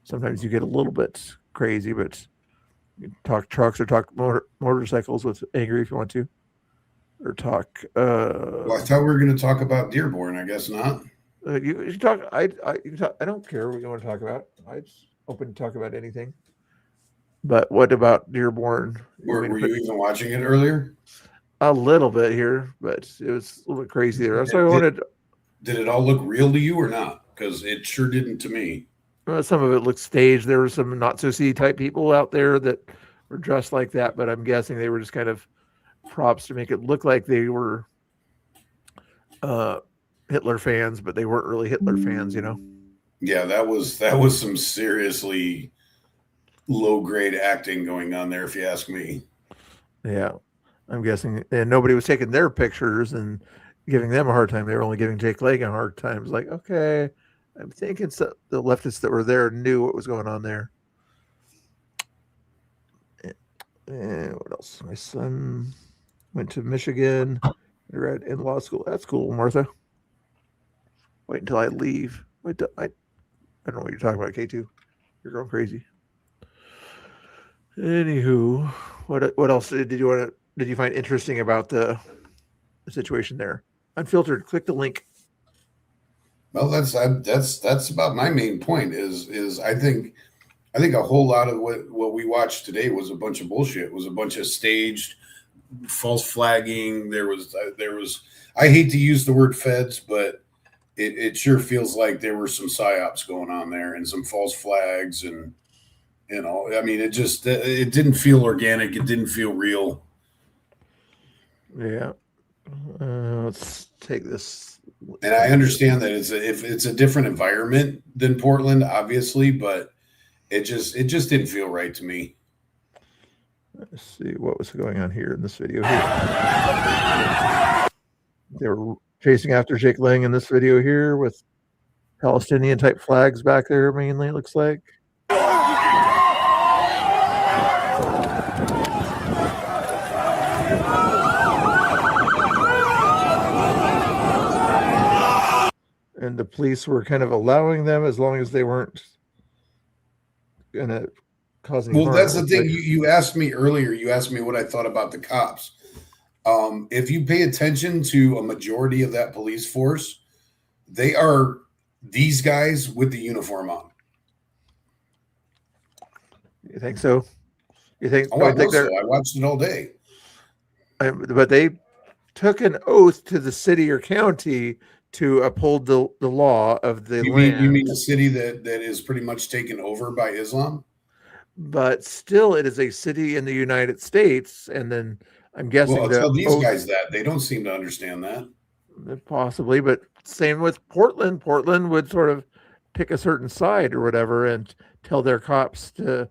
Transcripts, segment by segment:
sometimes you get a little bit crazy, but you can talk trucks or talk motorcycles with angry if you want to, or talk. Well, I thought we were going to talk about Dearborn. I guess not. You talk. You can talk. I don't care what you want to talk about. I'm open to talk about anything. But what about Dearborn? You want me to Were you put even watching it earlier? a little bit here, but it was a little bit crazy there. That's why I Did, did, wanted. did it all look real to you or not? Because it sure didn't to me. Some of it looked staged. There were some not so see type people out there that were dressed like that, but I'm guessing they were just kind of props to make it look like they were uh, Hitler fans, but they weren't really Hitler fans, you know. Yeah, that was some seriously low grade acting going on there, if you ask me. Yeah, I'm guessing, and nobody was taking their pictures and giving them a hard time. They were only giving Jake Leg a hard time. It's like, okay, I'm thinking so the leftists that were there knew what was going on there. And what else? My son went to Michigan, read in law school. That's cool, Martha. Wait until I leave. I don't know what you're talking about, K2. You're going crazy. Anywho, what else did you find interesting about the situation there? Unfiltered. Click the link. Well, that's about my main point. Is I think a whole lot of what we watched today was a bunch of bullshit. It was a bunch of staged false flagging. There was. I hate to use the word feds, but it sure feels like there were some psyops going on there and some false flags and I mean it didn't feel organic. It didn't feel real. Yeah. Let's take this. And I understand that if it's a different environment than Portland, obviously, but it just didn't feel right to me. Let's see what was going on here in this video here. They were chasing after Jake Lang in this video here with Palestinian type flags back there mainly, it looks like. And the police were kind of allowing them as long as they weren't gonna cause any Well, harm. that's the thing. You asked me earlier. You asked me what I thought about the cops. If you pay attention to a majority of that police force, they are these guys with the uniform on. You think so? You think? Oh, I know so. I watched it all day. But they took an oath to the city or county to uphold the law of the land. You mean a city that is pretty much taken over by Islam? But still, it is a city in the United States, and then I'm guessing Well, I'll tell these guys that they don't seem to understand that. Possibly, but same with Portland. Portland would sort of pick a certain side or whatever, and tell their cops to,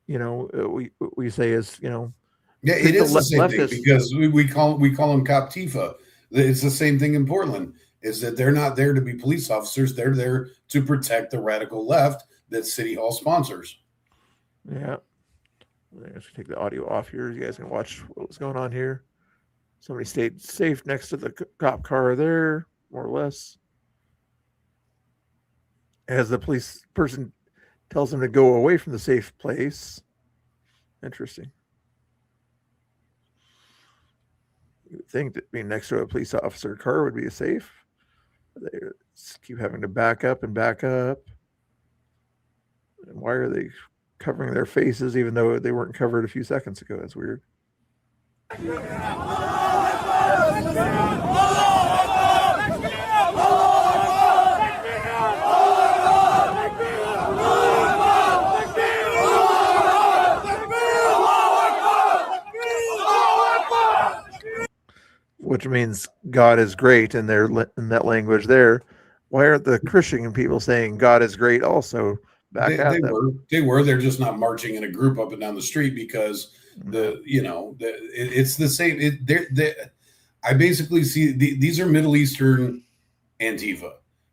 we say is, Yeah, it is the same thing because we call them Cop Tifa. It's the same thing in Portland. Is that they're not there to be police officers? They're there to protect the radical left that City Hall sponsors. Yeah. Let's take the audio off here. You guys can watch what was going on here. Somebody stayed safe next to the cop car there, more or less. As the police person tells them to go away from the safe place. Interesting. You would think that being next to a police officer car would be safe. They keep having to back up and back up. And why are they covering their faces even though they weren't covered a few seconds ago? That's weird. Which means God is great in that language there. Why aren't the Christian people saying God is great also? They were. They're just not marching in a group up and down the street because it's the same. I basically see these are Middle Eastern Antifa.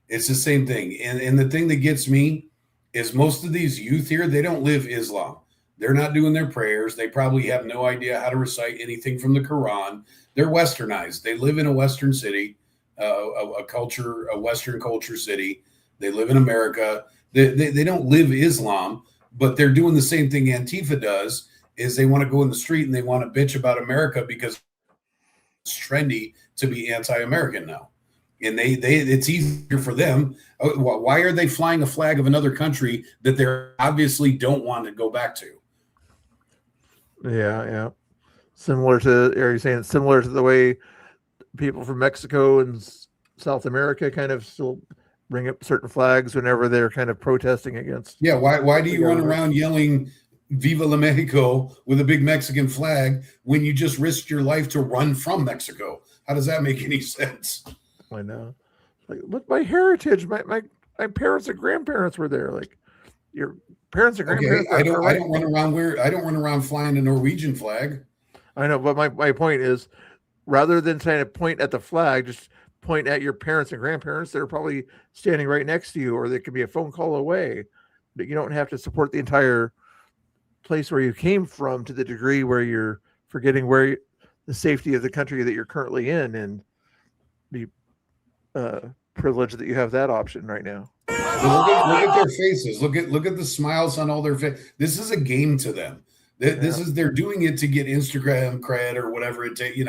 It's the same thing. And the thing that gets me is most of these youth here, they don't live Islam. They're not doing their prayers. They probably have no idea how to recite anything from the Quran. They're westernized. They live in a Western city, a Western culture city. They live in America. They don't live Islam, but they're doing the same thing Antifa does. Is they want to go in the street and they want to bitch about America because it's trendy to be anti-American now, and they it's easier for them. Why are they flying a flag of another country that they obviously don't want to go back to? Yeah. Similar to, are you saying it's similar to the way people from Mexico and South America kind of still bring up certain flags whenever they're kind of protesting against? Yeah, why do you run around yelling Viva la Mexico with a big Mexican flag when you just risked your life to run from Mexico? How does that make any sense? I know. Like, look, my heritage, my parents and grandparents were there. Like, your parents and grandparents. Okay, I don't run around flying a Norwegian flag. I know, but my point is, rather than trying to point at the flag, just point at your parents and grandparents. They're probably standing right next to you, or they could be a phone call away. But you don't have to support the entire place where you came from to the degree where you're forgetting the safety of the country that you're currently in, and be privileged that you have that option right now. Look at their faces. Look at the smiles on all their faces. This is a game to them. They're doing it to get Instagram cred or whatever it takes.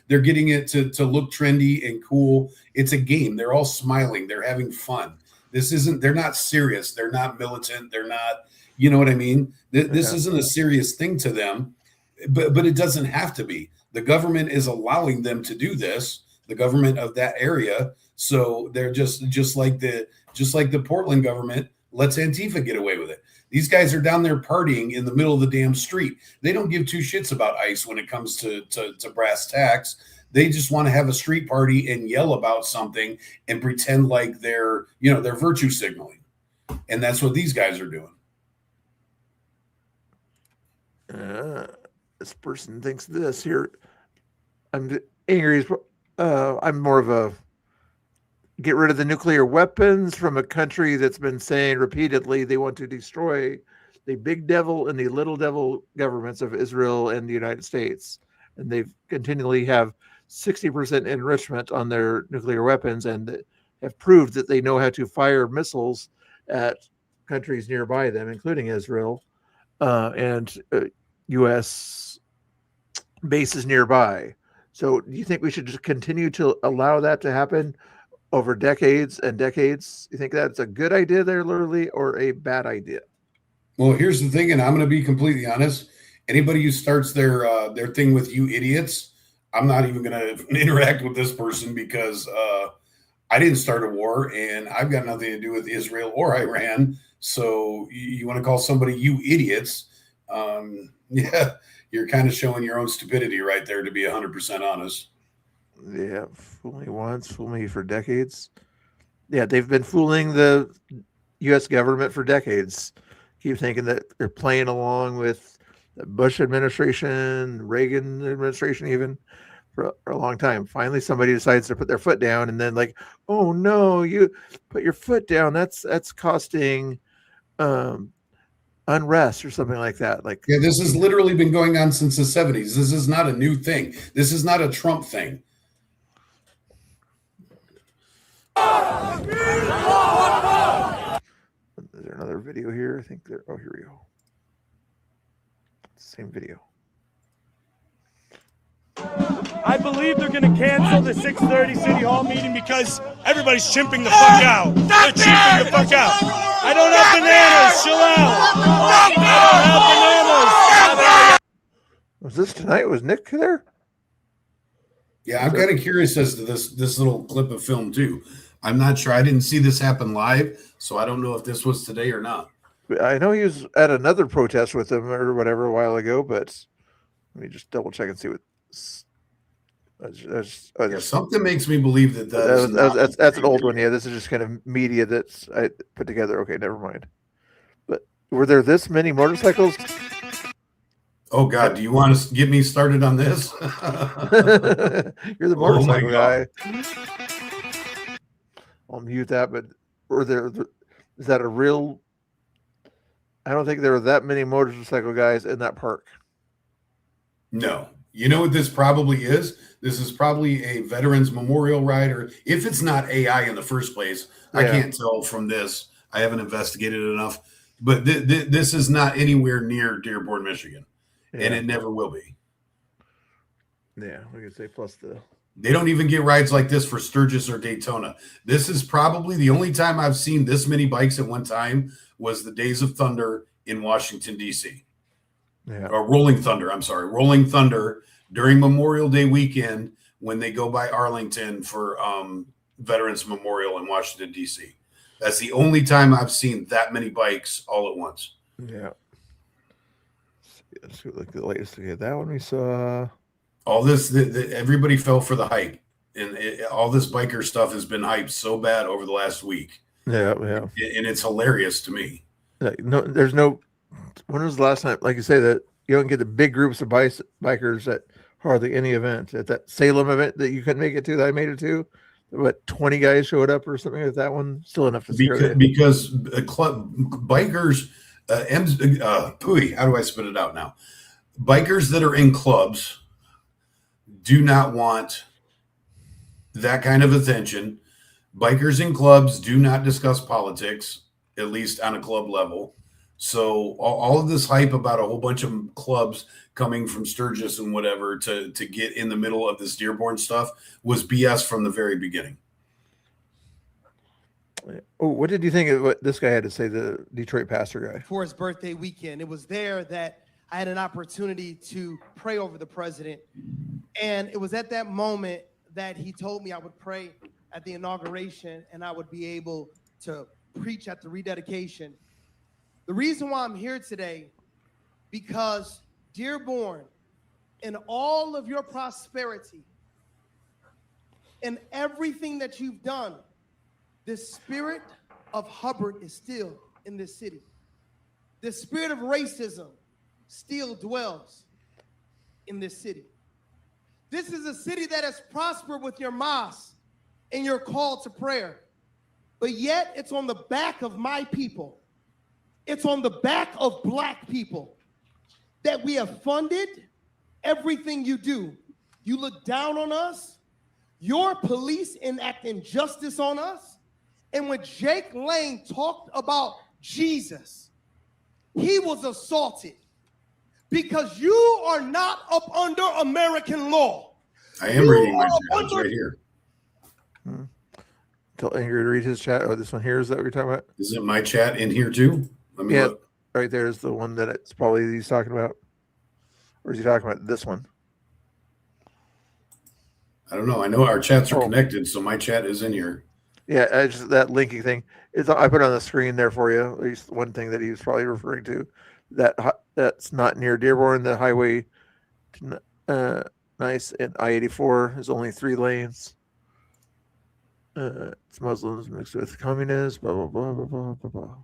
They're getting it to look trendy and cool. It's a game. They're all smiling. They're having fun. They're not serious. They're not militant. They're not, you know what I mean? This isn't a serious thing to them, but it doesn't have to be. The government is allowing them to do this, the government of that area. So they're just like the Portland government lets Antifa get away with it. These guys are down there partying in the middle of the damn street. They don't give two shits about ICE when it comes to brass tacks. They just want to have a street party and yell about something and pretend like they're virtue signaling. And that's what these guys are doing. This person thinks this here. I'm angry. I'm more of a get rid of the nuclear weapons from a country that's been saying repeatedly they want to destroy the big devil and the little devil governments of Israel and the United States. And they've continually have 60% enrichment on their nuclear weapons and have proved that they know how to fire missiles at countries nearby them, including Israel and U.S. bases nearby. So do you think we should just continue to allow that to happen over decades and decades? You think that's a good idea there, literally, or a bad idea? Well, here's the thing, and I'm going to be completely honest. Anybody who starts their thing with "you idiots," I'm not even going to interact with this person because I didn't start a war, and I've got nothing to do with Israel or Iran. So you want to call somebody "you idiots"? Yeah, you're kind of showing your own stupidity right there, to be 100% honest. Yeah, fool me once, fool me for decades. Yeah, they've been fooling the U.S. government for decades. Keep thinking that they're playing along with the Bush administration, Reagan administration, even for a long time. Finally, somebody decides to put their foot down, and then like, oh no, you put your foot down. That's costing unrest or something like that. Like, yeah, this has literally been going on since the 70s. This is not a new thing. This is not a Trump thing. Is there another video here? I think there. Oh, here we go. Same video. I believe they're going to cancel the 6:30 City Hall meeting because everybody's chimping the fuck out. They're chimping the fuck out. I don't have bananas. Chill out. I don't have bananas. Was this tonight? Was Nick there? Yeah, I'm kind of curious as to this little clip of film too. I'm not sure. I didn't see this happen live, so I don't know if this was today or not. I know he was at another protest with them or whatever a while ago, but let me just double check and see what. Something makes me believe that's an old one. Yeah, this is just kind of media that's I put together. Okay, never mind. But were there this many motorcycles? Oh God, do you want to get me started on this? You're the motorcycle guy. I'll mute that. But is that a real? I don't think there were that many motorcycle guys in that park. No. You know what this probably is? This is probably a veterans memorial ride, or if it's not AI in the first place, yeah. I can't tell from this. I haven't investigated it enough. But this is not anywhere near Dearborn, Michigan, and it never will be. Yeah, we could say plus They don't even get rides like this for Sturgis or Daytona. This is probably the only time I've seen this many bikes at one time was the Days of Thunder in Washington, D.C. Yeah. Or Rolling Thunder, I'm sorry. Rolling Thunder during Memorial Day weekend when they go by Arlington for Veterans Memorial in Washington, D.C. That's the only time I've seen that many bikes all at once. Yeah. Let's see, look at the latest. Okay, that one we saw. All this, everybody fell for the hype. And all this biker stuff has been hyped so bad over the last week. Yeah. And it's hilarious to me. No, there's no. When was the last time, like you say, that you don't get the big groups of bikers at hardly any event? At that Salem event that you couldn't make it to, that I made it to, what, 20 guys showed up or something like that one? Still enough to scare because club bikers, Pooey, how do I spit it out now? Bikers that are in clubs do not want that kind of attention. Bikers in clubs do not discuss politics, at least on a club level. So all of this hype about a whole bunch of clubs coming from Sturgis and whatever to get in the middle of this Dearborn stuff was BS from the very beginning. Oh, what did you think of what this guy had to say, the Detroit pastor guy? For his birthday weekend, it was there that I had an opportunity to pray over the president. And it was at that moment that he told me I would pray at the inauguration and I would be able to preach at the rededication. The reason why I'm here today, because Dearborn, in all of your prosperity and everything that you've done, the spirit of Hubbard is still in this city. The spirit of racism still dwells in this city. This is a city that has prospered with your mosque and your call to prayer, but yet it's on the back of my people. It's on the back of Black people that we have funded everything you do. You look down on us. Your police enact injustice on us. And when Jake Lane talked about Jesus, he was assaulted because you are not up under American law. I am reading my chat. It's right here. Tell Ingrid to read his chat. Oh, this one here, is that what you're talking about? Isn't my chat in here too? Let me look. Right there is the one that it's probably he's talking about. Or is he talking about this one? I don't know. I know our chats are connected, so my chat is in here. Yeah, just that linking thing. I put it on the screen there for you. At least one thing that he was probably referring to. That's not near Dearborn. The highway, nice, and I-84 is only 3 lanes. It's Muslims mixed with communists. Blah blah blah blah blah blah blah.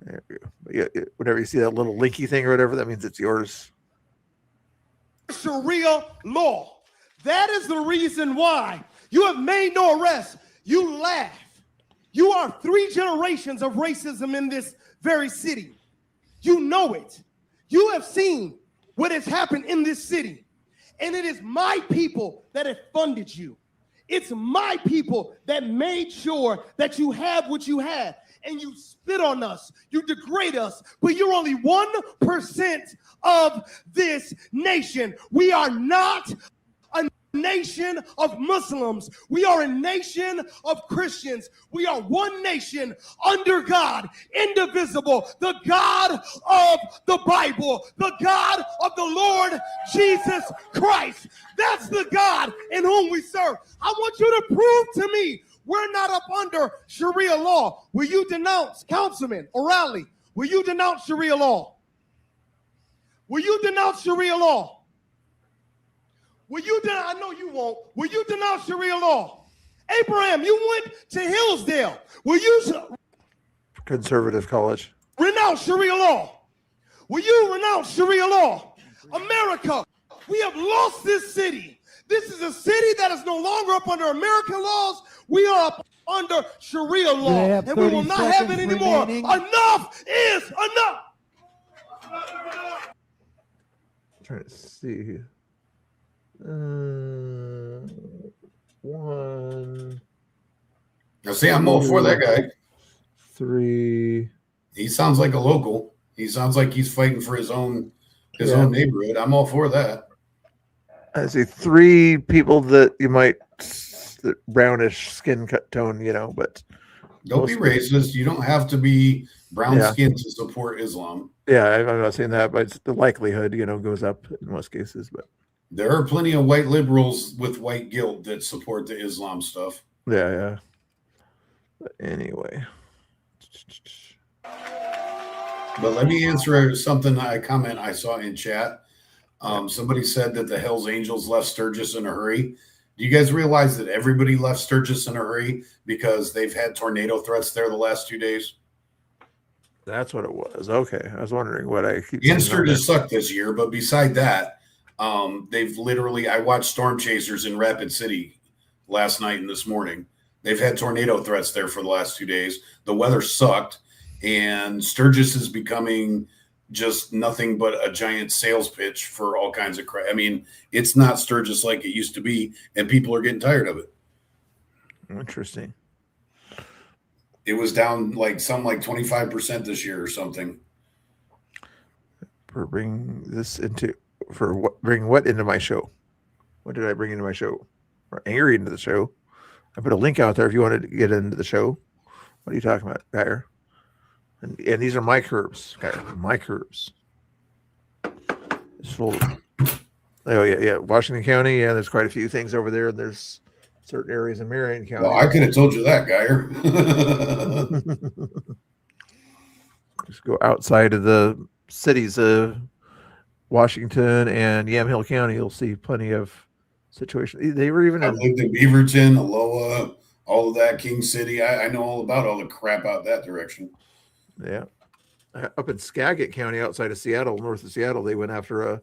There we go. But yeah, whenever you see that little linky thing or whatever, that means it's yours. Sharia law. That is the reason why you have made no arrest. You laugh. You are 3 generations of racism in this very city. You know it. You have seen what has happened in this city. And it is my people that have funded you. It's my people that made sure that you have what you had. And you spit on us, you degrade us, but you're only 1% of this nation. We are not a nation of Muslims. We are a nation of Christians. We are one nation under God, indivisible, the God of the Bible, the God of the Lord Jesus Christ. That's the God in whom we serve. I want you to prove to me we're not up under Sharia law. Will you denounce, Councilman O'Reilly, will you denounce Sharia law? Will you denounce Sharia law? Will you I know you won't. Will you denounce Sharia law? Abraham, you went to Hillsdale. Will you Conservative college. renounce Sharia law? Will you renounce Sharia law? America, we have lost this city. This is a city that is no longer up under American laws. We are up under Sharia law, and we will not have it anymore. Remaining. Enough is enough. Trying to see. One. Now, see, I'm all for that guy. 3. He sounds like a local. He sounds like he's fighting for his own neighborhood. I'm all for that. I see 3 people that you might brownish skin tone, but Don't be racist. You don't have to be brown Yeah. skinned to support Islam. yeah, I'm not saying that, but it's the likelihood, goes up in most cases. But There are plenty of white liberals with white guilt that support the Islam stuff. yeah. But anyway, But let me answer something I saw in chat. Somebody said that the Hells Angels left Sturgis in a hurry. Do you guys realize that everybody left Sturgis in a hurry because they've had tornado threats there the last 2 days? that's what it was. Okay, I was wondering what I keep. And Sturgis sucked this year, but beside that, they've literally. I watched Storm Chasers in Rapid City last night and this morning. They've had tornado threats there for the last 2 days. The weather sucked, and Sturgis is becoming just nothing but a giant sales pitch for all kinds of crap. I mean, it's not Sturgis like it used to be, and people are getting tired of it. Interesting. It was down like 25% this year or something. Bring what into my show? What did I bring into my show? Or angry into the show? I put a link out there if you wanted to get into the show. What are you talking about, Geyer? And these are my curves, Geyer. My curves. It's full. Oh yeah. Washington County. Yeah, there's quite a few things over there. There's certain areas in Marion County. Well, I could have told you that, Geyer. Just go outside of the cities of Washington and Yamhill County. You'll see plenty of situations. They were even I lived in Beaverton, Aloha, all of that, King City. I know all about all the crap out that direction. Yeah. Up in Skagit County, outside of Seattle, north of Seattle, they went after a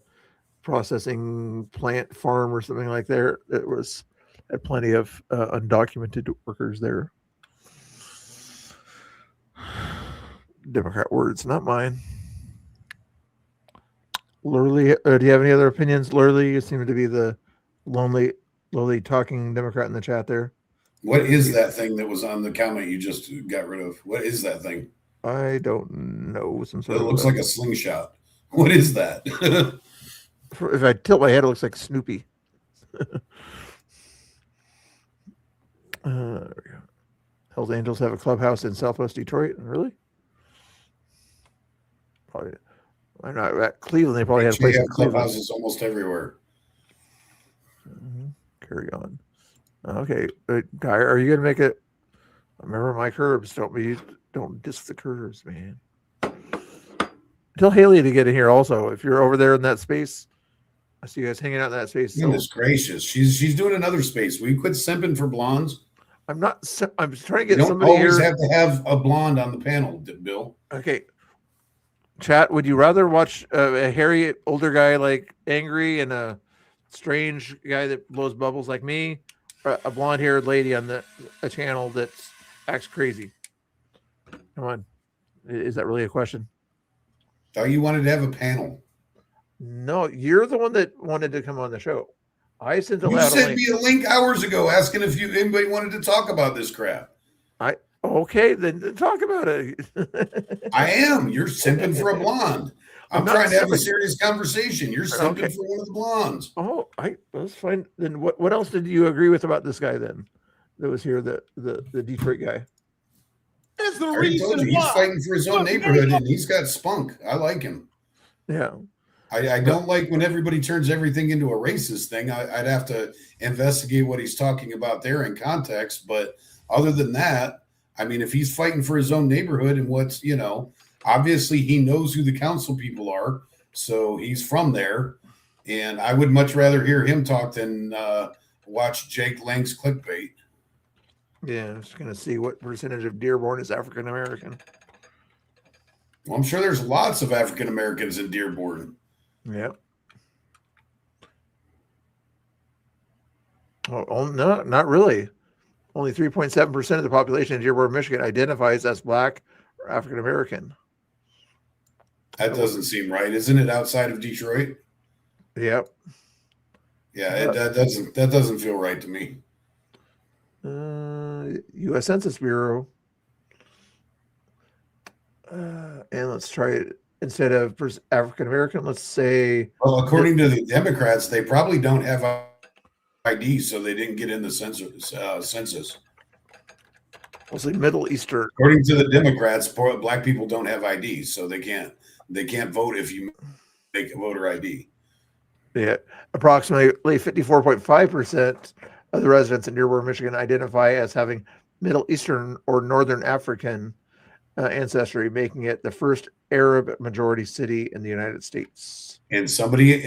processing plant farm or something like there. It was had plenty of undocumented workers there. Democrat words, not mine. Lurley, do you have any other opinions? Lurley, you seem to be the lonely talking Democrat in the chat there. What is that thing that was on the comment you just got rid of? What is that thing? I don't know. Some sort It of looks like a slingshot. What is that? If I tilt my head, it looks like Snoopy. There we go. Hells Angels have a clubhouse in Southwest Detroit. Really? Probably. Why not at Cleveland? They probably had a place in Cleveland. Clubhouses almost everywhere. Carry on. Okay, Guy, are you going to make it? Remember my curves. Don't diss the curves, man. Tell Haley to get in here also. If you're over there in that space, I see you guys hanging out in that space. Goodness gracious, she's doing another space. Will you quit simping for blondes? I'm not. I'm trying to get You don't somebody always here. have to have a blonde on the panel, Bill. Okay. Chat, would you rather watch a hairy older guy like angry and a strange guy that blows bubbles like me, or a blonde haired lady on a channel that acts crazy? Come on. Is that really a question? Thought you wanted to have a panel. No, you're the one that wanted to come on the show. I sent You sent me a link hours ago asking if anybody wanted to talk about this crap. Okay, then talk about it. I am. You're simping for a blonde. I'm not trying to have a simping. serious conversation. You're simping Okay. for one of the blondes. Oh, that's fine. Then what else did you agree with about this guy then? That was here, the Detroit guy. That's the I already told you, reason he's why. fighting for his own neighborhood and he's got spunk. I like him. Yeah. I don't like when everybody turns everything into a racist thing. I'd have to investigate what he's talking about there in context. But other than that, I mean, if he's fighting for his own neighborhood and obviously he knows who the council people are. So he's from there. And I would much rather hear him talk than watch Jake Lang's clickbait. Yeah, I'm just going to see what percentage of Dearborn is African American. Well, I'm sure there's lots of African Americans in Dearborn. Yeah. Oh, no, not really. Only 3.7% of the population in Dearborn, Michigan identifies as Black or African American. That doesn't seem right. Isn't it outside of Detroit? Yep. Yeah, that doesn't feel right to me. U.S. Census Bureau. And let's try it instead of African American. Let's say Well, according to the Democrats, they probably don't have ID, so they didn't get in the census. we'll say Middle Eastern. According to the Democrats, black people don't have ID, so they can't vote if you make a voter ID. Yeah, approximately 54.5% of the residents in Dearborn, Michigan, identify as having Middle Eastern or Northern African ancestry, making it the first Arab majority city in the United States. And somebody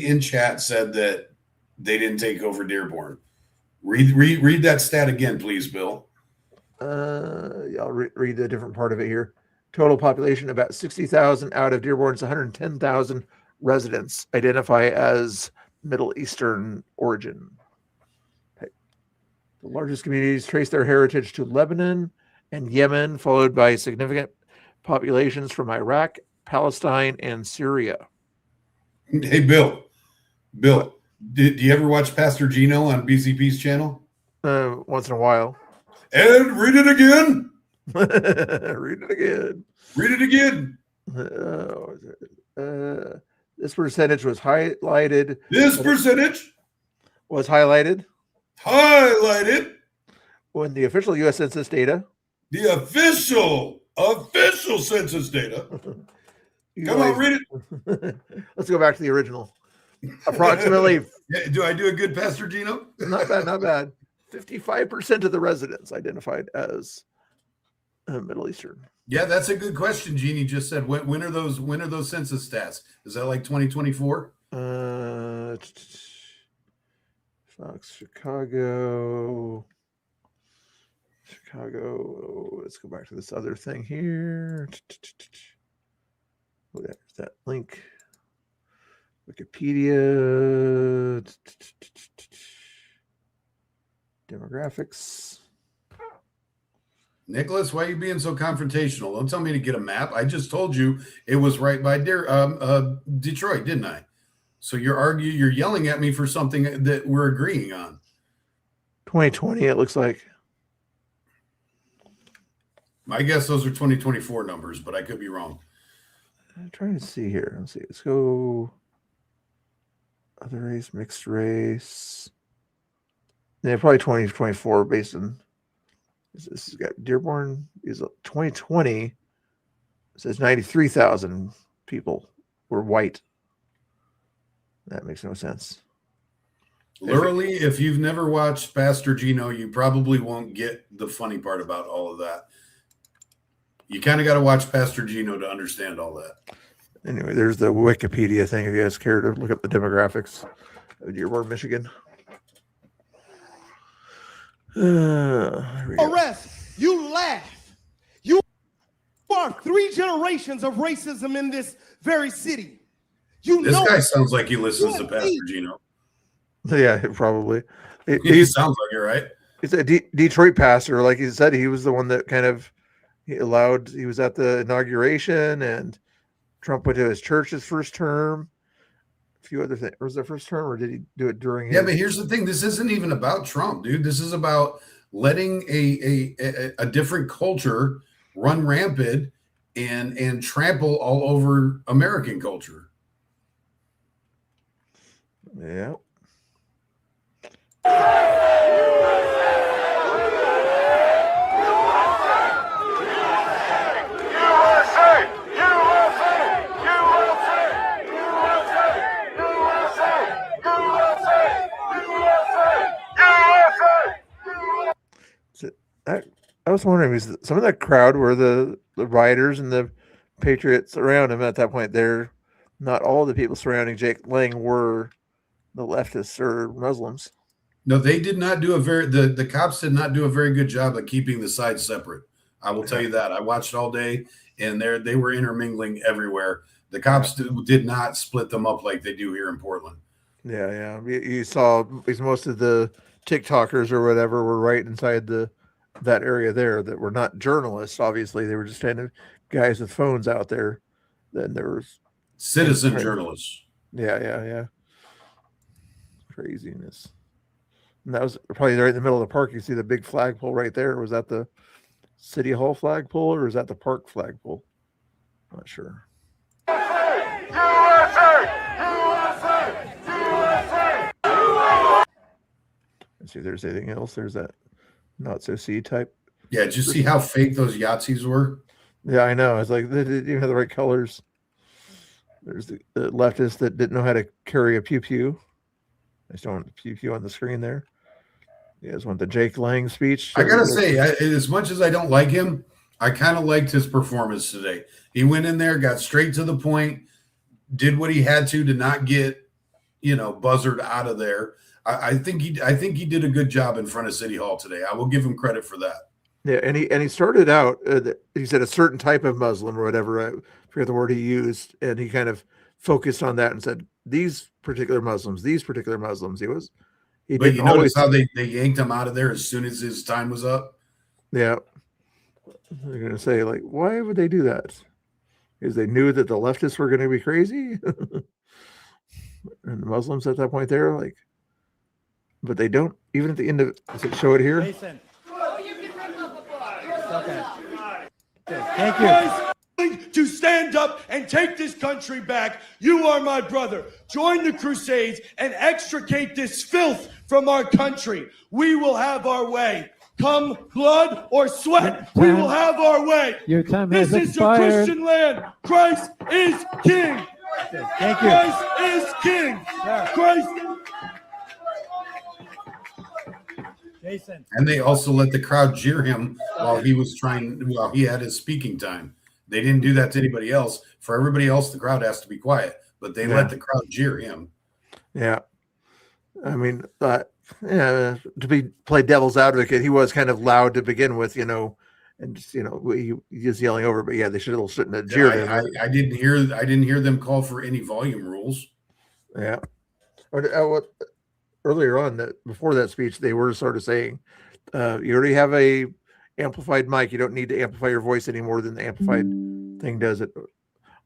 in chat said that they didn't take over Dearborn. Read that stat again, please, Bill. I'll read the different part of it here. Total population about 60,000 out of Dearborn's 110,000 residents identify as Middle Eastern origin. Okay. The largest communities trace their heritage to Lebanon and Yemen, followed by significant populations from Iraq, Palestine, and Syria. Hey, Bill, do you ever watch Pastor Gino on BCP's channel? Once in a while. And read it again. Read it again. Read it again. This percentage was highlighted. This percentage was highlighted when the official U.S. Census data. The official census data. Come on, read it. Let's go back to the original. Approximately. Do I do a good Pastor Gino? Not bad, not bad. 55% of the residents identified as Middle Eastern. Yeah, that's a good question. Jeannie just said, when are those census stats? Is that like 2024? Fox, Chicago. Let's go back to this other thing here. Oh, there's that link. Wikipedia. Demographics. Nicholas, why are you being so confrontational? Don't tell me to get a map. I just told you it was right by Detroit, didn't I? So you're yelling at me for something that we're agreeing on. 2020, it looks like. I guess those are 2024 numbers, but I could be wrong. I'm trying to see here. Let's see. Let's go. Other race, mixed race. Yeah, probably 2024 based on this has got Dearborn is 2020. It says 93,000 people were white. That makes no sense. Literally, if you've never watched Pastor Gino, you probably won't get the funny part about all of that. You kind of got to watch Pastor Gino to understand all that. Anyway, there's the Wikipedia thing if you guys care to look up the demographics of Dearborn, Michigan. Arrest. You laugh. You are 3 generations of racism in this very city. This guy sounds like he listens to Pastor Gino. Yeah, probably. He sounds like it, right? He's a Detroit pastor. Like he said, he was the one that kind of he was at the inauguration, and Trump went to his church his first term. A few other things. Was it first term, or did he do it during? Yeah, but here's the thing: this isn't even about Trump, dude. This is about letting a different culture run rampant and trample all over American culture. Yeah. I was wondering, was some of that crowd were the rioters and the patriots around him at that point? They're not all the people surrounding Jake Lang were the leftists or Muslims. No, they did not do the cops did not do a very good job of keeping the sides separate. I will tell you that. I watched all day, and they were intermingling everywhere. The cops did not split them up like they do here in Portland. Yeah. You saw because most of the TikTokers or whatever were right inside that area there that were not journalists. Obviously, they were just kind of guys with phones out there. Then there was citizen journalists. Yeah. Craziness. And that was probably right in the middle of the park. You see the big flagpole right there. Was that the City Hall flagpole or is that the park flagpole? Not sure. Let's see if there's anything else. There's that not so C type. Yeah, did you see how fake those Yahtzees were? Yeah, I know. It's like they didn't even have the right colors. There's the leftists that didn't know how to carry a pew pew. I just don't want the pew pew on the screen there. You guys want the Jake Lang speech? I gotta say, as much as I don't like him, I kind of liked his performance today. He went in there, got straight to the point, did what he had to not get, buzzard out of there. I think he did a good job in front of City Hall today. I will give him credit for that. Yeah, and he started out. He said a certain type of Muslim or whatever. I forget the word he used, and he kind of focused on that and said these particular Muslims. He was. But you notice how they yanked him out of there as soon as his time was up? Yeah. They're going to say, like, why would they do that? Because they knew that the leftists were going to be crazy. And the Muslims at that point there, like, but they don't, even at the end of it, does it show it here? Jason. Okay. Thank you. To stand up and take this country back. You are my brother. Join the Crusades and extricate this filth from our country. We will have our way. Come blood or sweat, we will have our way. Your time This has is your expired. Christian land. Christ is king. Thank you. Christ is king. Christ. Jason. And they also let the crowd jeer him while he had his speaking time. They didn't do that to anybody else. For everybody else, the crowd has to be quiet, but they let the crowd jeer him. Yeah. I mean, play devil's advocate, he was kind of loud to begin with, and just, he was yelling over, but yeah, they shouldn't have jeered him. I didn't hear them call for any volume rules. Yeah. Earlier on, before that speech, they were sort of saying, you already have a amplified mic. You don't need to amplify your voice any more than the amplified thing does it.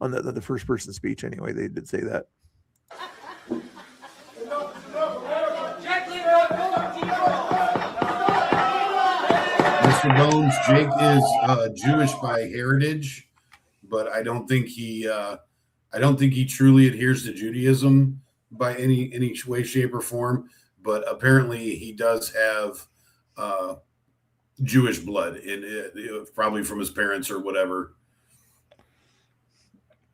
On the first person speech, anyway, they did say that. Mr. Bones, Jake is Jewish by heritage, but I don't think he truly adheres to Judaism by any way, shape, or form. But apparently, he does have Jewish blood in it, probably from his parents or whatever.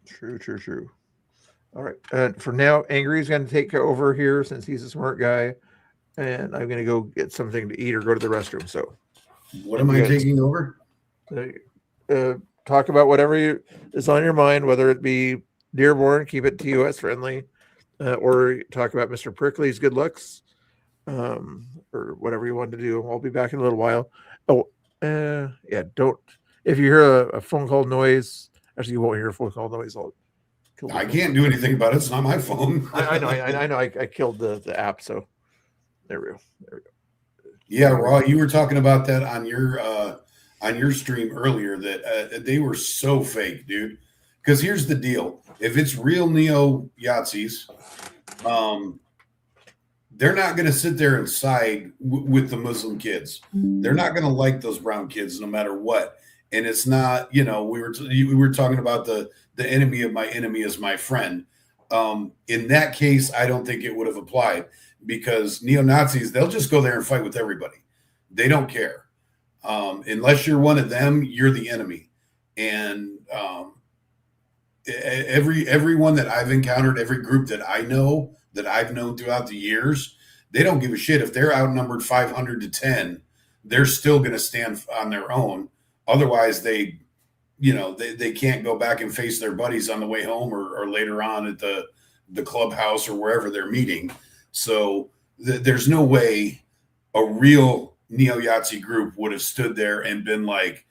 True. All right. For now, Angry's going to take over here since he's a smart guy, and I'm going to go get something to eat or go to the restroom. So, what am I taking over? Talk about whatever is on your mind, whether it be Dearborn, keep it TOS friendly, or talk about Mr. Prickly's good looks, or whatever you want to do. I'll be back in a little while. Don't. If you hear a phone call noise, actually, you won't hear a phone call noise. I can't do anything about it. It's not my phone. I know. I killed the app, so there we go. Yeah, Raw, you were talking about that on your stream earlier that they were so fake, dude. Because here's the deal: if it's real neo Yahtzees, they're not going to sit there and side with the Muslim kids. They're not going to like those brown kids no matter what. And it's not, we were talking about the enemy of my enemy is my friend. In that case, I don't think it would have applied because neo-Nazis, they'll just go there and fight with everybody. They don't care. Unless you're one of them, you're the enemy. And everyone that I've encountered, every group that I know, that I've known throughout the years, they don't give a shit. If they're outnumbered 500 to 10, they're still going to stand on their own. Otherwise, they can't go back and face their buddies on the way home or later on at the clubhouse or wherever they're meeting. So there's no way a real neo-Yahtzee group would have stood there and been like,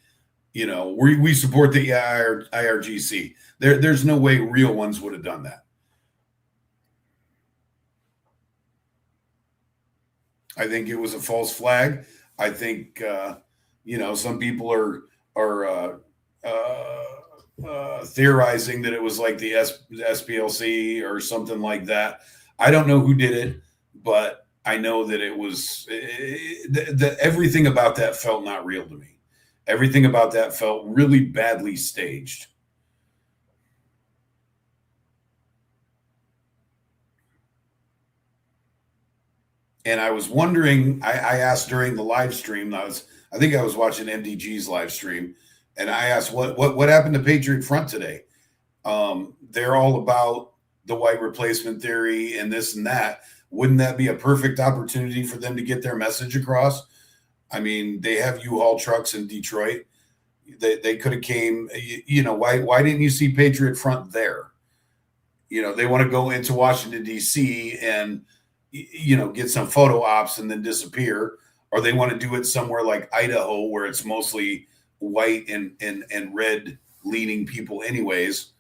we support the IRGC. There's no way real ones would have done that. I think it was a false flag. I think, some people are theorizing that it was like the SPLC or something like that. I don't know who did it, but I know that it was everything about that felt not real to me. Everything about that felt really badly staged. And I was wondering, I asked during the live stream, I think I was watching MDG's live stream, and I asked what happened to Patriot Front today? They're all about the white replacement theory and this and that. Wouldn't that be a perfect opportunity for them to get their message across? I mean, they have U-Haul trucks in Detroit. They could have came, why didn't you see Patriot Front there? They want to go into Washington, D.C. and, get some photo ops and then disappear, or they want to do it somewhere like Idaho where it's mostly white and red leaning people anyways.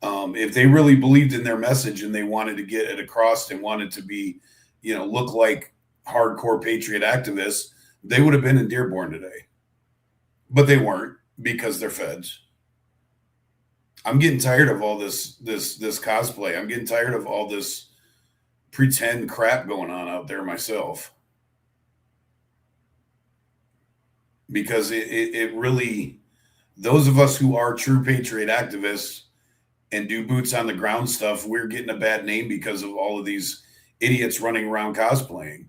If they really believed in their message and they wanted to get it across and wanted to be, look like hardcore patriot activists, they would have been in Dearborn today, but they weren't because they're feds. I'm getting tired of all this cosplay. I'm getting tired of all this pretend crap going on out there myself, because it really, those of us who are true patriot activists and do boots on the ground stuff, we're getting a bad name because of all of these idiots running around cosplaying.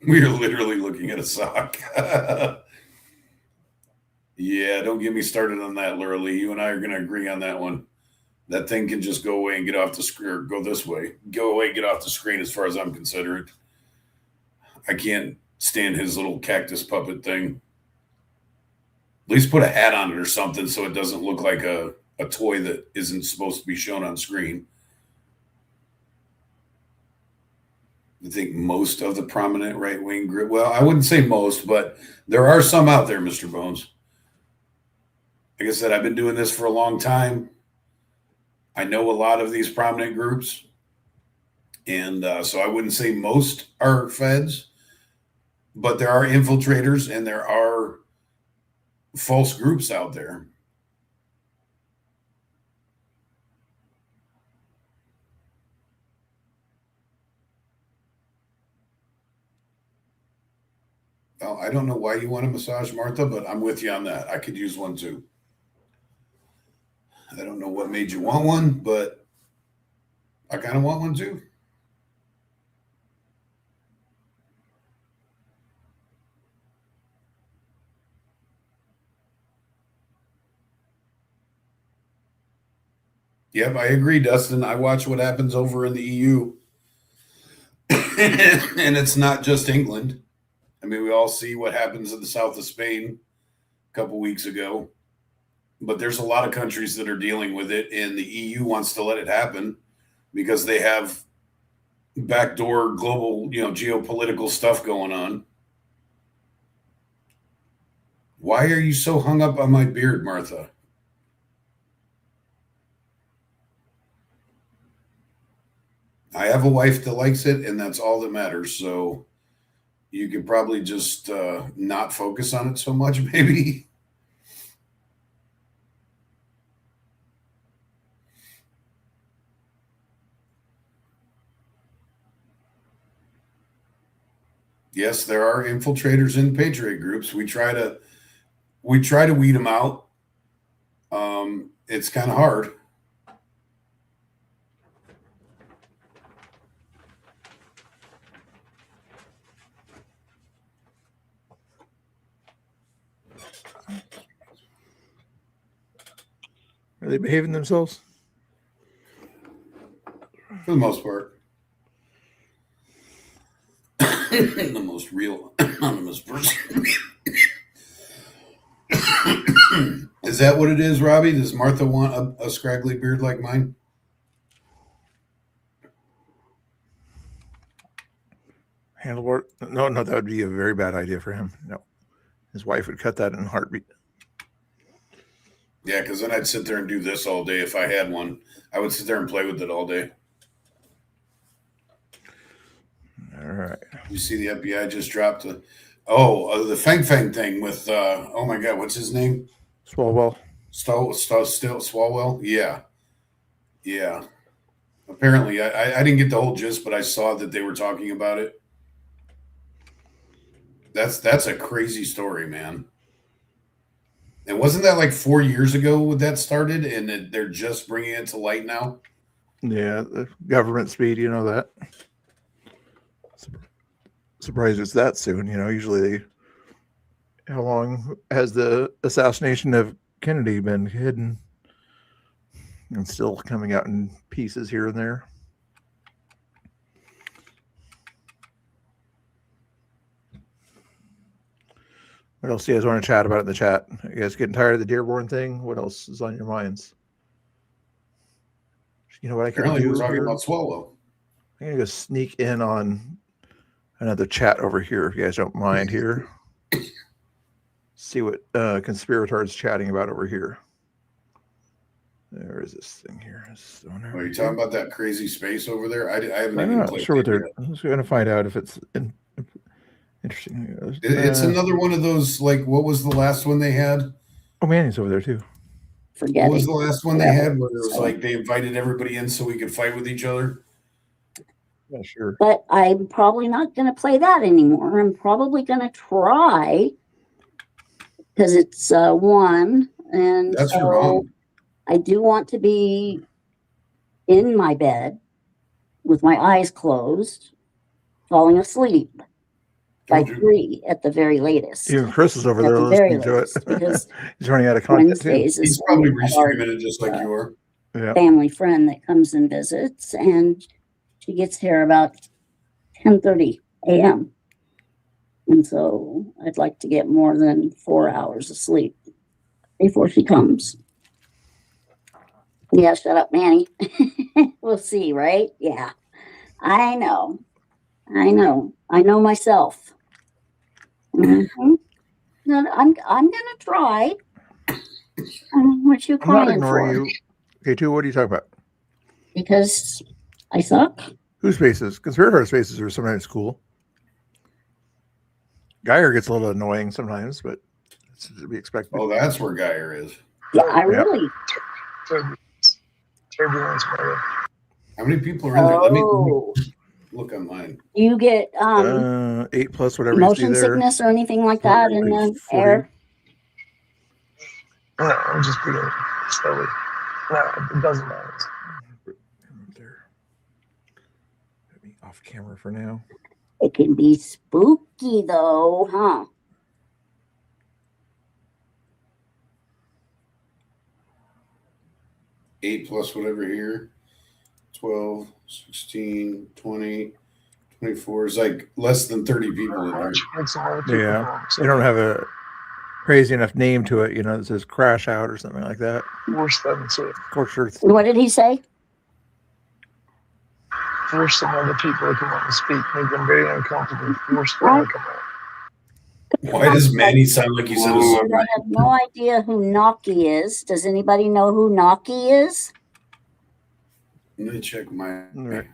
We are literally looking at a sock. Yeah, don't get me started on that, Lurley. You and I are going to agree on that one. That thing can just go away and get off the screen, or go this way. Go away, get off the screen as far as I'm concerned. I can't stand his little cactus puppet thing. At least put a hat on it or something so it doesn't look like a toy that isn't supposed to be shown on screen. I think most of the prominent right-wing group, well, I wouldn't say most, but there are some out there, Mr. Bones. Like I said, I've been doing this for a long time. I know a lot of these prominent groups. And so I wouldn't say most are feds, but there are infiltrators and there are false groups out there. Well, I don't know why you want a massage, Martha, but I'm with you on that. I could use one too. I don't know what made you want one, but I kind of want one too. Yep, I agree, Dustin. I watch what happens over in the EU. And it's not just England. I mean, we all see what happens in the south of Spain a couple weeks ago. But there's a lot of countries that are dealing with it, and the EU wants to let it happen because they have backdoor global, geopolitical stuff going on. Why are you so hung up on my beard, Martha? I have a wife that likes it, and that's all that matters. So you could probably just not focus on it so much, maybe. Yes, there are infiltrators in patriot groups. We try to weed them out. It's kind of hard. Are they behaving themselves? For the most part. The most real anonymous person. Is that what it is, Robbie? Does Martha want a scraggly beard like mine? Handlebar? No, that would be a very bad idea for him. No. His wife would cut that in a heartbeat. Yeah, because then I'd sit there and do this all day if I had one. I would sit there and play with it all day. All right. You see the FBI just dropped the Feng thing with, oh my God, what's his name? Swalwell. Still Swalwell? Yeah. Yeah. Apparently, I didn't get the whole gist, but I saw that they were talking about it. That's a crazy story, man. And wasn't that like 4 years ago when that started, and they're just bringing it to light now? Yeah, the government speed, you know that. Surprised it's that soon. You know, usually how long has the assassination of Kennedy been hidden and still coming out in pieces here and there? What else do you guys want to chat about in the chat? You guys getting tired of the Dearborn thing? What else is on your minds? You know what I can Apparently, do? we're talking here? about Swallow. I'm gonna go sneak in on another chat over here, if you guys don't mind here. See what conspirators chatting about over here. There is this thing here. Are you talking about that crazy space over there? I haven't I'm even not played sure what it they're. yet. I'm just going to find out if it's interesting. It's another one of those, like, what was the last one they had? Oh, Manny's over there too. Forget What was it. the last one they had where it was like they invited everybody in so we could fight with each other? Yeah, sure. But I'm probably not going to play that anymore. I'm probably going to try because it's one, and That's your so mom. I do want to be in my bed with my eyes closed, falling asleep by Told you. 3 at the very latest. Even Chris is over At there the very listening to it. latest, because He's running out of content too. Wednesdays He's is when probably we have our restreaming it just like you are. Yeah. family friend that comes and visits, and she gets here about 10:30 a.m. And so I'd like to get more than 4 hours of sleep before she comes. Yeah, shut up, Manny. We'll see, right? Yeah. I know. I know myself. Mhm. No, I'm gonna try. What you I'm not crying ignoring for? you. Okay, two. What are you talking about? Because I suck. Whose spaces? Conspirator spaces are sometimes cool. Geyer gets a little annoying sometimes, but it's to be expected. Oh, that's where Geyer is. Yeah, I really. Turbulence, brother. How many people are in there? Let me Oh, look online. you get 8 plus whatever you see motion there. sickness or anything like that in Like the 40. air? No, I'm just breathing slowly. No, it doesn't matter. There. Let me off camera for now. It can be spooky though, huh? Eight plus whatever here. 12, 16, 20, 24. It's like less than 30 people in there. Make some other people Yeah. wrong. They don't have a crazy enough name to it, you know, that says crash out or something like that. Force them to Scorched Earth. What did he say? force some other people to come out and speak, make them very uncomfortable, force them to come out. Why does Manny sound like he said a And song? I have no idea who Naki is. Does anybody know who Naki is? Let me check my. Right.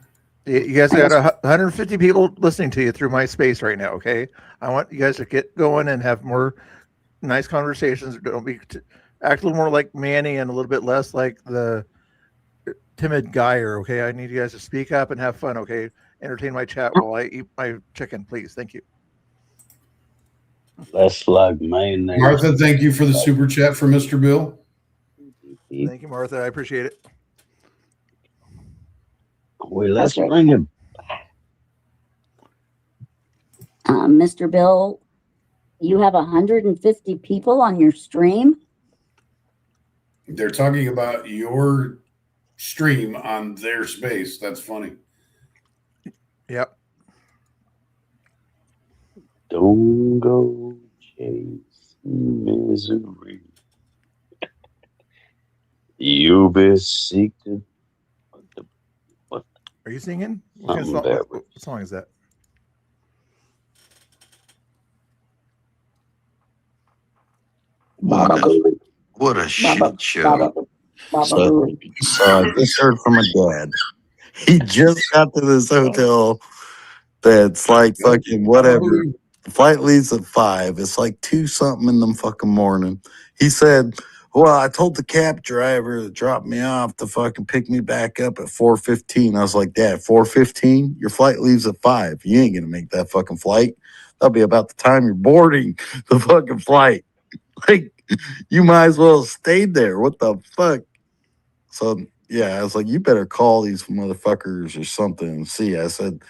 You guys got 150 people listening to you through my space right now, okay? I want you guys to get going and have more nice conversations. Don't be act a little more like Manny and a little bit less like the timid Geyer, okay? I need you guys to speak up and have fun, okay? Entertain my chat while I eat my chicken, please. Thank you. That's like mayonnaise. Martha, thank you for the super chat for Mr. Bill. Thank you, Martha. I appreciate it. Well, let's Okay. bring it. Mr. Bill, you have 150 people on your stream. They're talking about your stream on their space. That's funny. Yep. Don't go chasing misery. You'll be seeking. Are you singing? What, kind of Something song, bad. what song is that? What a, what a Baba, shit show. Baba So- Booey. So I just heard from my dad. He just got to this hotel that's like fucking whatever. The flight leaves at 5. It's like 2 something in the fucking morning. He said, well, I told the cab driver to drop me off to fucking pick me back up at 4:15. I was like, Dad, 4:15? Your flight leaves at 5. You ain't gonna make that fucking flight. That'll be about the time you're boarding the fucking flight. Like, You might as well have stayed there. What the fuck? So yeah, I was like, you better call these motherfuckers or something and see. I said,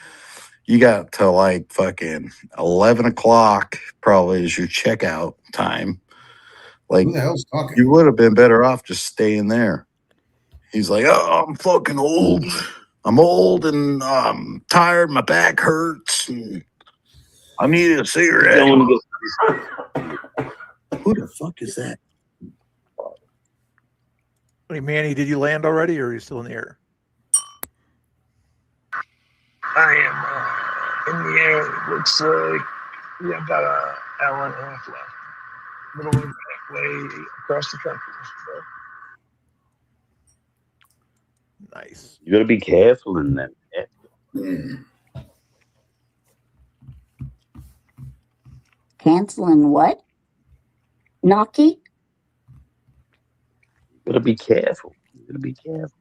you got to like fucking 11 o'clock probably is your checkout time. Like, Who the hell's talking? you would have been better off just staying there. He's like, oh, I'm fucking old. I'm old and I'm tired. My back hurts. And I need a cigarette. Don't get Who the fuck is that? Hey, Manny, did you land already, or are you still in the air? I am in the air. It looks like we have about an hour and a half left. A little over halfway across the country. So, Nice. You gotta be careful in that. Canceling what? Naki? You gotta be careful. You gotta be careful.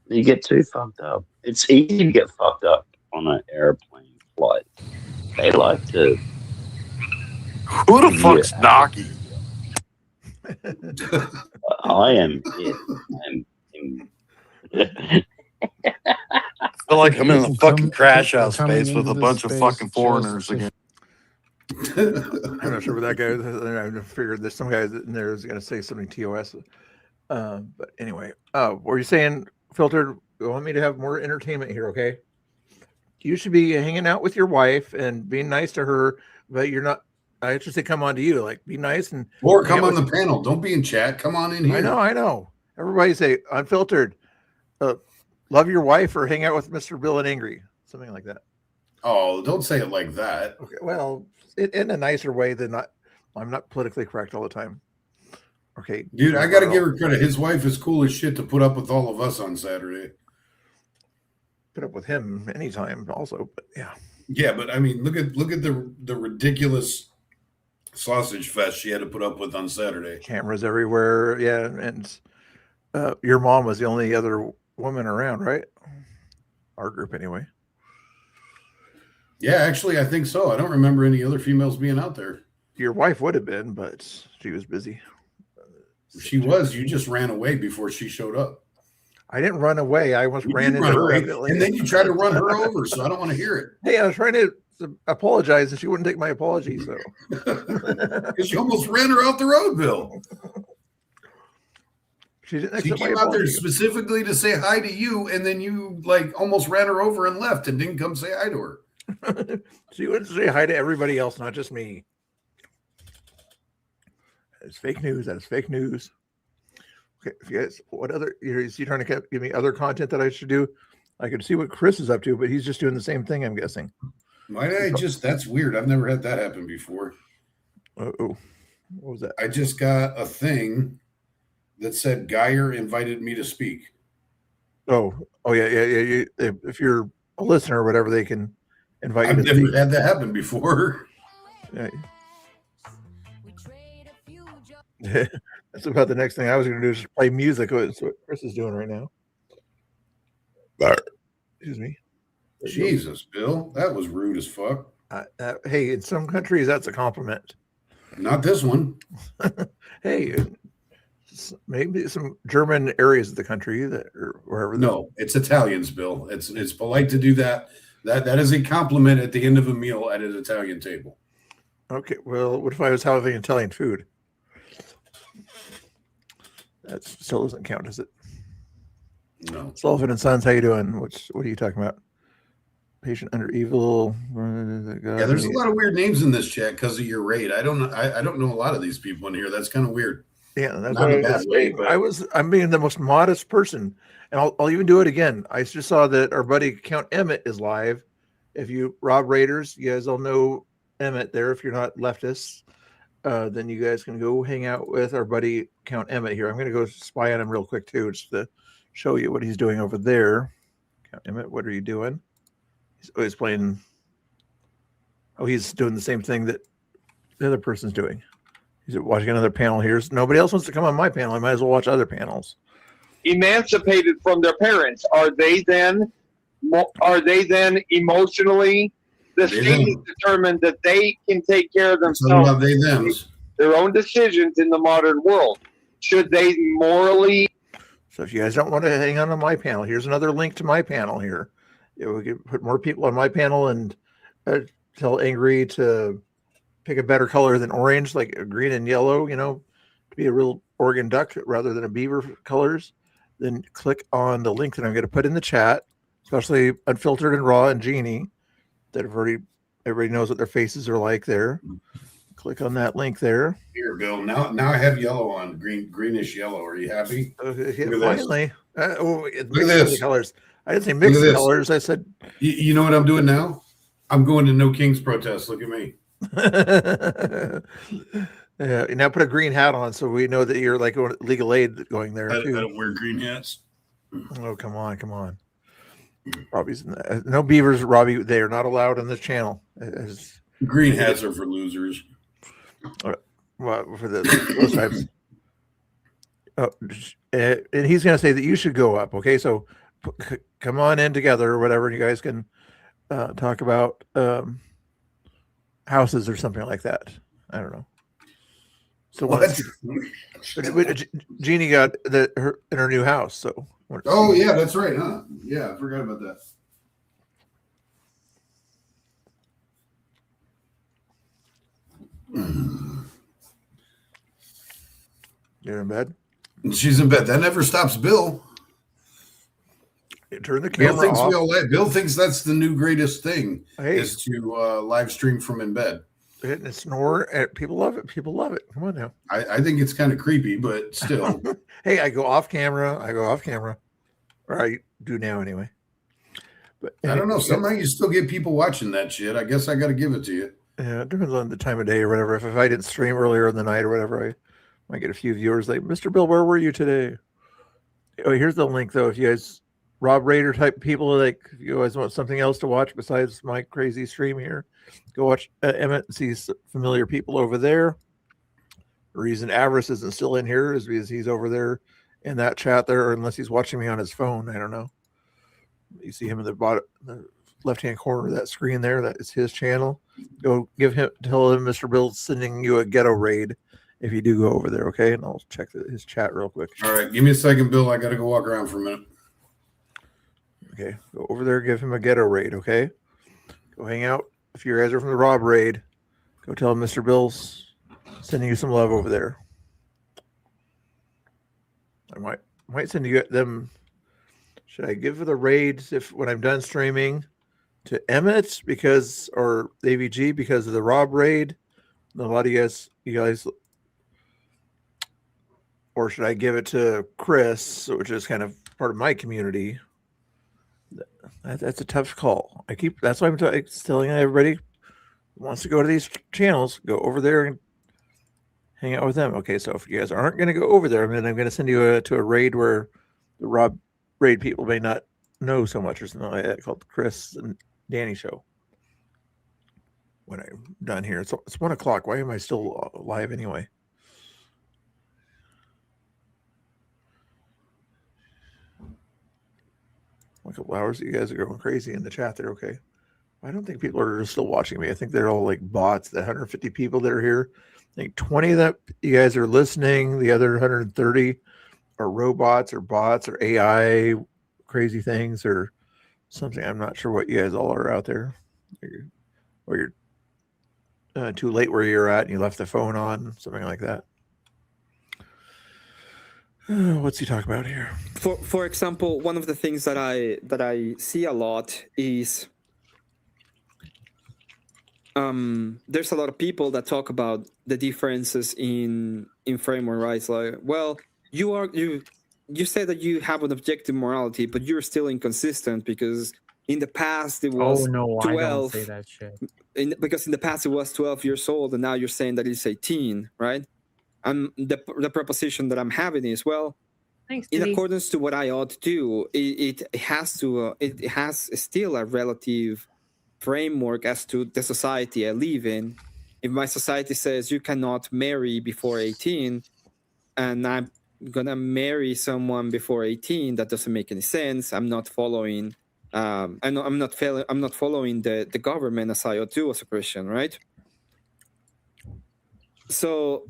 You get too fucked up. It's easy to get fucked up on an airplane flight. They like to. Who the fuck's Naki? I am. Yeah, I feel like I'm in a fucking crash out space with a bunch of fucking foreigners again. I'm not sure what that guy is. I figured there's some guy in there is going to say something TOS. But anyway, were you saying, Filtered, you want me to have more entertainment here, okay? You should be hanging out with your wife and being nice to her, but you're not. I should say, come on to you. Like, be nice and. Or come on the panel. Don't be in chat. Come on in here. I know. Everybody say, Unfiltered, love your wife or hang out with Mr. Bill and Angry. Something like that. Oh, don't say it like that. Okay, well, in a nicer way than I'm not politically correct all the time. Okay, Dude, I got to give her credit. His wife is cool as shit to put up with all of us on Saturday. Put up with him anytime, also. But yeah, Yeah, but I mean, look at the ridiculous sausage fest she had to put up with on Saturday. cameras everywhere. Yeah, and your mom was the only other woman around, right? Our group, anyway. Yeah, actually, I think so. I don't remember any other females being out there. Your wife would have been, but she was busy. She was. You just ran away before she showed up. I didn't run away. I almost You ran did into run her. away, Evidently. and then you tried to run her over, so I don't want to hear it. Hey, I was trying to apologize, and she wouldn't take my apology. So Because you almost ran her out the road, Bill. she didn't She accept my came out there apology. specifically to say hi to you, and then you like almost ran her over and left and didn't come say hi to her. She wouldn't say hi to everybody else, not just me. It's fake news. That is fake news. Okay, if you guys, what other? Is he trying to give me other content that I should do? I could see what Chris is up to, but he's just doing the same thing, I'm guessing. Might I just? That's weird. I've never had that happen before. Oh, what was that? I just got a thing that said Geyer invited me to speak. Oh, yeah. If you're a listener or whatever, they can invite you I've to never speak. had that happen before. Yeah. That's about the next thing I was going to do is play music. That's what Chris is doing right now. Excuse me. Jesus, Bill, that was rude as fuck. Hey, in some countries, that's a compliment. Not this one. Hey, maybe some German areas of the country that or wherever. No, it's Italians, Bill. It's polite to do that. That is a compliment at the end of a meal at an Italian table. Okay, well, what if I was having Italian food? That still doesn't count, does it? No. Sullivan and Sons, how you doing? What are you talking about? Patient under evil. Yeah, there's a lot of weird names in this chat because of your raid. I don't know. I don't know a lot of these people in here. That's kind of weird. Yeah, that's Not what in a I bad was way, saying. but- I'm being the most modest person, and I'll even do it again. I just saw that our buddy Count Emmett is live. If you Rob Raiders, you guys all know Emmett there. If you're not leftists, then you guys can go hang out with our buddy Count Emmett here. I'm going to go spy on him real quick too, just to show you what he's doing over there. Count Emmett, what are you doing? He's playing. Oh, he's doing the same thing that the other person's doing. He's watching another panel here. Nobody else wants to come on my panel. I might as well watch other panels. Emancipated from their parents, are they then emotionally? The state is determined that they can take care of It's themselves. about they thems. their own decisions in the modern world. Should they morally? So if you guys don't want to hang on to my panel, here's another link to my panel here. We can put more people on my panel and tell Angry to pick a better color than orange, like green and yellow, to be a real Oregon duck rather than a beaver colors. Then click on the link that I'm going to put in the chat, especially Unfiltered and Raw and Genie, that everybody knows what their faces are like there. Click on that link there. Here, Bill. Now I have yellow on, greenish yellow. Are you happy? Finally. Look at this. Colors. I didn't say mix the colors. I said. You know what I'm doing now? I'm going to No Kings protest. Look at me. Yeah. Now put a green hat on so we know that you're like legal aid going there. I don't wear green hats. Oh, come on. Robbie's no beavers, Robbie. They are not allowed on this channel. Green hats are for losers. Well, for those types. Oh, and he's going to say that you should go up. Okay, so come on in together or whatever, and you guys can talk about houses or something like that. I don't know. So Jeannie got her in her new house. So oh yeah, that's right, huh? Yeah, I forgot about that. You're in bed? She's in bed. That never stops Bill. Turn the camera off. Bill thinks that's the new greatest thing is to live stream from in bed. And snore. People love it. People love it. Come on now. I think it's kind of creepy, but still. Hey, I go off camera. Or I do now anyway. But I don't know. Somehow you still get people watching that shit. I guess I got to give it to you. Yeah, it depends on the time of day or whatever. If I didn't stream earlier in the night or whatever, I might get a few viewers like, Mr. Bill, where were you today? Oh, here's the link though. If you guys, Rob Raider type people, like if you guys want something else to watch besides my crazy stream here, go watch Emmett and see familiar people over there. The reason Avarice isn't still in here is because he's over there in that chat there, or unless he's watching me on his phone. I don't know. You see him in the bottom, the left-hand corner of that screen there. That is his channel. Go tell him Mr. Bill's sending you a ghetto raid if you do go over there, okay? And I'll check his chat real quick. All right, give me a second, Bill. I got to go walk around for a minute. Okay, go over there, give him a ghetto raid, okay? Go hang out. If you guys are from the Rob raid, go tell him Mr. Bill's sending you some love over there. I might send you them. Should I give the raids when I'm done streaming to Emmett or AVG because of the Rob raid? A lot of you guys, or should I give it to Chris, which is kind of part of my community? That's a tough call. That's why I'm telling everybody who wants to go to these channels, go over there and hang out with them. Okay, so if you guys aren't going to go over there, then I'm going to send you to a raid where the Rob raid people may not know so much or something like that, called Chris and Danny Show. When I'm done here, it's 1 o'clock. Why am I still live anyway? A couple hours. You guys are going crazy in the chat there. Okay, I don't think people are still watching me. I think they're all like bots. The 150 people that are here, I think 20 of that you guys are listening. The other 130 are robots or bots or AI crazy things or something. I'm not sure what you guys all are out there. Or you're too late where you're at and you left the phone on, something like that. What's he talking about here? For example, one of the things that I see a lot is there's a lot of people that talk about the differences in framework, right? It's like, well, you say that you have an objective morality, but you're still inconsistent because in the past it was 12. I don't say that shit. Because in the past it was 12 years old, and now you're saying that it's 18, right? And the proposition that I'm having is, well, in accordance to what I ought to do, it has still a relative framework as to the society I live in. If my society says you cannot marry before 18, and I'm gonna marry someone before 18, that doesn't make any sense. I'm not following. I'm not following the government as I ought to as a Christian, right? So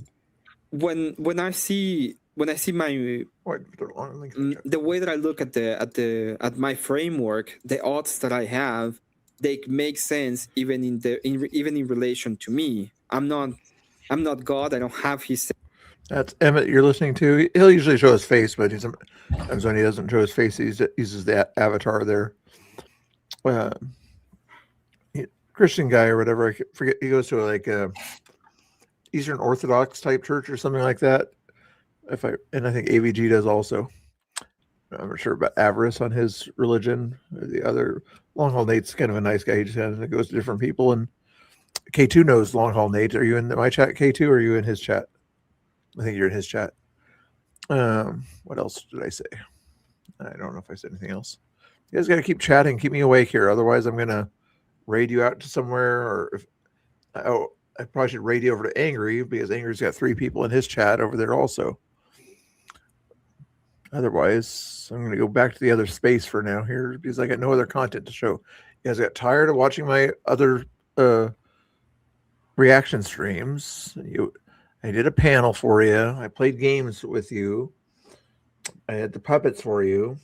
when I see my the way that I look at my framework, the odds that I have, they make sense even in relation to me. I'm not God. I don't have his. That's Emmett you're listening to. He'll usually show his face, but sometimes when he doesn't show his face, he uses the avatar there. Christian guy or whatever, I forget. He goes to like a Eastern Orthodox type church or something like that. I think AVG does also. I'm not sure about Avarice on his religion. The other Long Haul Nate's kind of a nice guy. He just kind of goes to different people. And K2 knows Long Haul Nate. Are you in my chat, K2, or are you in his chat? I think you're in his chat. What else did I say? I don't know if I said anything else. You guys got to keep chatting, keep me awake here. Otherwise, I'm gonna raid you out to somewhere. Or I probably should raid you over to Angry because Angry's got 3 people in his chat over there also. Otherwise, I'm gonna go back to the other space for now here because I got no other content to show. You guys got tired of watching my other reaction streams. I did a panel for you. I played games with you. I had the puppets for you.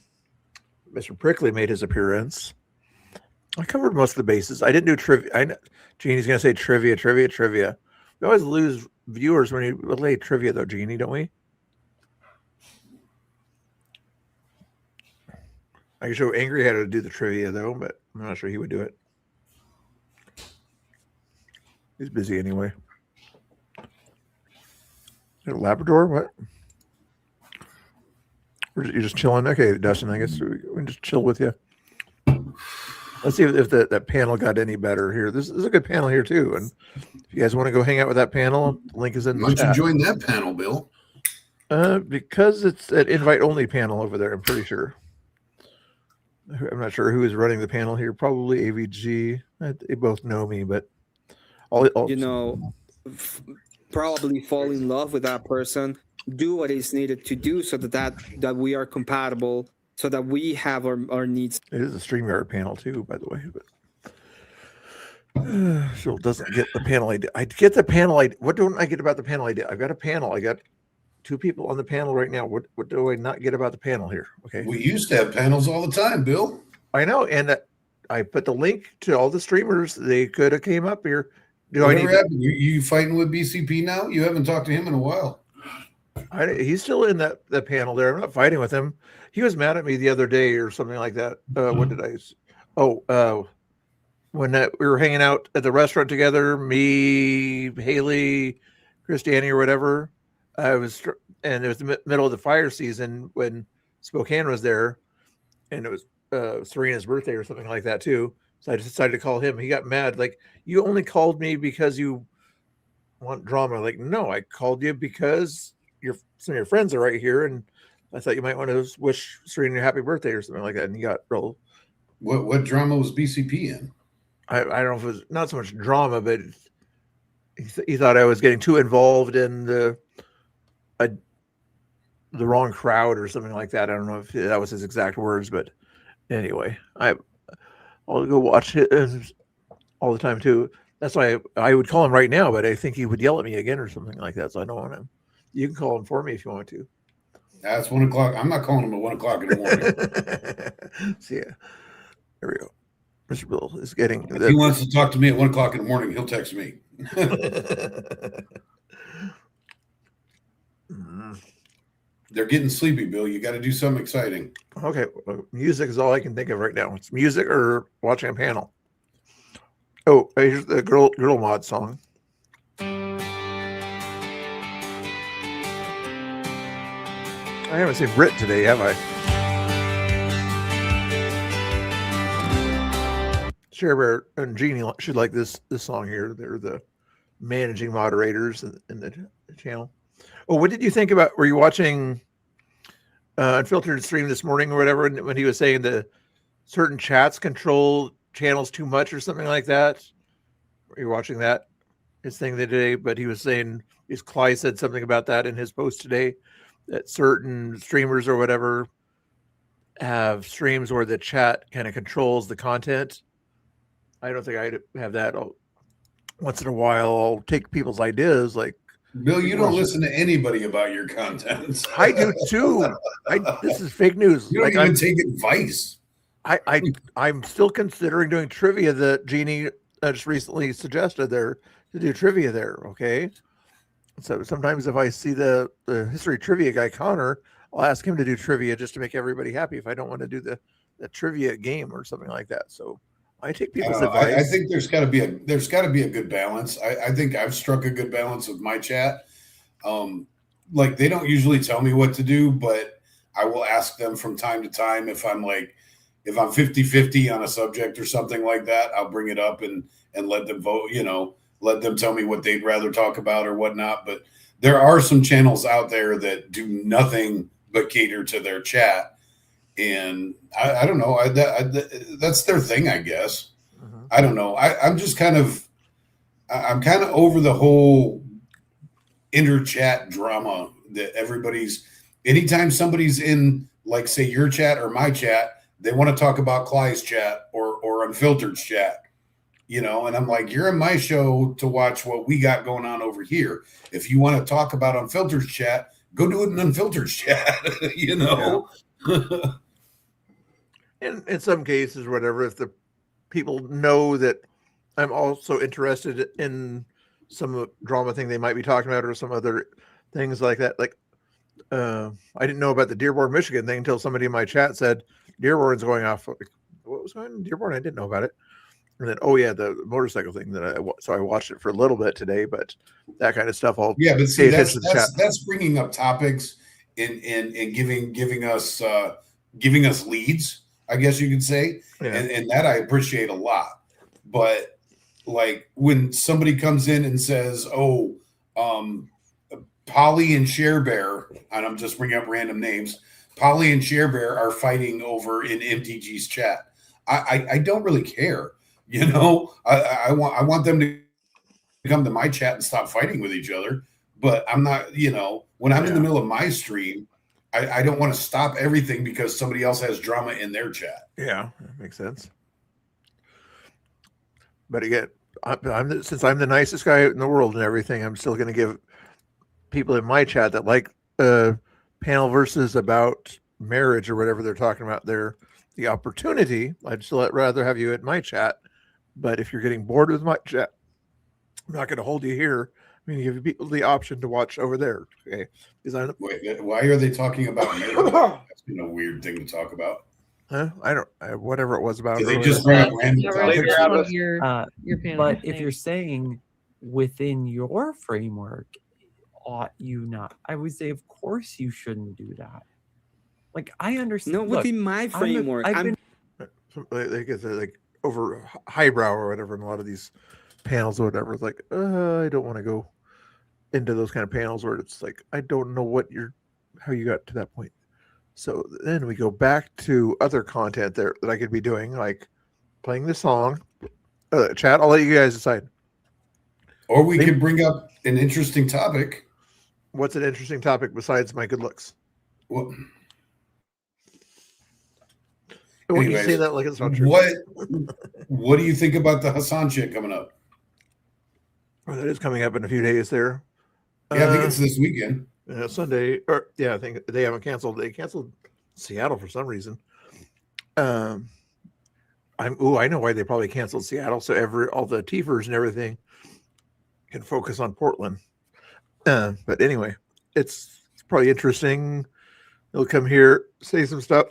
Mr. Prickly made his appearance. I covered most of the bases. I didn't do trivia. Jeannie's going to say trivia. We always lose viewers when you play trivia, though, Jeannie, don't we? I can show Angry how to do the trivia, though, but I'm not sure he would do it. He's busy anyway. Labrador? What? You're just chilling? Okay, Dustin, I guess we can just chill with you. Let's see if that panel got any better here. This is a good panel here, too. And if you guys want to go hang out with that panel, the link is in the chat. Why don't you join that panel, Bill? Because it's an invite-only panel over there, I'm pretty sure. I'm not sure who is running the panel here. Probably AVG. They both know me, but... Probably fall in love with that person, do what is needed to do so that we are compatible, so that we have our needs. It is a StreamYard panel too, by the way. But Phil doesn't get the panel ID. I get the panel ID. What don't I get about the panel ID? I've got a panel. I got 2 people on the panel right now. What do I not get about the panel here? Okay. We used to have panels all the time, Bill. I know, and I put the link to all the streamers. They could have came up here. Whatever happened? You fighting with BCP now? You haven't talked to him in a while. He's still in that panel there. I'm not fighting with him. He was mad at me the other day or something like that. What did I? When we were hanging out at the restaurant together, me, Haley, Christiane, or whatever. And it was the middle of the fire season when Spokane was there, and it was Serena's birthday or something like that too. So I just decided to call him. He got mad. Like, you only called me because you want drama. Like, no, I called you because some of your friends are right here, and I thought you might want to wish Serena a happy birthday or something like that. And he got real. What drama was BCP in? I don't know if it was not so much drama, but he thought I was getting too involved in the wrong crowd or something like that. I don't know if that was his exact words, but anyway, I'll go watch it all the time too. That's why I would call him right now, but I think he would yell at me again or something like that. So I don't want him. You can call him for me if you want to. That's 1 o'clock. I'm not calling him at 1 o'clock in the morning. So yeah, there we go. Mr. Bill is getting. If he wants to talk to me at 1 o'clock in the morning, he'll text me. They're getting sleepy, Bill. You got to do something exciting. Okay, music is all I can think of right now. It's music or watching a panel. Oh, here's the girl mod song. I haven't seen Brit today, have I? Share Bear and Jeannie should like this song here. They're the managing moderators in the channel. Oh, what did you think about? Were you watching Unfiltered stream this morning or whatever? When he was saying the certain chats control channels too much or something like that. Were you watching that? His thing today, but he was saying Clay said something about that in his post today, that certain streamers or whatever have streams where the chat kind of controls the content. I don't think I'd have that. Once in a while, I'll take people's ideas, like Bill, you don't listen to anybody about your content. I do too. This is fake news. You don't even take advice. I'm still considering doing trivia that Jeannie just recently suggested there to do trivia there. Okay. So sometimes if I see the history trivia guy, Connor, I'll ask him to do trivia just to make everybody happy if I don't want to do the trivia game or something like that. So I take people's advice. I think there's got to be a good balance. I think I've struck a good balance with my chat. Like they don't usually tell me what to do, but I will ask them from time to time if I'm 50-50 on a subject or something like that. I'll bring it up and let them vote, let them tell me what they'd rather talk about or whatnot. But there are some channels out there that do nothing but cater to their chat. And I don't know. That's their thing, I guess. I don't know. I'm kind of over the whole inter-chat drama that anytime somebody's in, like, say, your chat or my chat, they want to talk about Clyde's chat or Unfiltered's chat, and I'm like, you're in my show to watch what we got going on over here. If you want to talk about Unfiltered's chat, go do it in Unfiltered's chat, Yeah. In some cases, whatever, if the people know that I'm also interested in some drama thing they might be talking about or some other things like that. Like, I didn't know about the Dearborn, Michigan thing until somebody in my chat said Dearborn's going off. Like, what was going on in Dearborn? I didn't know about it. And then, the motorcycle thing so I watched it for a little bit today, but that kind of stuff. But see, that's bringing up topics and giving us leads, I guess you could say. Yeah. And that I appreciate a lot. But like when somebody comes in and says, Polly and Share Bear, and I'm just bringing up random names, Polly and Share Bear are fighting over in MTG's chat. I don't really care. I want them to come to my chat and stop fighting with each other. But I'm not, when I'm in the middle of my stream, I don't want to stop everything because somebody else has drama in their chat. Yeah, that makes sense. But again, since I'm the nicest guy in the world and everything, I'm still going to give people in my chat that like panel versus about marriage or whatever they're talking about there the opportunity. I'd still rather have you at my chat. But if you're getting bored with my chat, I'm not going to hold you here. I'm going to give people the option to watch over there. Okay? Because Wait, why are they talking about marriage? That's been a weird thing to talk about. Huh? Whatever it was about. They just bring up random topics. Your panel. But if you're saying within your framework, ought you not? I would say, of course, you shouldn't do that. Like, I understand. No, within my framework. Like over highbrow or whatever in a lot of these panels or whatever. It's like, I don't want to go into those kind of panels where it's like, I don't know how you got to that point. So then we go back to other content there that I could be doing, like playing the song. Chat, I'll let you guys decide. Or we could bring up an interesting topic. What's an interesting topic besides my good looks? Well, when you say that like it's not true. What do you think about the Hassan shit coming up? Well, that is coming up in a few days there. Yeah, I think it's this weekend. Sunday, I think they haven't canceled. They canceled Seattle for some reason. I know why they probably canceled Seattle, so all the Tiefers and everything can focus on Portland. But anyway, it's probably interesting. They'll come here, say some stuff.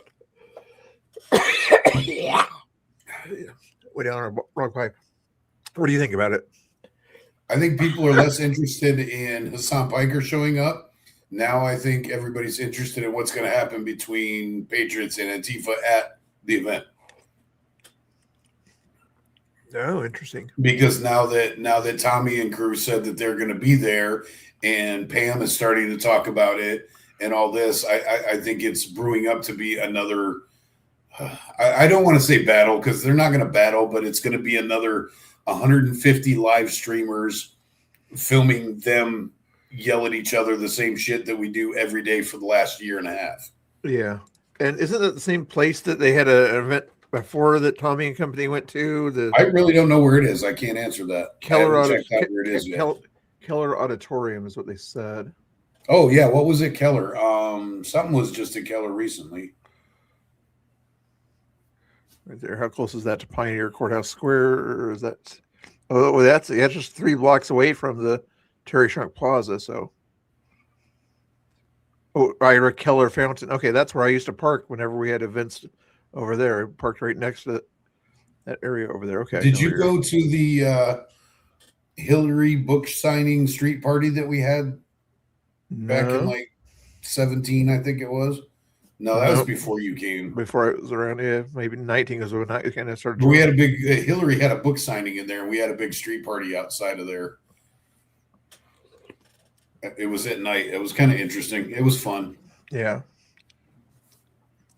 Way down our wrong pipe. What do you think about it? I think people are less interested in Hassan Piker showing up. Now I think everybody's interested in what's going to happen between Patriots and Antifa at the event. Oh, interesting. Because now that Tommy and crew said that they're going to be there, and Pam is starting to talk about it and all this, I think it's brewing up to be another. I don't want to say battle because they're not going to battle, but it's going to be another 150 live streamers filming them yell at each other the same shit that we do every day for the last year and a half. Yeah. And isn't it the same place that they had an event before that Tommy and company went to? I really don't know where it is. I can't answer that. Colorado, where it is Keller Auditorium is what they said. Oh yeah, what was it, Keller? Something was just at Keller recently. Right there. How close is that to Pioneer Courthouse Square? Or is that? Oh, well, that's just 3 blocks away from the Terry Shrunk Plaza. So, Ira Keller Fountain. Okay, that's where I used to park whenever we had events over there. I parked right next to that area over there. Okay. Did you go to the Hillary book signing street party that we had back in like 17? I think it was. No, that was before you came. Before I was around, yeah, maybe 19 is when I kind of started. We had a big Hillary had a book signing in there, and we had a big street party outside of there. It was at night. It was kind of interesting. It was fun. Yeah.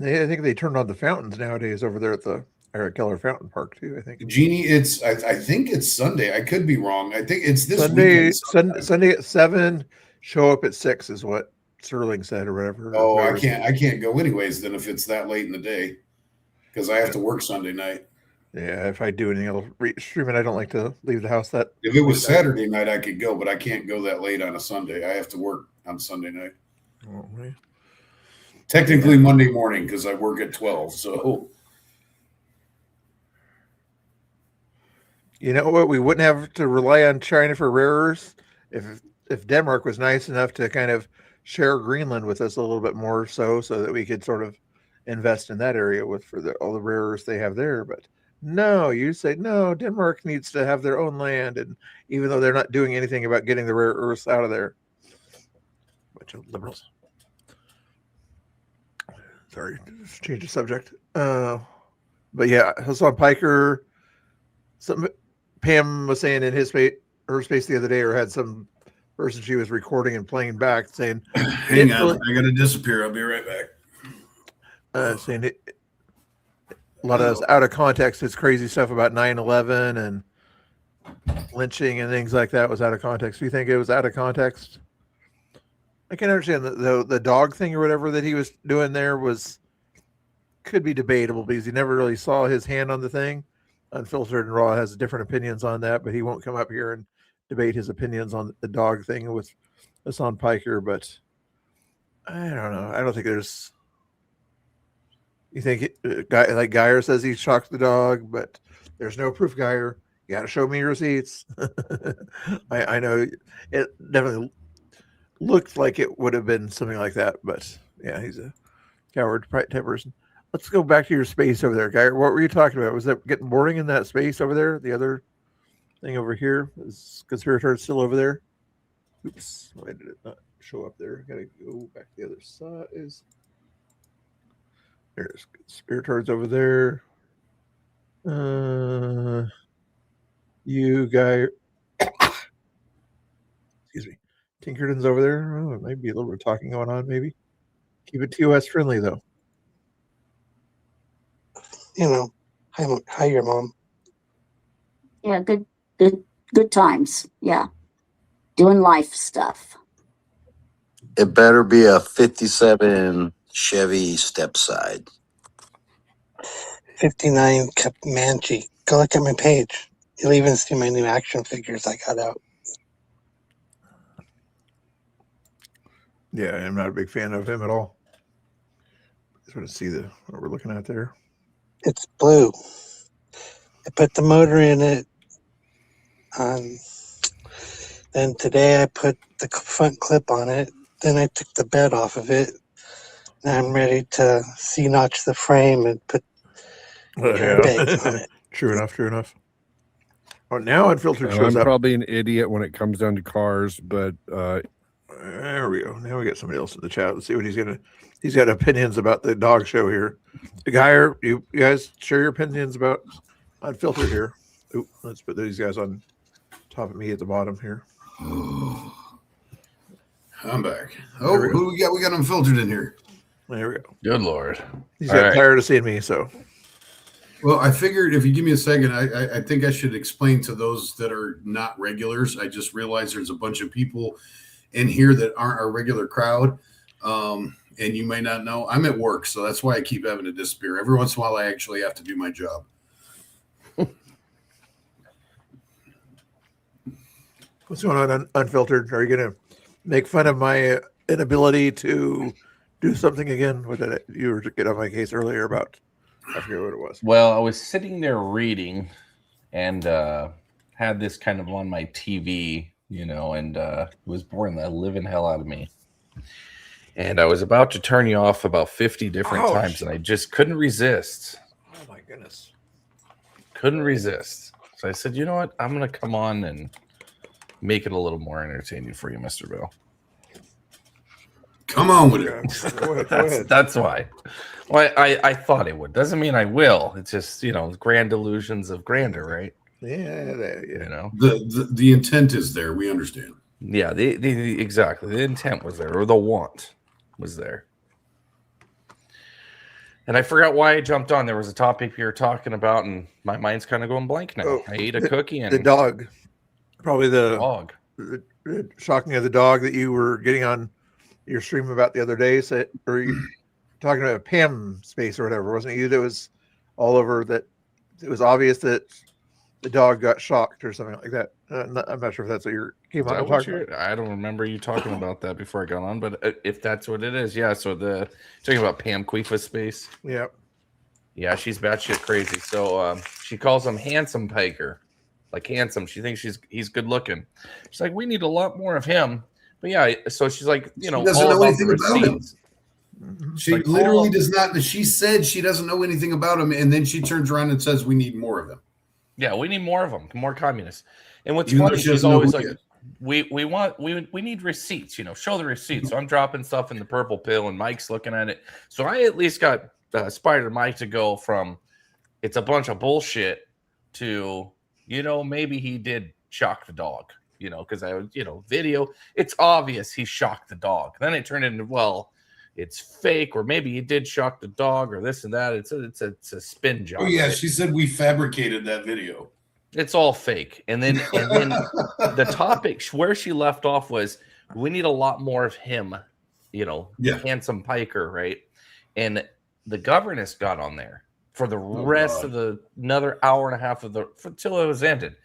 I think they turned on the fountains nowadays over there at the Eric Keller Fountain Park too. I think. Jeannie, I think it's Sunday. I could be wrong. I think it's this Sunday. weekend. Sunday at 7. Show up at 6 is what Sterling said or whatever. Oh, I can't go anyways then if it's that late in the day because I have to work Sunday night. Yeah, if I do anything else streaming, I don't like to leave the house that. If it was Saturday night, I could go, but I can't go that late on a Sunday. I have to work on Sunday night. Oh, right. Technically Monday morning because I work at 12. So, you know what? We wouldn't have to rely on China for rare earths if Denmark was nice enough to kind of share Greenland with us a little bit more, so that we could sort of invest in that area for all the rare earths they have there. But no, you say no. Denmark needs to have their own land, and even though they're not doing anything about getting the rare earths out of there, bunch of liberals. Sorry, just change the subject. But yeah, Hassan Piker. Pam was saying in her space the other day, or had some person she was recording and playing back saying, hang on, I got to disappear. I'll be right back. Saying a lot of us out of context. His crazy stuff about 9/11 and lynching and things like that was out of context. Do you think it was out of context? I can understand the dog thing or whatever that he was doing there could be debatable because he never really saw his hand on the thing. Unfiltered and Raw has different opinions on that, but he won't come up here and debate his opinions on the dog thing with Hassan Piker. But I don't know. I don't think there's. You think guy like Geyer says he shocked the dog, but there's no proof. Geyer, you got to show me your receipts. I know it definitely looked like it would have been something like that, but yeah, he's a coward type person. Let's go back to your space over there, Geyer. What were you talking about? Was that getting boring in that space over there? The other thing over here is Conspirator still over there. Oops, why did it not show up there? Gotta go back to the other side. There's Conspirators over there. You guy, excuse me. Tinkerton's over there. Oh, it might be a little bit of talking going on. Maybe keep it TOS friendly though. You know, hi, your mom. Yeah, good times. Yeah, doing life stuff. It better be a 57 Chevy stepside. 59 Comanche. Go look at my page. You'll even see my new action figures I got out. Yeah, I'm not a big fan of him at all. Just want to see what we're looking at there. It's blue. I put the motor in it. Then today I put the front clip on it. Then I took the bed off of it. Now I'm ready to C-notch the frame and put airbags on it. True enough. Oh, now Unfiltered shows I'm up. probably an idiot when it comes down to cars, but there we go. Now we got somebody else in the chat. Let's see what he's got opinions about the dog show here. Geyer, you guys share your opinions about Unfiltered here. Ooh, let's put these guys on top of me at the bottom here. I'm back. Oh, who we got? We got Unfiltered in here. There we go. Good Lord. He's got tired of seeing me, so. Well, I figured if you give me a second, I think I should explain to those that are not regulars. I just realized there's a bunch of people in here that aren't our regular crowd. And you may not know, I'm at work, so that's why I keep having to disappear. Every once in a while, I actually have to do my job. What's going on, Unfiltered? Are you going to make fun of my inability to do something again? What did you were to get on my case earlier about? I forget what it was. Well, I was sitting there reading and had this kind of on my TV, and it was boring the living hell out of me. And I was about to turn you off about 50 different times, and I just couldn't resist. Oh, my goodness. Couldn't resist. So I said, you know what? I'm going to come on and make it a little more entertaining for you, Mr. Bill. Come on with it. Go ahead. That's why. Well, I thought it would. Doesn't mean I will. It's just, grand illusions of grandeur, right? Yeah. The intent is there. We understand. Yeah, exactly. The intent was there, or the want was there. And I forgot why I jumped on. There was a topic you were talking about, and my mind's kind of going blank now. I ate a cookie and the dog. Probably the dog. The shocking of the dog that you were getting on your stream about the other day. So, or you talking about Pam space or whatever, wasn't it you that was all over that? It was obvious that the dog got shocked or something like that. I'm not sure if that's what you came on talking about. I don't remember you talking about that before I got on, but if that's what it is, yeah. So talking about Pam Queefa space. Yeah. Yeah, she's batshit crazy. So she calls him Handsome Piker, like handsome. She thinks he's good looking. She's like, we need a lot more of him. But yeah, so she's like, she doesn't know anything about him. She like, literally does not. She said she doesn't know anything about him, and then she turns around and says, "We need more of him." Yeah, we need more of them, more communists. And what's funny, she's always like, we need receipts, show the receipts. So I'm dropping stuff in the purple pill, and Mike's looking at it. So I at least got Spider Mike to go from it's a bunch of bullshit to maybe he did shock the dog, because I video. It's obvious he shocked the dog. Then it turned into it's fake, or maybe he did shock the dog, or this and that. It's a spin job. Oh yeah, she said we fabricated that video. It's all fake. And then the topic where she left off was we need a lot more of him, Handsome Piker, right? And the governess got on there for the rest of another hour and a half until it was ended.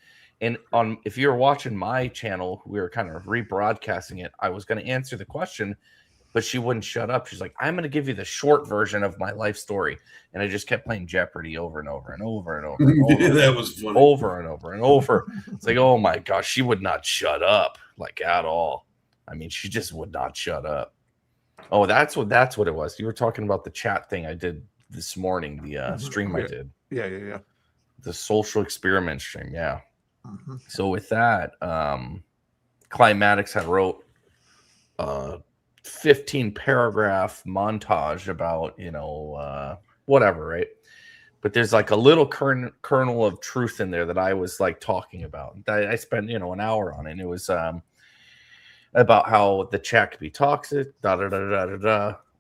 And if you're watching my channel, we were kind of rebroadcasting it. I was going to answer the question, but she wouldn't shut up. She's like, I'm going to give you the short version of my life story. And I just kept playing Jeopardy over and over and over and over. And over that was funny. Over and over and over. It's like, oh my gosh, she would not shut up like at all. I mean, she just would not shut up. Oh, that's what it was. You were talking about the chat thing I did this morning, the stream I did. Yeah. The social experiment stream. Yeah. Mm-hmm. So with that, Climatics had wrote 15 paragraph montage about whatever, right? But there's like a little kernel of truth in there that I was like talking about. I spent an hour on it. And it was about how the chat could be toxic,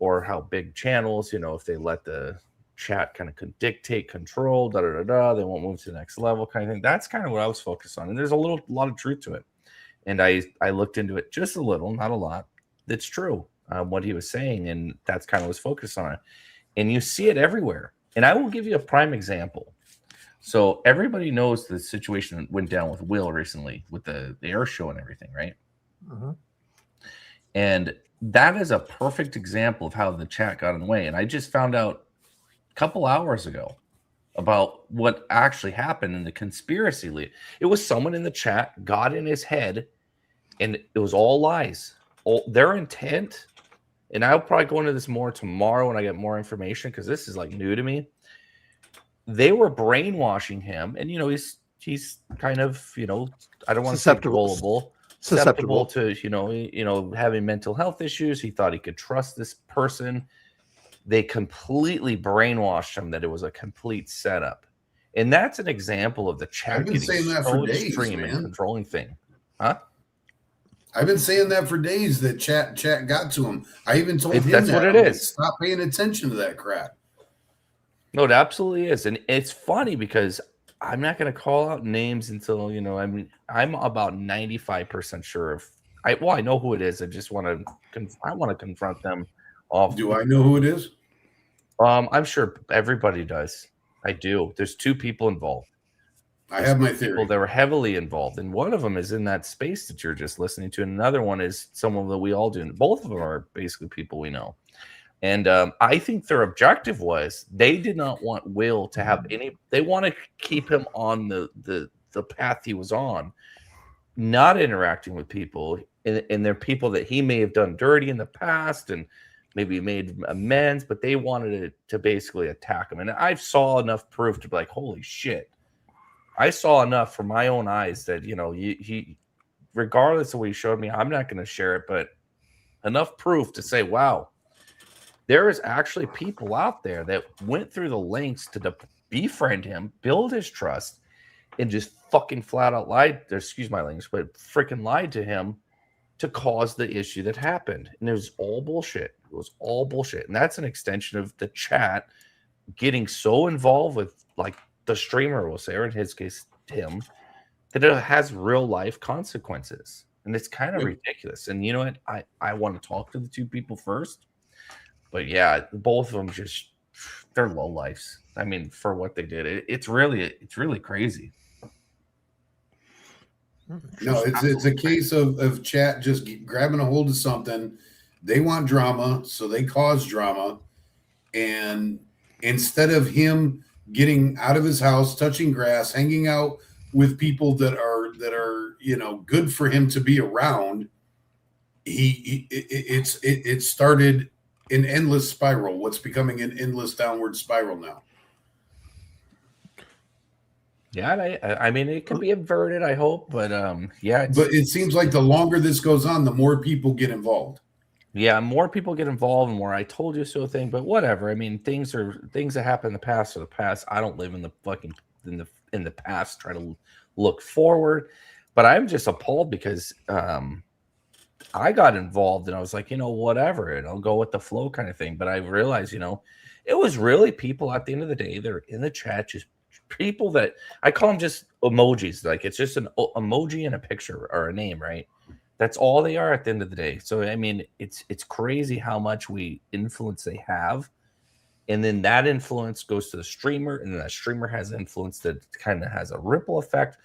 or how big channels, if they let the chat kind of dictate, control, they won't move to the next level, kind of thing. That's kind of what I was focused on, and there's a lot of truth to it. And I looked into it just a little, not a lot. That's true, what he was saying, and that's kind of was focused on it. And you see it everywhere. And I will give you a prime example. So everybody knows the situation that went down with Will recently with the air show and everything, right? Mm-hmm. And that is a perfect example of how the chat got in the way. And I just found out a couple hours ago about what actually happened in the conspiracy lead. It was someone in the chat got in his head, and it was all lies. Their intent, and I'll probably go into this more tomorrow when I get more information, because this is like new to me. They were brainwashing him, and he's kind of I don't want to say susceptible to having mental health issues. He thought he could trust this person. They completely brainwashed him that it was a complete setup, and that's an example of the chat I've been getting saying that so for days, extreme man. and controlling thing, huh? I've been saying that for days that chat got to him. I even told him that's that. what it is. Stop paying attention to that crap. No, it absolutely is, and it's funny because I'm not going to call out names until I'm about 95% sure of. I know who it is. I just want to confront them. Do I know who it is? I'm sure everybody does. I do. There's two people involved. I have my People theory. that were heavily involved, and one of them is in that space that you're just listening to, and another one is someone that we all do. And both of them are basically people we know. And I think their objective was they did not want Will to have any. They want to keep him on the path he was on, not interacting with people, and they're people that he may have done dirty in the past and maybe made amends, but they wanted to basically attack him. And I saw enough proof to be like, holy shit. I saw enough from my own eyes that, you know, he, regardless of what he showed me, I'm not going to share it, but enough proof to say, wow, there is actually people out there that went through the lengths to befriend him, build his trust, and just fucking flat out lied. Excuse my language, but freaking lied to him to cause the issue that happened. And it was all bullshit. It was all bullshit. And that's an extension of the chat getting so involved with, like, the streamer will say, or in his case, Tim, that it has real life consequences. And it's kind of ridiculous. And you know what? I want to talk to the two people first. But yeah, both of them just, they're low lives. I mean, for what they did, it's really crazy. No, it's a case of chat just grabbing a hold of something. They want drama, so they cause drama. And instead of him getting out of his house, touching grass, hanging out with people that are you know, good for him to be around, it started an endless spiral. What's becoming an endless downward spiral now. Yeah, I mean, it can be averted, I hope, but yeah. But it seems like the longer this goes on, the more people get involved. Yeah, more people get involved, and more I told you so thing. But whatever. I mean, things that happen in the past are the past. I don't live in the fucking in the past. Try to look forward, but I'm just appalled because I got involved, and I was like, you know, whatever, and I'll go with the flow kind of thing. But I realized, you know, it was really people at the end of the day. They're in the chat, just people that I call them just emojis. Like, it's just an emoji and a picture or a name, right? That's all they are at the end of the day. So I mean, it's crazy how much influence they have, and then that influence goes to the streamer, and then that streamer has influence that kind of has a ripple effect,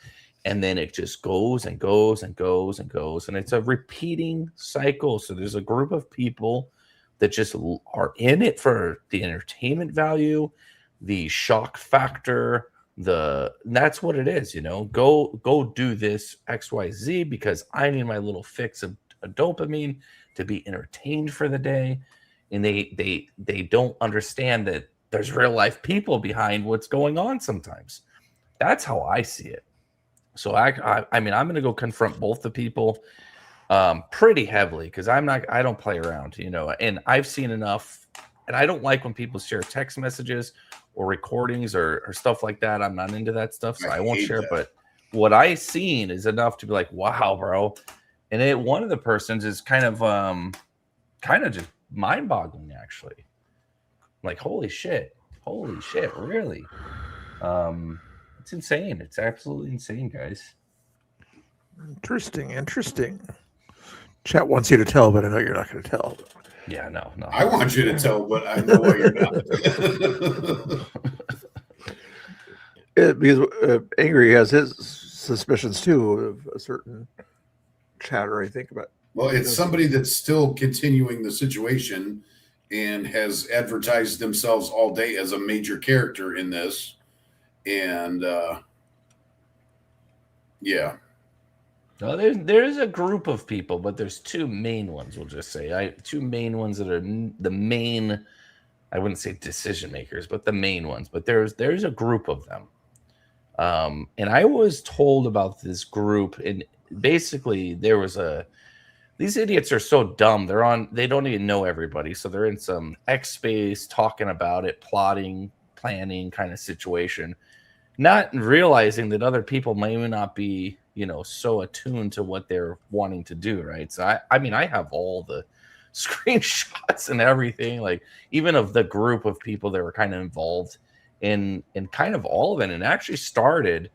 and then it just goes and goes and goes and goes, and it's a repeating cycle. So there's a group of people that just are in it for the entertainment value, the shock factor. That's what it is, you know. Go do this XYZ because I need my little fix of dopamine to be entertained for the day, and they don't understand that there's real life people behind what's going on sometimes. That's how I see it. So I mean, I'm gonna go confront both the people pretty heavily because I don't play around, you know. And I've seen enough, and I don't like when people share text messages or recordings or stuff like that. I'm not into that stuff, so I won't share. But what I've seen is enough to be like, wow, bro. And one of the persons is kind of just mind-boggling, actually. Like, holy shit, really? It's insane. It's absolutely insane, guys. Interesting. Chat wants you to tell, but I know you're not going to tell. Yeah, no. I want you to tell, but I know why you're not. Because Angry has his suspicions too of a certain chatter, I think, about. Well, it's somebody that's still continuing the situation and has advertised themselves all day as a major character in this. And yeah. No, there's a group of people, but there's two main ones. We'll just say two main ones that are the main. I wouldn't say decision makers, but the main ones. But there's a group of them, and I was told about this group. And basically, there was these idiots are so dumb. They don't even know everybody, so they're in some X space talking about it, plotting, planning kind of situation, not realizing that other people may not be, you know, so attuned to what they're wanting to do, right? So I mean, I have all the screenshots and everything, like even of the group of people that were kind of involved in kind of all of it. And it actually started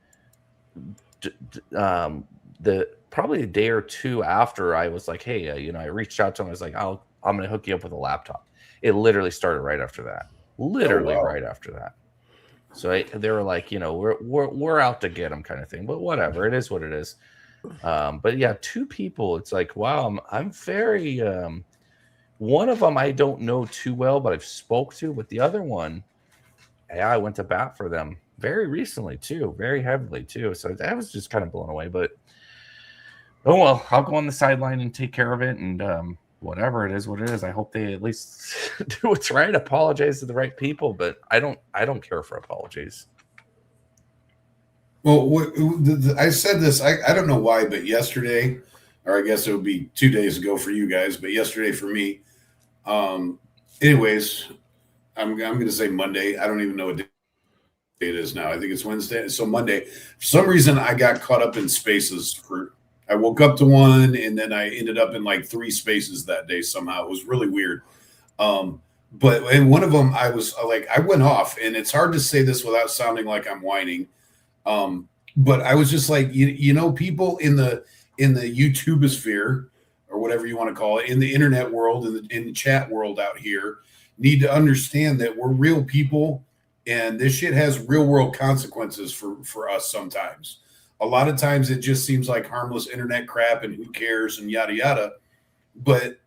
probably a day or two after I was like, hey, you know, I reached out to him. I was like, I'm going to hook you up with a laptop. It literally started right after that. Right after that. So they were like, we're out to get him, kind of thing. But whatever, it is what it is. But yeah, 2 people. It's like, wow, I'm very. One of them I don't know too well, but I've spoke to. But the other one, yeah, I went to bat for them very recently too, very heavily too. So I was just kind of blown away. But oh well, I'll go on the sideline and take care of it, and whatever it is, what it is. I hope they at least do what's right, apologize to the right people. But I don't care for apologies. Well, I said this. I don't know why, but yesterday, or I guess it would be 2 days ago for you guys, but yesterday for me. Anyways, I'm going to say Monday. I don't even know what day it is now. I think it's Wednesday. So Monday, for some reason, I got caught up in spaces. I woke up to one, and then I ended up in like 3 spaces that day somehow. It was really weird. But in one of them, I was like, I went off, and it's hard to say this without sounding like I'm whining. But I was just like, people in the YouTubeosphere, or whatever you want to call it, in the internet world, in the chat world out here, need to understand that we're real people, and this shit has real world consequences for us sometimes. A lot of times it just seems like harmless internet crap and who cares and yada yada. But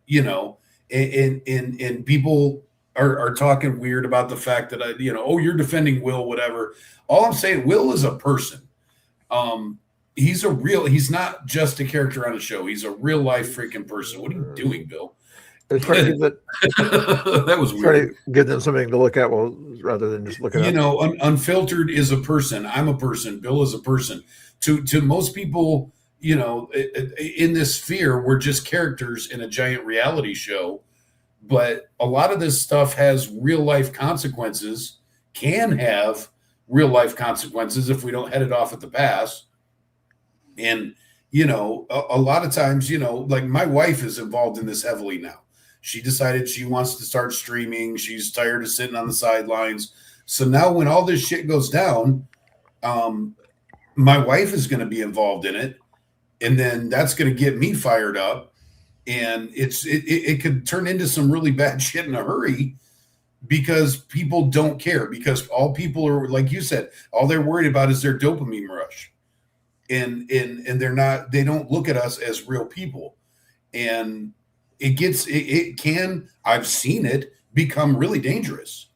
and people are talking weird about the fact that you're defending Will, whatever. All I'm saying, Will is a person. He's not just a character on a show. He's a real life freaking person. What are you doing, Bill? It's trying to give that was weird. Trying to give them something to look at, rather than just looking at. Unfiltered is a person. I'm a person. Bill is a person. To most people, in this sphere, we're just characters in a giant reality show. But a lot of this stuff has real life consequences, can have real life consequences if we don't head it off at the pass. And, a lot of times, like my wife is involved in this heavily now. She decided she wants to start streaming. She's tired of sitting on the sidelines. So now when all this shit goes down, my wife is going to be involved in it. And then that's going to get me fired up. And it could turn into some really bad shit in a hurry, because people don't care, because all people are, like you said, all they're worried about is their dopamine rush. And they don't look at us as real people. And it can, I've seen it become really dangerous.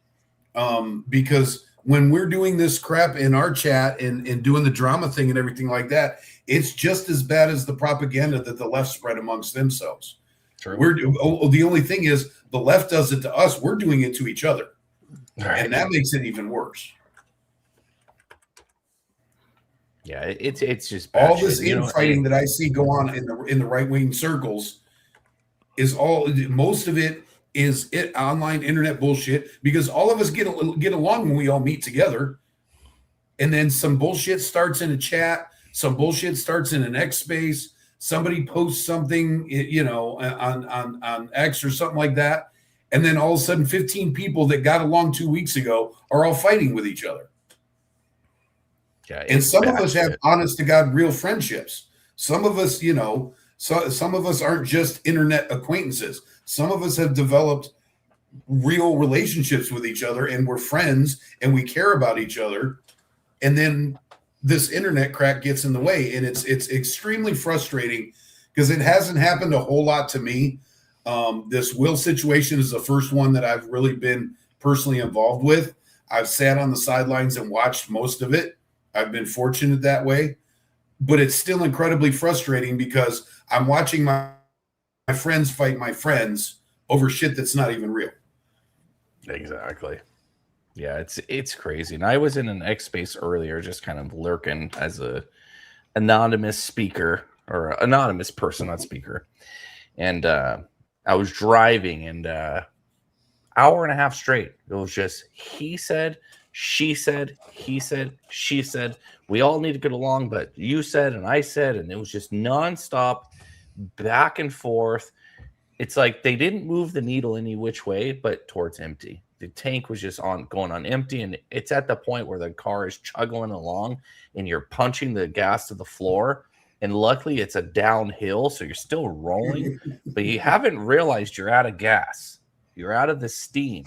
Because when we're doing this crap in our chat and doing the drama thing and everything like that, it's just as bad as the propaganda that the left spread amongst themselves. True. The only thing is the left does it to us. We're doing it to each other. Right. And that makes it even worse. Yeah, it's just bad all this shit. infighting that I see go on in the right-wing circles is most of it is online internet bullshit, because all of us get along when we all meet together, and then some bullshit starts in a chat, some bullshit starts in an X space, somebody posts something on X or something like that, and then all of a sudden 15 people that got along 2 weeks ago are all fighting with each other. Yeah, and some of us have honest to God real friendships. Some of us, some of us aren't just internet acquaintances. Some of us have developed real relationships with each other, and we're friends and we care about each other. And then this internet crack gets in the way, and it's extremely frustrating, because it hasn't happened a whole lot to me. This Will situation is the first one that I've really been personally involved with. I've sat on the sidelines and watched most of it. I've been fortunate that way, but it's still incredibly frustrating, because I'm watching my friends fight my friends over shit that's not even real. Exactly. Yeah, it's crazy. And I was in an X space earlier, just kind of lurking as a anonymous speaker, or anonymous person, not speaker. And I was driving, and hour and a half straight, it was just he said, she said, he said, she said. We all need to get along, but you said and I said, and it was just nonstop, back and forth. It's like they didn't move the needle any which way, but towards empty. The tank was just going on empty, and it's at the point where the car is chugging along, and you're punching the gas to the floor. And luckily, it's a downhill, so you're still rolling, but you haven't realized you're out of gas. You're out of the steam.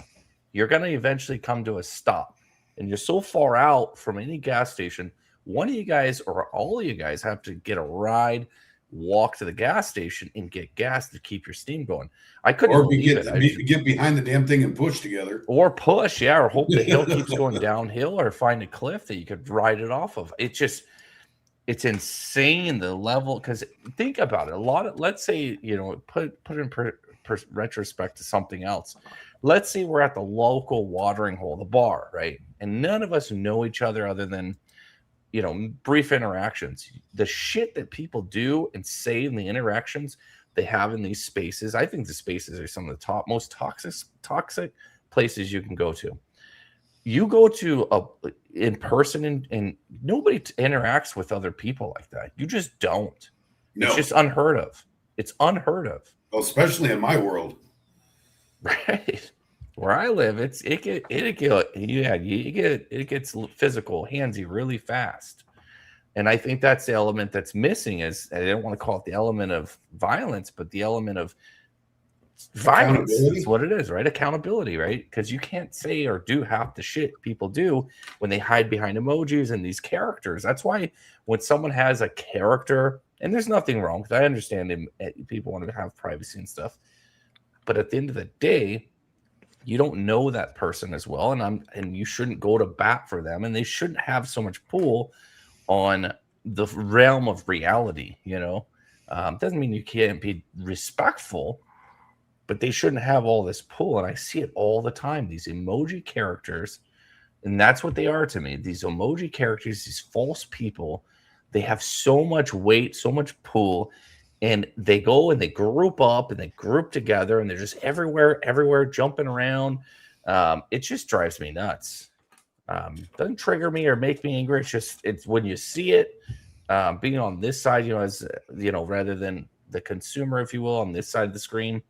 You're going to eventually come to a stop. and you're so far out from any gas station, one of you guys or all of you guys have to get a ride, walk to the gas station, and get gas to keep your steam going. I couldn't believe it. Get behind the damn thing and push together. Or push, yeah, or hope the hill keeps going downhill, or find a cliff that you could ride it off of. It's insane the level, because think about it. Let's say, put in retrospect to something else. Let's say we're at the local watering hole, the bar, right? And none of us know each other other than, brief interactions. The shit that people do and say in the interactions they have in these spaces, I think the spaces are some of the most toxic places you can go to. You go to in person and nobody interacts with other people like that. You just don't. No. It's just unheard of. It's unheard of. Well, especially in my world. Right. Where I live, it gets physical, handsy really fast. And I think that's the element that's missing. Is I don't want to call it the element of violence, but the element of violence is what it is, right? Accountability, right? Because you can't say or do half the shit people do when they hide behind emojis and these characters. That's why when someone has a character, and there's nothing wrong, because I understand people want to have privacy and stuff, but at the end of the day, you don't know that person as well, and you shouldn't go to bat for them, and they shouldn't have so much pull on the realm of reality. Doesn't mean you can't be respectful, but they shouldn't have all this pull. And I see it all the time, these emoji characters, and that's what they are to me. These emoji characters, these false people, they have so much weight, so much pull, and they go and they group up and they group together, and they're just everywhere, jumping around. It just drives me nuts. Doesn't trigger me or make me angry. It's when you see it, being on this side, rather than the consumer, if you will, on this side of the screen,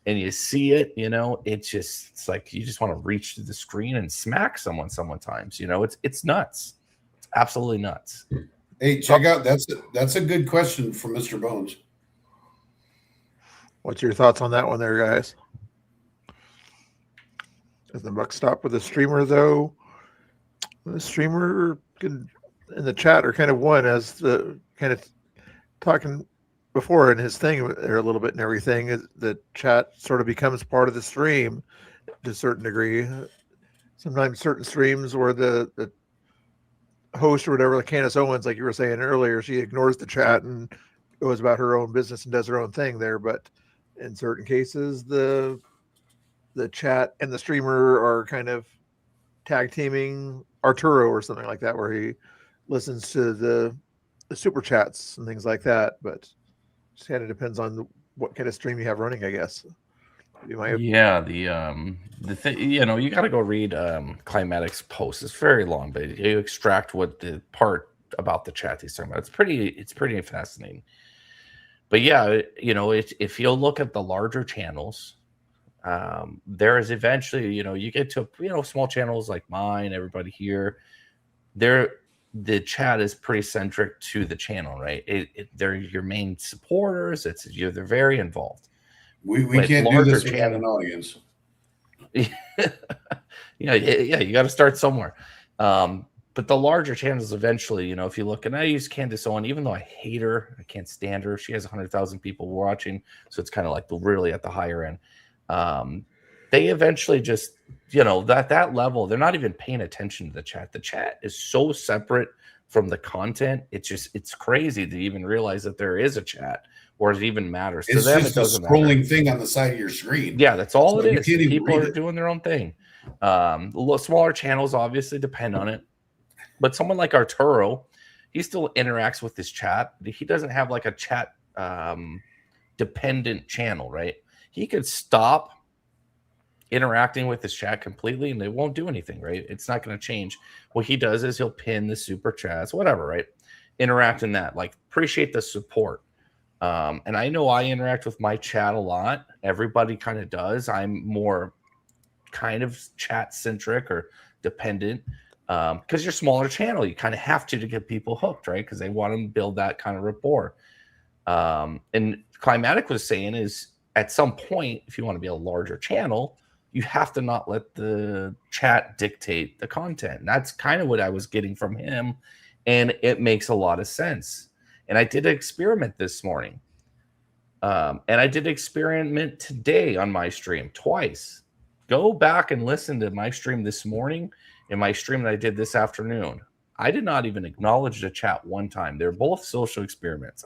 and you see it, it's like you just want to reach to the screen and smack someone sometimes. It's nuts. It's absolutely nuts. Hey, check out that's a good question from Mr. Bones. What's your thoughts on that one there, guys? Does the buck stop with the streamer, though? The streamer in the chat are kind of one, as the kind of talking before in his thing there a little bit and everything. The chat sort of becomes part of the stream to a certain degree. Sometimes certain streams where the host or whatever, like Candace Owens, like you were saying earlier, she ignores the chat and goes about her own business and does her own thing there. But in certain cases, the chat and the streamer are kind of tag teaming Arturo or something like that, where he listens to the super chats and things like that. But just kind of depends on what kind of stream you have running, I guess. Yeah, the thing, you got to go read Climatic's post. It's very long, but you extract what the part about the chat he's talking about. It's pretty fascinating. But yeah, if you'll look at the larger channels, there is eventually, you get to small channels like mine, everybody here, the chat is pretty centric to the channel, right? They're your main supporters. They're very involved. We can't do this without an audience. yeah, you got to start somewhere. But the larger channels eventually, if you look, and I use Candace Owen, even though I hate her, I can't stand her. She has 100,000 people watching, so it's kind of like really at the higher end. They eventually just, that level, they're not even paying attention to the chat. The chat is so separate from the content. It's crazy to even realize that there is a chat or it even matters. It's to them, just it doesn't a scrolling matter. Thing on the side of your screen. Yeah, that's all So it you is. can't even People read are it. doing their own thing. Smaller channels obviously depend on it. But someone like Arturo, he still interacts with his chat. He doesn't have like a chat dependent channel, right? He could stop interacting with his chat completely and they won't do anything, right? It's not going to change. What he does is he'll pin the super chats, whatever, right? Interact in that, like appreciate the support. And I know I interact with my chat a lot. Everybody kind of does. I'm more kind of chat centric or dependent because you're a smaller channel. You kind of have to get people hooked, right? Because they want to build that kind of rapport. And Climatic was saying is at some point, if you want to be a larger channel, you have to not let the chat dictate the content. And that's kind of what I was getting from him. And it makes a lot of sense. And I did an experiment this morning. And I did an experiment today on my stream twice. Go back and listen to my stream this morning and my stream that I did this afternoon. I did not even acknowledge the chat one time. They're both social experiments.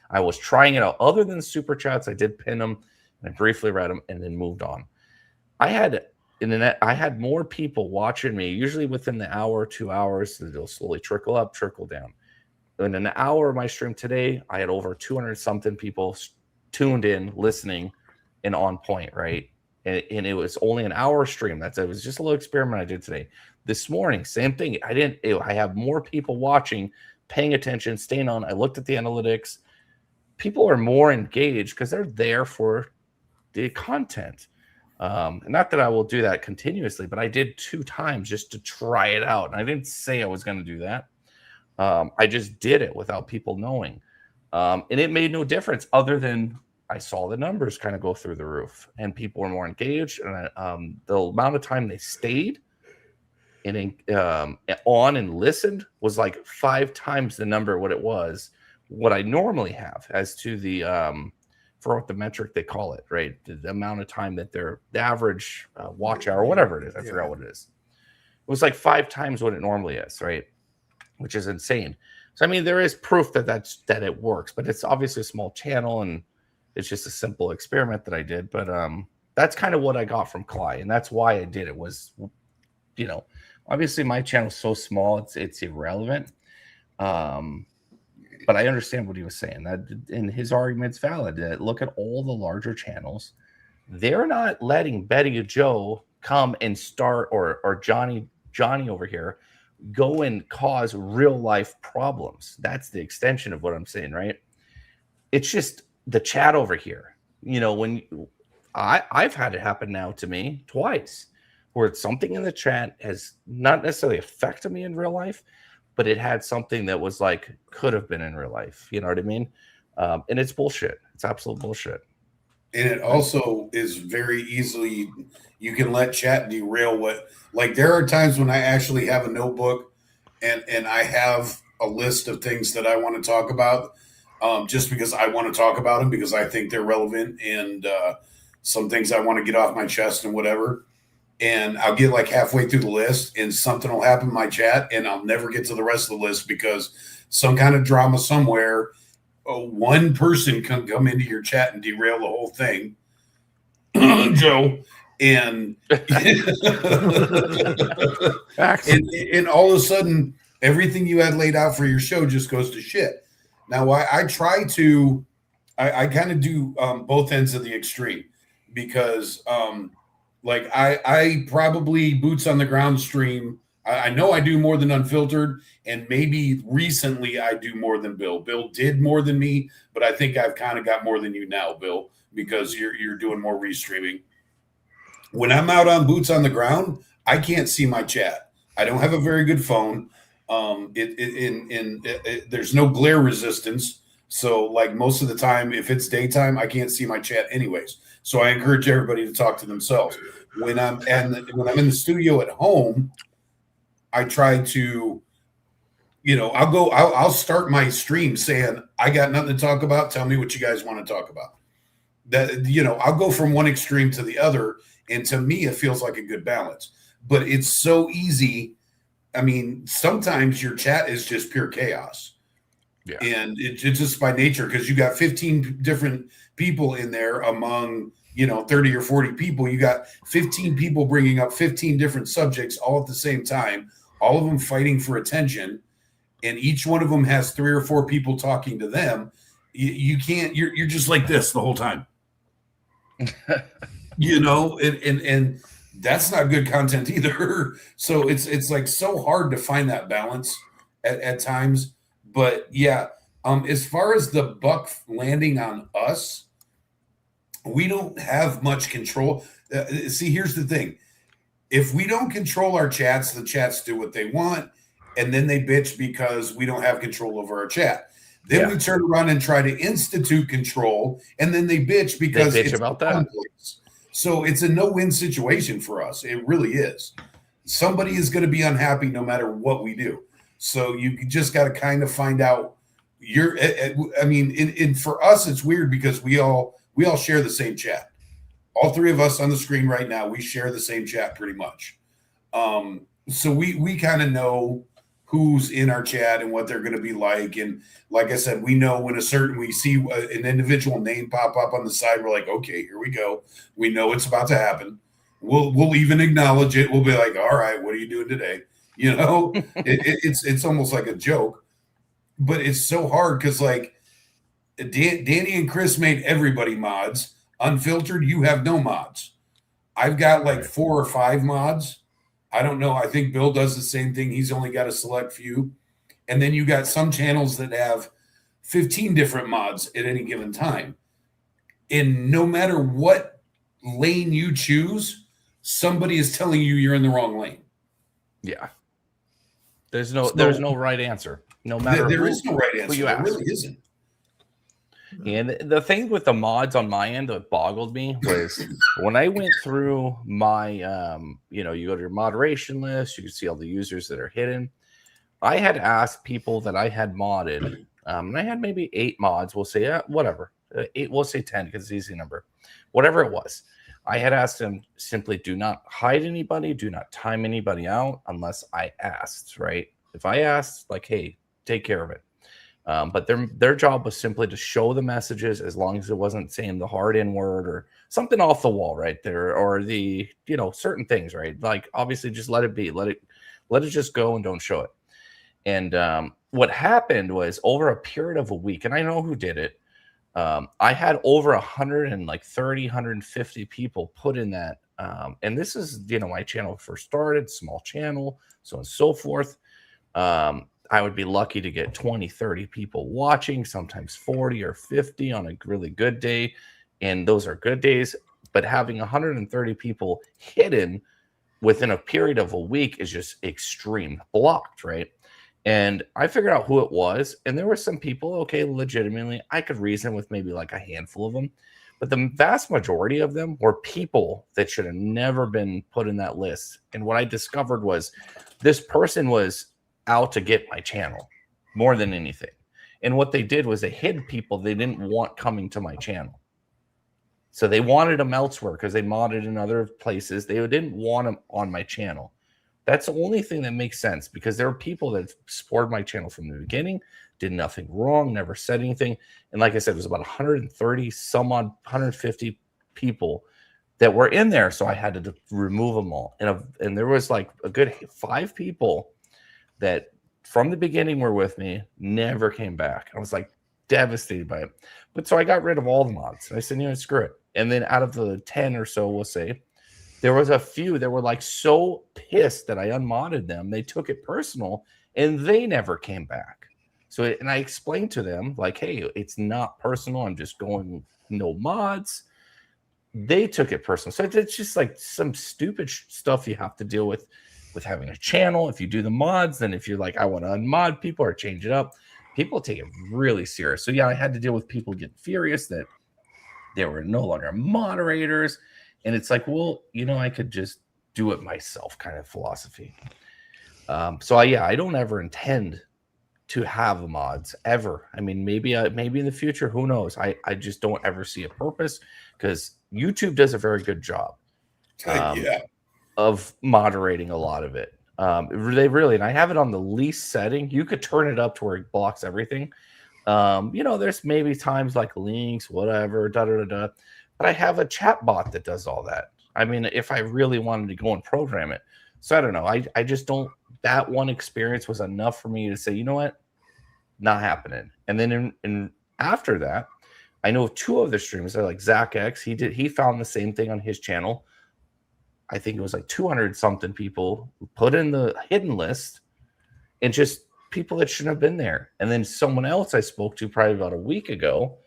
I was trying it out. Other than super chats, I did pin them and I briefly read them and then moved on. I had more people watching me, usually within the hour, 2 hours. They'll slowly trickle up, trickle down. In an hour of my stream today, I had over 200 something people tuned in, listening, and on point, right? And it was only an hour stream. It was just a little experiment I did today. This morning, same thing. I have more people watching, paying attention, staying on. I looked at the analytics. People are more engaged because they're there for the content. Not that I will do that continuously, but I did 2 times just to try it out. And I didn't say I was going to do that. I just did it without people knowing. And it made no difference other than I saw the numbers kind of go through the roof and people were more engaged. And the amount of time they stayed and on and listened was like 5 times the number what it was, what I normally have as to the for what the metric they call it, right? The amount of time that the average watch hour, whatever it is, I forgot what it is. It was like 5 times what it normally is, right? Which is insane. So I mean, there is proof that it works, but it's obviously a small channel and it's just a simple experiment that I did. But that's kind of what I got from Cly, and that's why I did it. Was, you know, obviously my channel's so small, it's irrelevant. But I understand what he was saying. And his argument's valid. Look at all the larger channels; they're not letting Betty or Joe come and start, or Johnny over here go and cause real life problems. That's the extension of what I'm saying, right? It's just the chat over here. You know, when I've had it happen now to me twice, where it's something in the chat has not necessarily affected me in real life, but it had something that was like could have been in real life. You know what I mean? And it's bullshit. It's absolute bullshit. And it also is very easily, you can let chat derail what, like there are times when I actually have a notebook and I have a list of things that I want to talk about, just because I want to talk about them because I think they're relevant and some things I want to get off my chest and whatever. And I'll get like halfway through the list and something will happen in my chat and I'll never get to the rest of the list because some kind of drama somewhere, one person can come into your chat and derail the whole thing, Joe. And and all of a sudden, everything you had laid out for your show just goes to shit. Now, I try to, I kind of do both ends of the extreme because, like I probably boots on the ground stream. I know I do more than Unfiltered, and maybe recently I do more than Bill. Bill did more than me, but I think I've kind of got more than you now, Bill, because you're doing more restreaming. When I'm out on boots on the ground, I can't see my chat. I don't have a very good phone. There's no glare resistance, so like most of the time, if it's daytime, I can't see my chat anyways. So I encourage everybody to talk to themselves. When I'm in the studio at home, I try to, you know, I'll start my stream saying, I got nothing to talk about. Tell me what you guys want to talk about. That, you know, I'll go from one extreme to the other. And to me, it feels like a good balance, but it's so easy. I mean, sometimes your chat is just pure chaos. Yeah. And it's just by nature, because you got 15 different people in there among, you know, 30 or 40 people. You got 15 people bringing up 15 different subjects all at the same time, all of them fighting for attention. And each one of them has 3 or 4 people talking to them. You can't, you're just like this the whole time, you know, and that's not good content either. So it's like so hard to find that balance at times. But yeah, as far as the buck landing on us, we don't have much control. See, here's the thing. If we don't control our chats, the chats do what they want, and then they bitch because we don't have control over our chat. Then we turn around and try to institute control, and then they bitch because they bitch about that. So it's a no-win situation for us. It really is. Somebody is going to be unhappy no matter what we do. So you just got to kind of find out. I mean, for us, it's weird because we all share the same chat. All three of us on the screen right now, we share the same chat pretty much. So we kind of know who's in our chat and what they're going to be like. And like I said, we know when we see an individual name pop up on the side, we're like, okay, here we go. We know it's about to happen. We'll even acknowledge it. We'll be like, all right, what are you doing today? You know, it's almost like a joke, but it's so hard because like Danny and Chris made everybody mods. Unfiltered, you have no mods. I've got like 4 or 5 mods. I don't know. I think Bill does the same thing. He's only got a select few. And then you got some channels that have 15 different mods at any given time. And no matter what lane you choose, somebody is telling you you're in the wrong lane. Yeah. There's no right answer. No matter there is no right answer. You there ask. really isn't. And the thing with the mods on my end that boggled me was when I went through my, you go to your moderation list, you can see all the users that are hidden. I had asked people that I had modded, and I had maybe 8 mods. We'll say, whatever. 8, we'll say 10 because it's an easy number. Whatever it was. I had asked them simply do not hide anybody, do not time anybody out unless I asked, right? If I asked, like, hey, take care of it. But their job was simply to show the messages as long as it wasn't saying the hard N word or something off the wall right there, or the certain things, right? Like obviously just let it be, let it just go and don't show it. And what happened was over a period of a week, and I know who did it. I had over 150 people put in that. And this is my channel first started, small channel, so on and so forth. I would be lucky to get 20, 30 people watching, sometimes 40 or 50 on a really good day. And those are good days. But having 130 people hidden within a period of a week is just extreme, blocked, right? And I figured out who it was. And there were some people, okay, legitimately, I could reason with maybe like a handful of them. But the vast majority of them were people that should have never been put in that list. And what I discovered was this person was out to get my channel more than anything. And what they did was they hid people they didn't want coming to my channel. So they wanted them elsewhere because they modded in other places. They didn't want them on my channel. That's the only thing that makes sense because there are people that supported my channel from the beginning, did nothing wrong, never said anything. And like I said, it was about 130 some odd 150 people that were in there. So I had to remove them all. And there was like a good 5 people that from the beginning were with me, never came back. I was like devastated by it. But so I got rid of all the mods. I said, screw it. And then out of the 10 or so, we'll say, there was a few that were like so pissed that I unmodded them. They took it personal and they never came back. So, and I explained to them like, hey, it's not personal. I'm just going no mods. They took it personal. So it's just like some stupid stuff you have to deal with having a channel. If you do the mods, then if you're like, I want to unmod people or change it up, people take it really serious. So yeah, I had to deal with people getting furious that they were no longer moderators. And it's like, well, I could just do it myself kind of philosophy. So I don't ever intend to have mods ever. I mean, maybe in the future, who knows? I just don't ever see a purpose because YouTube does a very good job. Of moderating a lot of it. They really, and I have it on the least setting. You could turn it up to where it blocks everything. There's maybe times like links, whatever, but I have a chat bot that does all that. I mean, if I really wanted to go and program it. So I don't know. I just don't, that one experience was enough for me to say, you know what? Not happening. And then in after that, I know 2 of the streamers, they're like Zach X. He found the same thing on his channel. I think it was like 200 something people put in the hidden list and just people that shouldn't have been there. And then someone else I spoke to probably about a week ago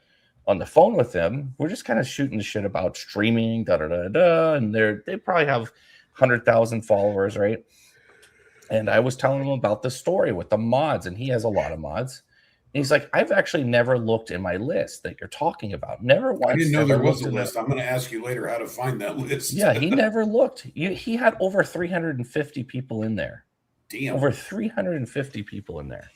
on the phone with them, we're just kind of shooting the shit about streaming, and they probably have 100,000 followers, right? And I was telling him about the story with the mods, and he has a lot of mods. And he's like, I've actually never looked in my list that you're talking about. Never once. I didn't know ever there was looked a in the- list. I'm going to ask you later how to find that list. Yeah, he never looked. He had over 350 people in there. Damn. Over 350 people in there.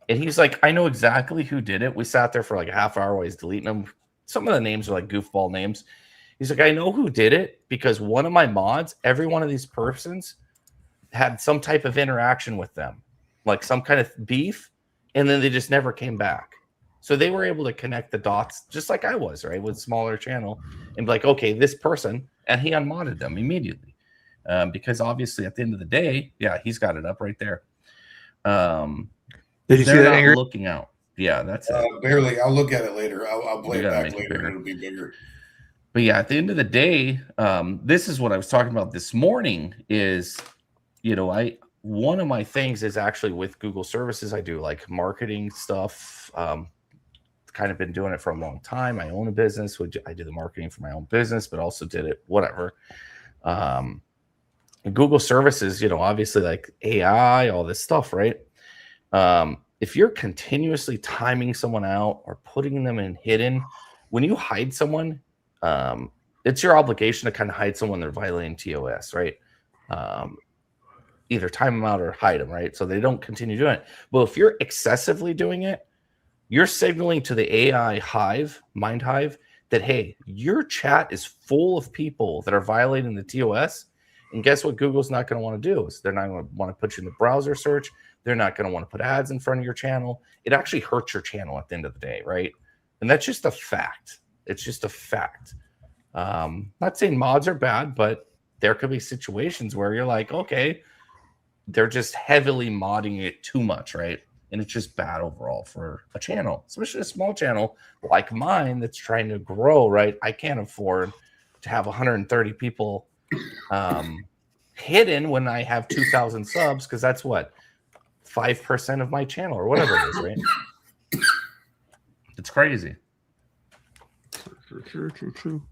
And he's like, I know exactly who did it. We sat there for like a half hour while he's deleting them. Some of the names are like goofball names. He's like, I know who did it because one of my mods, every one of these persons had some type of interaction with them, like some kind of beef, and then they just never came back. So they were able to connect the dots just like I was, right, with a smaller channel and be like, okay, this person, and he unmodded them immediately. Because obviously at the end of the day, yeah, he's got it up right there. Did you see that, Ingrid? Looking out. Yeah, that's it. Barely. I'll look at it later. I'll play it back later and it'll be bigger. But yeah, at the end of the day, this is what I was talking about this morning is, you know, one of my things is actually with Google services. I do like marketing stuff. Kind of been doing it for a long time. I own a business. I do the marketing for my own business, but also did it, whatever. Google services, you know, obviously like AI, all this stuff, right? If you're continuously timing someone out or putting them in hidden, when you hide someone, it's your obligation to kind of hide someone they're violating TOS, right? Either time them out or hide them, right? So they don't continue doing it. Well, if you're excessively doing it, you're signaling to the AI hive, mind hive, that, hey, your chat is full of people that are violating the TOS. And guess what Google's not going to want to do is they're not going to want to put you in the browser search. They're not going to want to put ads in front of your channel. It actually hurts your channel at the end of the day, right? And that's just a fact. It's just a fact. Not saying mods are bad, but there could be situations where you're like, okay, they're just heavily modding it too much, right? And it's just bad overall for a channel, especially a small channel like mine that's trying to grow, right? I can't afford to have 130 people hidden when I have 2,000 subs, because that's what, 5% of my channel or whatever it is, right? It's crazy. True.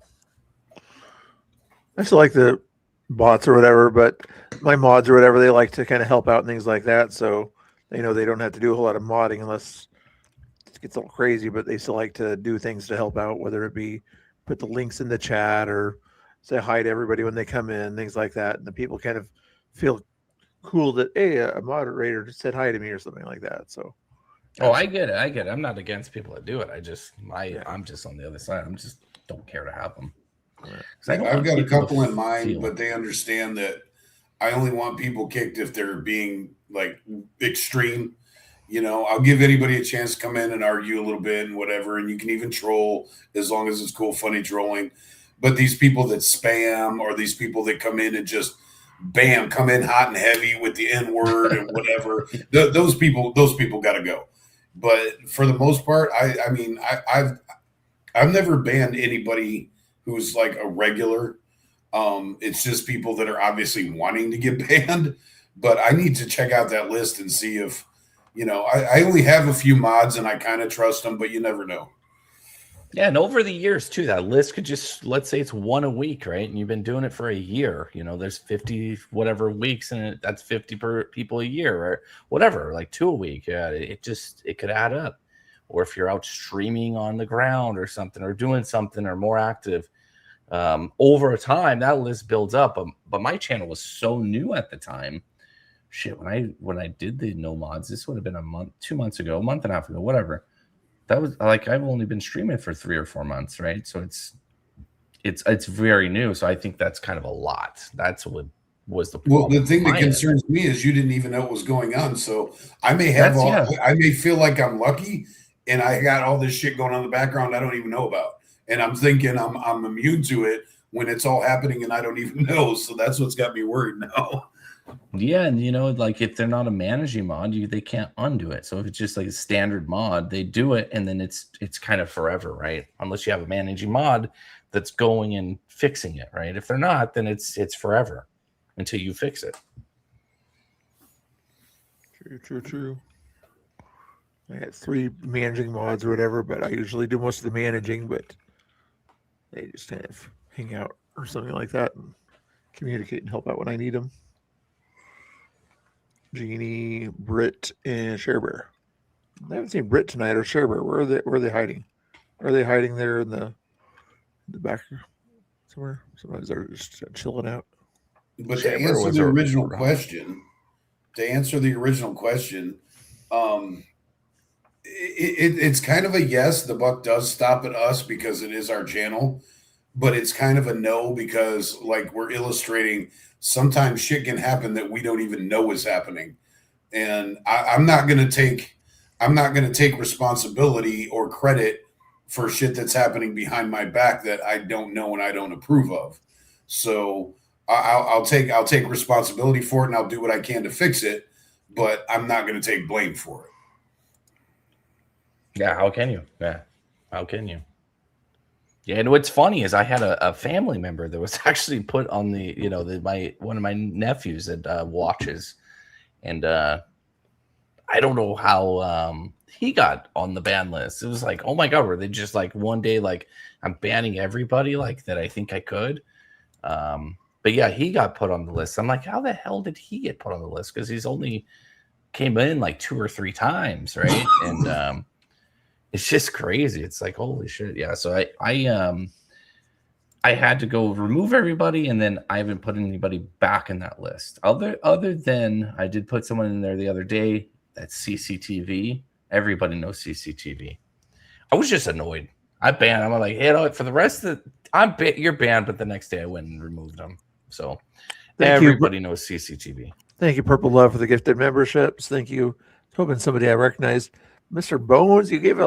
I still like the bots or whatever, but my mods or whatever, they like to kind of help out and things like that. So they know they don't have to do a whole lot of modding unless it gets all crazy, but they still like to do things to help out, whether it be put the links in the chat or say hi to everybody when they come in, things like that. And the people kind of feel cool that, hey, a moderator just said hi to me or something like that. So I get it. I'm not against people that do it. I'm just on the other side. I'm just don't care to have them. I've got a couple in mind, but they understand that I only want people kicked if they're being like extreme. You know, I'll give anybody a chance to come in and argue a little bit and whatever, and you can even troll as long as it's cool, funny trolling. But these people that spam or these people that come in and just bam, come in hot and heavy with the N word and whatever, those people got to go. But for the most part, I've never banned anybody who's like a regular. It's just people that are obviously wanting to get banned. But I need to check out that list and see if, you know, I only have a few mods and I kind of trust them, but you never know. Yeah, and over the years too, that list could just, let's say it's one a week, right? And you've been doing it for a year. You know, there's 50 whatever weeks, and that's 50 per people a year, or whatever, like 2 a week. Yeah, it could add up. Or if you're out streaming on the ground or something, or doing something, or more active, over time that list builds up. But my channel was so new at the time. Shit, when I did the no mods, this would have been a month, 2 months ago, a month and a half ago, whatever. That was like, I've only been streaming for 3 or 4 months, right? So it's very new. So I think that's kind of a lot. That's what was the problem. Well, the thing that concerns me is you didn't even know what was going on. So I may have I may feel like I'm lucky and I got all this shit going on in the background I don't even know about. And I'm thinking I'm immune to it when it's all happening and I don't even know. So that's what's got me worried now. Yeah, and you know, like if they're not a managing mod, they can't undo it. So if it's just like a standard mod, they do it, and then it's kind of forever, right? Unless you have a managing mod that's going and fixing it, right? If they're not, then it's forever until you fix it. True. I had 3 managing mods or whatever, but I usually do most of the managing, but they just kind of hang out or something like that and communicate and help out when I need them. Jeannie, Britt, and Sharebear. I haven't seen Britt tonight or Sherbert. Where are they hiding? Are they hiding there in the back somewhere? Sometimes they're just chilling out. But to answer the original question, it's kind of a yes. The buck does stop at us because it is our channel, but it's kind of a no because, like, we're illustrating sometimes shit can happen that we don't even know is happening, and I'm not gonna take responsibility or credit for shit that's happening behind my back that I don't know and I don't approve of. So I'll take responsibility for it and I'll do what I can to fix it, but I'm not going to take blame for it. Yeah, how can you? Yeah, how can you? Yeah, and what's funny is I had a family member that was actually put on the, you know, one of my nephews that watches, and I don't know how he got on the ban list. It was like, oh my god, were they just like one day like I'm banning everybody like that? I think I could. But yeah, he got put on the list. I'm like, how the hell did he get put on the list? Because he's only came in like 2 or 3 times, right? And it's just crazy. It's like, holy shit. Yeah. So I had to go remove everybody, and then I haven't put anybody back in that list. Other than I did put someone in there the other day. That's CCTV. Everybody knows CCTV. I was just annoyed. I banned. I'm like, hey, you know, for the rest of you're banned, but the next day I went and removed them. So everybody knows CCTV. Thank you, Purple Love, for the gifted memberships. Thank you. Hoping somebody I recognized. Mr. Bones, you gave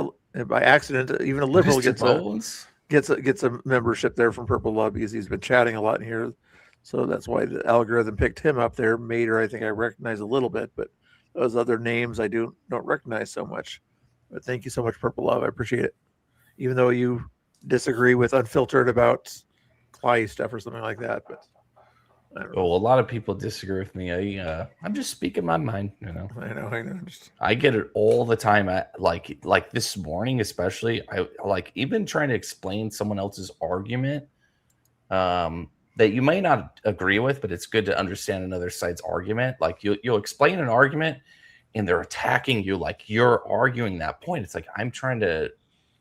by accident, even a liberal Mr. gets a membership there from Purple Love because he's been chatting a lot in here. So that's why the algorithm picked him up there. Mater, I think I recognize a little bit, but those other names I don't recognize so much. But thank you so much, Purple Love. I appreciate it. Even though you disagree with Unfiltered about Cly stuff or something like that, but a lot of people disagree with me. I'm just speaking my mind, you know. I know. I get it all the time. Like this morning, especially. I like even trying to explain someone else's argument that you may not agree with, but it's good to understand another side's argument. Like you'll explain an argument, and they're attacking you like you're arguing that point. It's like I'm trying to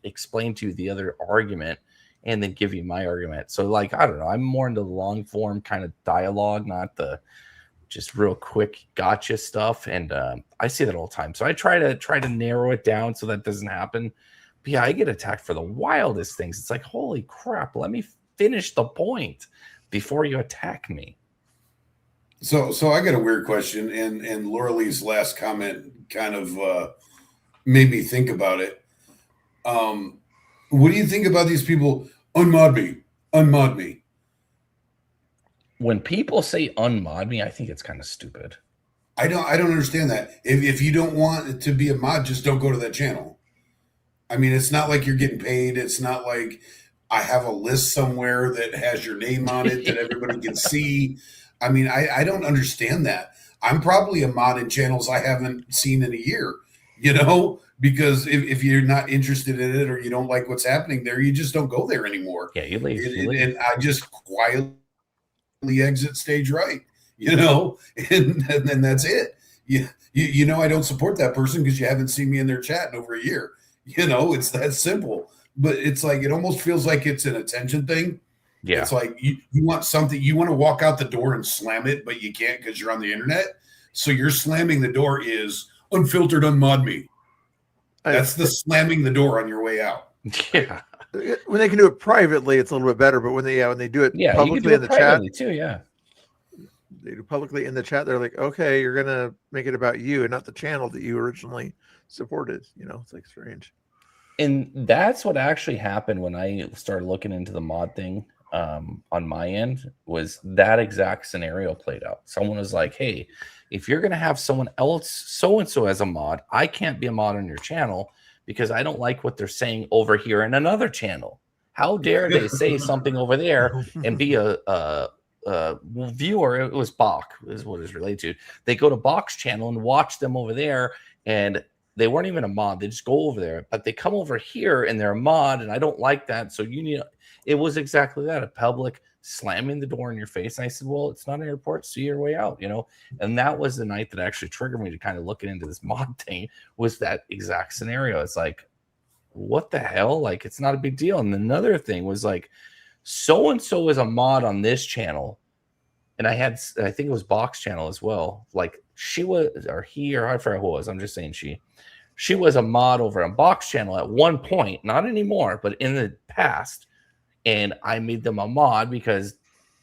explain to you the other argument and then give you my argument. So like, I don't know, I'm more into the long form kind of dialogue, not the just real quick gotcha stuff. And I see that all the time. So I try to narrow it down so that doesn't happen. But yeah, I get attacked for the wildest things. It's like, holy crap, let me finish the point before you attack me. So I got a weird question, and Laura Lee's last comment kind of made me think about it. What do you think about these people? Unmod me. When people say unmod me, I think it's kind of stupid. I don't understand that. If you don't want it to be a mod, just don't go to that channel. I mean, it's not like you're getting paid. It's not like I have a list somewhere that has your name on it that everybody can see. I mean, I don't understand that. I'm probably a mod in channels I haven't seen in a year, you know, because if you're not interested in it or you don't like what's happening there, you just don't go there anymore. Yeah, you leave. And I just quietly exit stage right, you know, and then that's it. You know, I don't support that person because you haven't seen me in their chat in over a year. You know, it's that simple. But it's like, it almost feels like it's an attention thing. Yeah. It's like you want something, you want to walk out the door and slam it, but you can't because you're on the internet. So you're slamming the door is Unfiltered, unmod me. That's the slamming the door on your way out. Yeah. When they can do it privately, it's a little bit better. But when they do it publicly in the chat too, yeah. They do publicly in the chat, they're like, okay, you're gonna make it about you and not the channel that you originally supported. You know, it's like strange. And that's what actually happened when I started looking into the mod thing on my end, was that exact scenario played out. Someone was like, hey, if you're going to have someone else, so-and-so as a mod, I can't be a mod on your channel because I don't like what they're saying over here in another channel. How dare they say something over there and be a viewer? It was Bach is what it's related to. They go to Bach's channel and watch them over there, and they weren't even a mod. They just go over there, but they come over here and they're a mod, and I don't like that. So you need, It was exactly that, a public slamming the door in your face. And I said, well, it's not an airport, see your way out, you know? And that was the night that actually triggered me to kind of look into this mod thing, was that exact scenario. It's like, what the hell? Like, it's not a big deal. And another thing was like, so-and-so is a mod on this channel. And I think it was Box channel as well. Like, she was, or he, or I forgot who it was. I'm just saying she was a mod over on Box channel at one point, not anymore, but in the past. And I made them a mod because,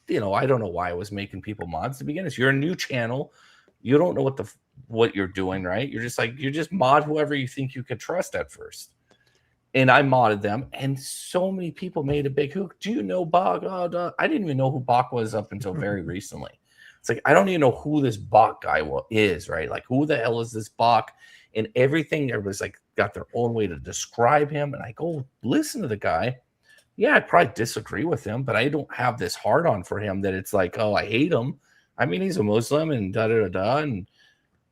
you know, I don't know why I was making people mods to begin with. You're a new channel. You don't know what you're doing, right? You're just mod whoever you think you could trust at first. And I modded them, and so many people made a big hook. Do you know Bach? I didn't even know who Bach was up until very recently. It's like, I don't even know who this Bach guy is, right? Like, who the hell is this Bach? And everything, everybody's like got their own way to describe him. And I go, listen to the guy. Yeah, I probably disagree with him, but I don't have this hard on for him that it's like, oh, I hate him. I mean, he's a Muslim and da-da-da-da. And,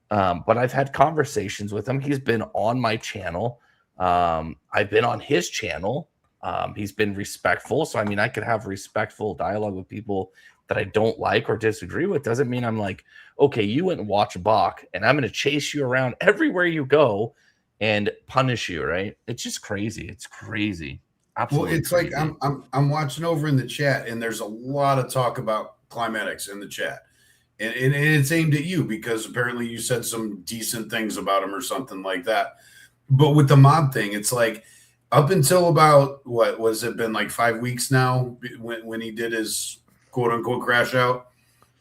but I've had conversations with him. He's been on my channel. I've been on his channel. He's been respectful. So, I mean, I could have respectful dialogue with people that I don't like or disagree with. Doesn't mean I'm like, okay, you went and watched Bach and I'm going to chase you around everywhere you go and punish you. Right. It's just crazy. It's crazy. Absolutely. Well, it's crazy. like, I'm watching over in the chat, and there's a lot of talk about climatics in the chat. And it's aimed at you because apparently you said some decent things about him or something like that. But with the mod thing, it's like up until about, what was it, been like 5 weeks now when he did his quote unquote crash out,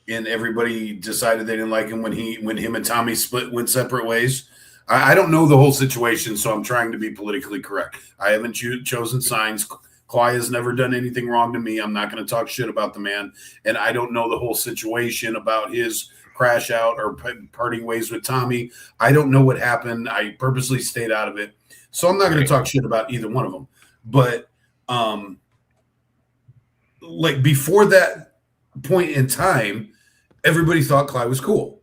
and everybody decided they didn't like him when him and Tommy went separate ways. I don't know the whole situation, so I'm trying to be politically correct. I haven't chosen sides. Clay has never done anything wrong to me. I'm not going to talk shit about the man, and I don't know the whole situation about his crash out or parting ways with Tommy. I don't know what happened. I purposely stayed out of it. So I'm not going to talk shit about either one of them. But like before that point in time, everybody thought Clay was cool.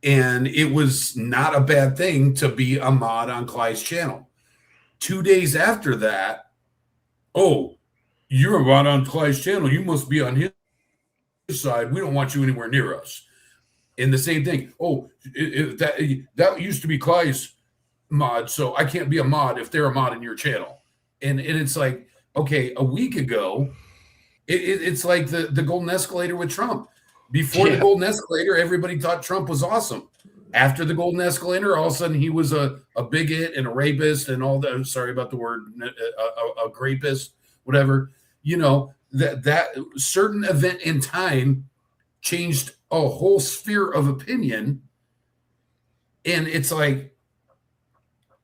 And it was not a bad thing to be a mod on Clyde's channel. 2 days after that, oh, you're a mod on Clyde's channel. You must be on his side. We don't want you anywhere near us. And the same thing. Oh, that used to be Clyde's mod, so I can't be a mod if they're a mod in your channel. And it's like, okay, a week ago, it's like the golden escalator with Trump. Before the golden escalator, everybody thought Trump was awesome. After the golden escalator, all of a sudden he was a bigot and a rapist and all that. Sorry about the word, a grapist, whatever. You know, that certain event in time changed a whole sphere of opinion. And it's like,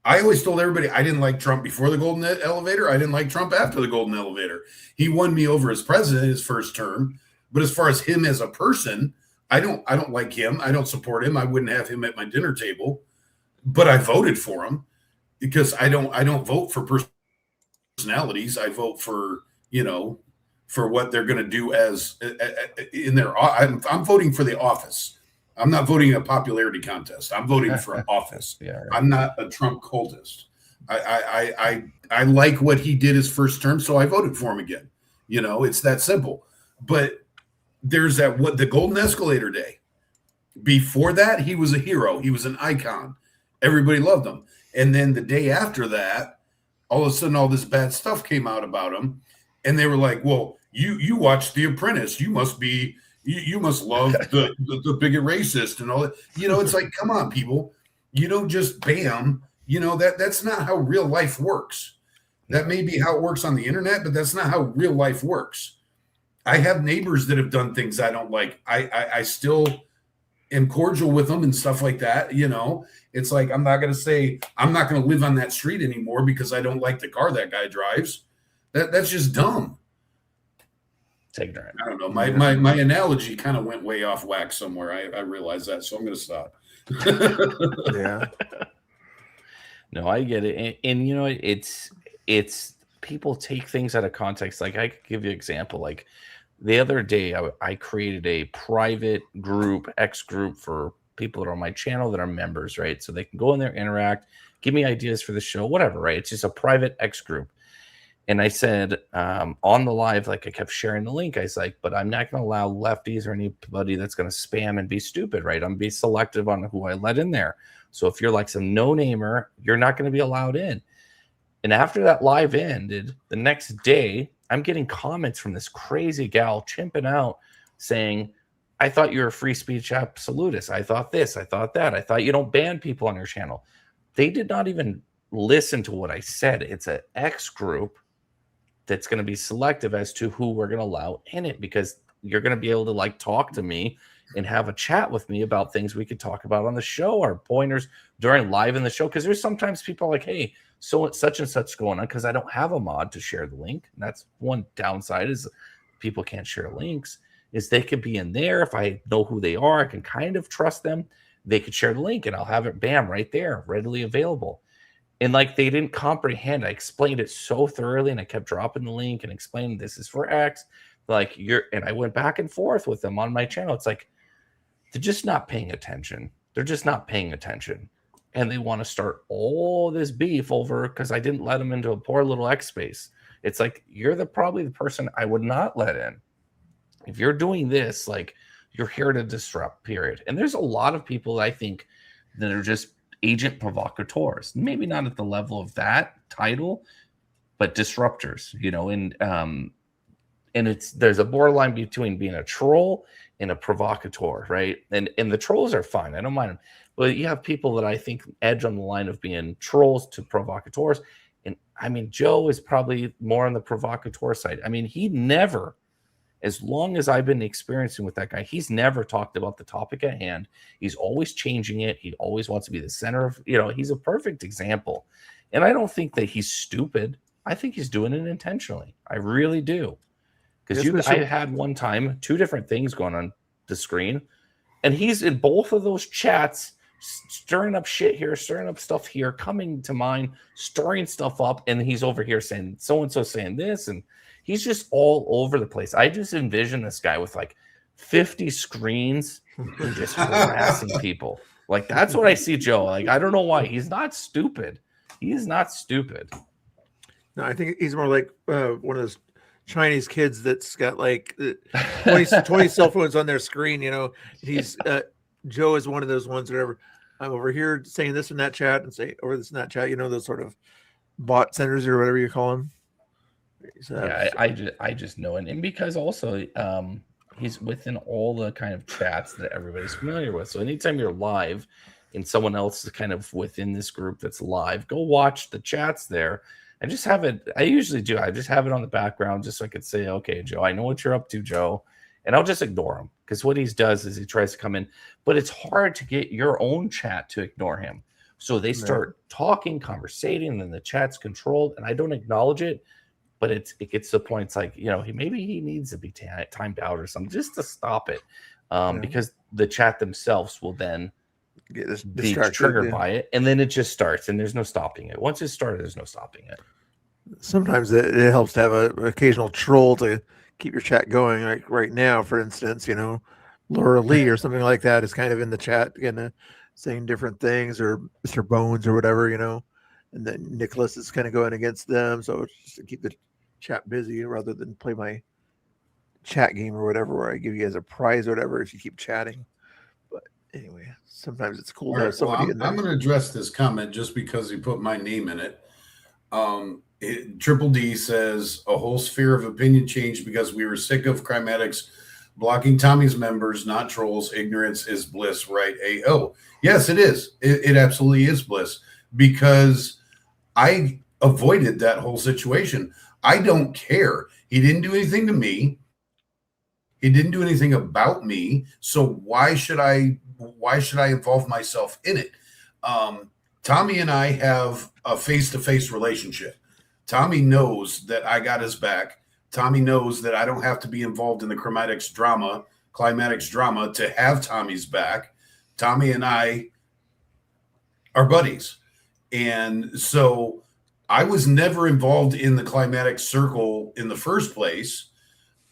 I always told everybody I didn't like Trump before the golden elevator. I didn't like Trump after the golden elevator. He won me over as president his first term. But as far as him as a person, I don't like him. I don't support him. I wouldn't have him at my dinner table. But I voted for him because I don't vote for personalities. I vote for, you know, for what they're going to do as in their. I'm voting for the office. I'm not voting in a popularity contest. I'm voting for an office. Yeah, right. I'm not a Trump cultist. I like what he did his first term, so I voted for him again. You know, it's that simple. But there's the golden escalator day. Before that, he was a hero. He was an icon. Everybody loved him. And then the day after that, all of a sudden, all this bad stuff came out about him. And they were like, well, you watched The Apprentice. You must love the bigot racist and all that. You know, it's like, come on, people. You don't just bam. You know, that's not how real life works. That may be how it works on the internet, but that's not how real life works. I have neighbors that have done things I don't like. I still am cordial with them and stuff like that. You know, it's like, I'm not going to say I'm not going to live on that street anymore because I don't like the car that guy drives. That's just dumb. It's ignorant. I don't know. My analogy kind of went way off whack somewhere. I realize that. So I'm going to stop. Yeah. No, I get it. And you know, it's people take things out of context. Like, I could give you an example. Like, the other day, I created a private group, X group, for people that are on my channel that are members, right? So they can go in there, interact, give me ideas for the show, whatever, right? It's just a private X group. And I said on the live, like I kept sharing the link. I was like, but I'm not going to allow lefties or anybody that's going to spam and be stupid, right? I'm be selective on who I let in there. So if you're like some no-namer, you're not going to be allowed in. And after that live ended, the next day, I'm getting comments from this crazy gal chimping out saying, I thought you were a free speech absolutist. I thought this, I thought that. I thought you don't ban people on your channel. They did not even listen to what I said. It's an X group that's going to be selective as to who we're going to allow in it, because you're going to be able to like talk to me and have a chat with me about things we could talk about on the show, or pointers during live in the show. Because there's sometimes people like, hey, so such and such going on, because I don't have a mod to share the link. And that's one downside, is people can't share links, is they could be in there. If I know who they are, I can kind of trust them. They could share the link and I'll have it, bam, right there, readily available. And like, they didn't comprehend. I explained it so thoroughly, and I kept dropping the link and explaining this is for X. Like, and I went back and forth with them on my channel. It's like, they're just not paying attention. They're just not paying attention. And they want to start all this beef over because I didn't let them into a poor little X space. It's like, you're probably the person I would not let in. If you're doing this, like, you're here to disrupt, period. And there's a lot of people, I think, that are just agent provocateurs, maybe not at the level of that title, but disruptors, you know. And there's a borderline between being a troll and a provocateur, right? And the trolls are fine, I don't mind them, but you have people that I think edge on the line of being trolls to provocateurs. And I mean, Joe is probably more on the provocateur side. I mean, he never, as long as I've been experiencing with that guy, he's never talked about the topic at hand. He's always changing it. He always wants to be the center of, you know, he's a perfect example. And I don't think that he's stupid. I think he's doing it intentionally. I really do. Because I had one time 2 different things going on the screen, and he's in both of those chats, stirring up shit here, stirring up stuff here, coming to mine, stirring stuff up, and he's over here saying so-and-so saying this, and he's just all over the place. I just envision this guy with like 50 screens and just harassing people. Like, that's what I see Joe. Like, I don't know why. He's not stupid. He is not stupid. No, I think he's more like one of those Chinese kids that's got like 20 cell phones on their screen. You know, he's Joe is one of those ones. Whatever, I'm over here saying this in that chat and say over this in that chat. You know, those sort of bot centers or whatever you call them. Yeah, I just know it, and because also he's within all the kind of chats that everybody's familiar with. So anytime you're live and someone else is kind of within this group that's live, go watch the chats there. I just have it. I usually do. I just have it on the background just so I could say, okay, Joe, I know what you're up to, Joe. And I'll just ignore him, because what he does is he tries to come in. But it's hard to get your own chat to ignore him. So they start talking, conversating, and then the chat's controlled. And I don't acknowledge it, but it gets to the point, it's like, you know, maybe he needs to be timed out or something just to stop it. Because the chat themselves will then be triggered by it, and then it just starts, and there's no stopping it. Once it started, there's no stopping it. Sometimes it helps to have an occasional troll to keep your chat going. Like right now, for instance, you know, Laura Lee or something like that is kind of in the chat, saying different things, or Mr. Bones or whatever, you know, and then Nicholas is kind of going against them. So it's just to keep the chat busy rather than play my chat game or whatever, where I give you guys a prize or whatever if you keep chatting. But anyway, sometimes it's cool to have somebody in there. I'm going to address this comment just because he put my name in it. Triple D says a whole sphere of opinion changed because we were sick of Crimatics blocking Tommy's members, not trolls. Ignorance is bliss, right? AO. Yes, it is. It absolutely is bliss, because I avoided that whole situation. I don't care. He didn't do anything to me. He didn't do anything about me. So why should I involve myself in it? Tommy and I have a face-to-face relationship. Tommy knows that I got his back. Tommy knows that I don't have to be involved in the climatics drama to have Tommy's back. Tommy and I are buddies. And so I was never involved in the climatic circle in the first place.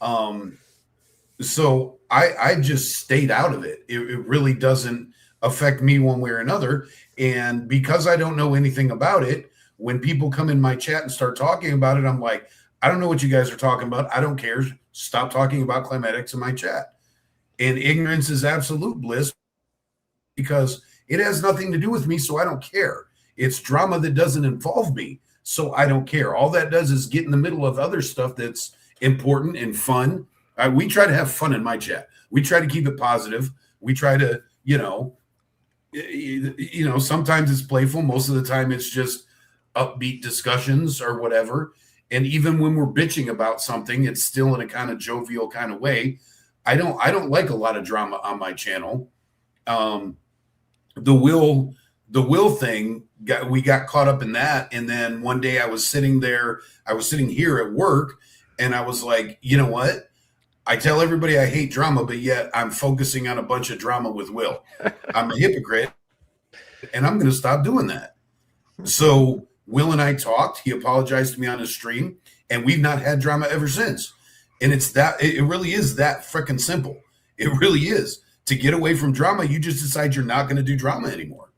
So I just stayed out of it. It really doesn't affect me one way or another. And because I don't know anything about it, when people come in my chat and start talking about it, I'm like, I don't know what you guys are talking about. I don't care. Stop talking about climatics in my chat. And ignorance is absolute bliss because it has nothing to do with me, so I don't care. It's drama that doesn't involve me, so I don't care. All that does is get in the middle of other stuff that's important and fun. We try to have fun in my chat. We try to keep it positive. We try to, sometimes it's playful. Most of the time it's just upbeat discussions or whatever. And even when we're bitching about something, it's still in a kind of jovial kind of way. I don't like a lot of drama on my channel. The will thing, we got caught up in that. And then one day I was sitting here at work, and I was like, you know what? I tell everybody I hate drama, but yet I'm focusing on a bunch of drama with Will. I'm a hypocrite, and I'm going to stop doing that. So Will and I talked. He apologized to me on his stream, and we've not had drama ever since. And it really is that freaking simple. It really is. To get away from drama, you just decide you're not going to do drama anymore.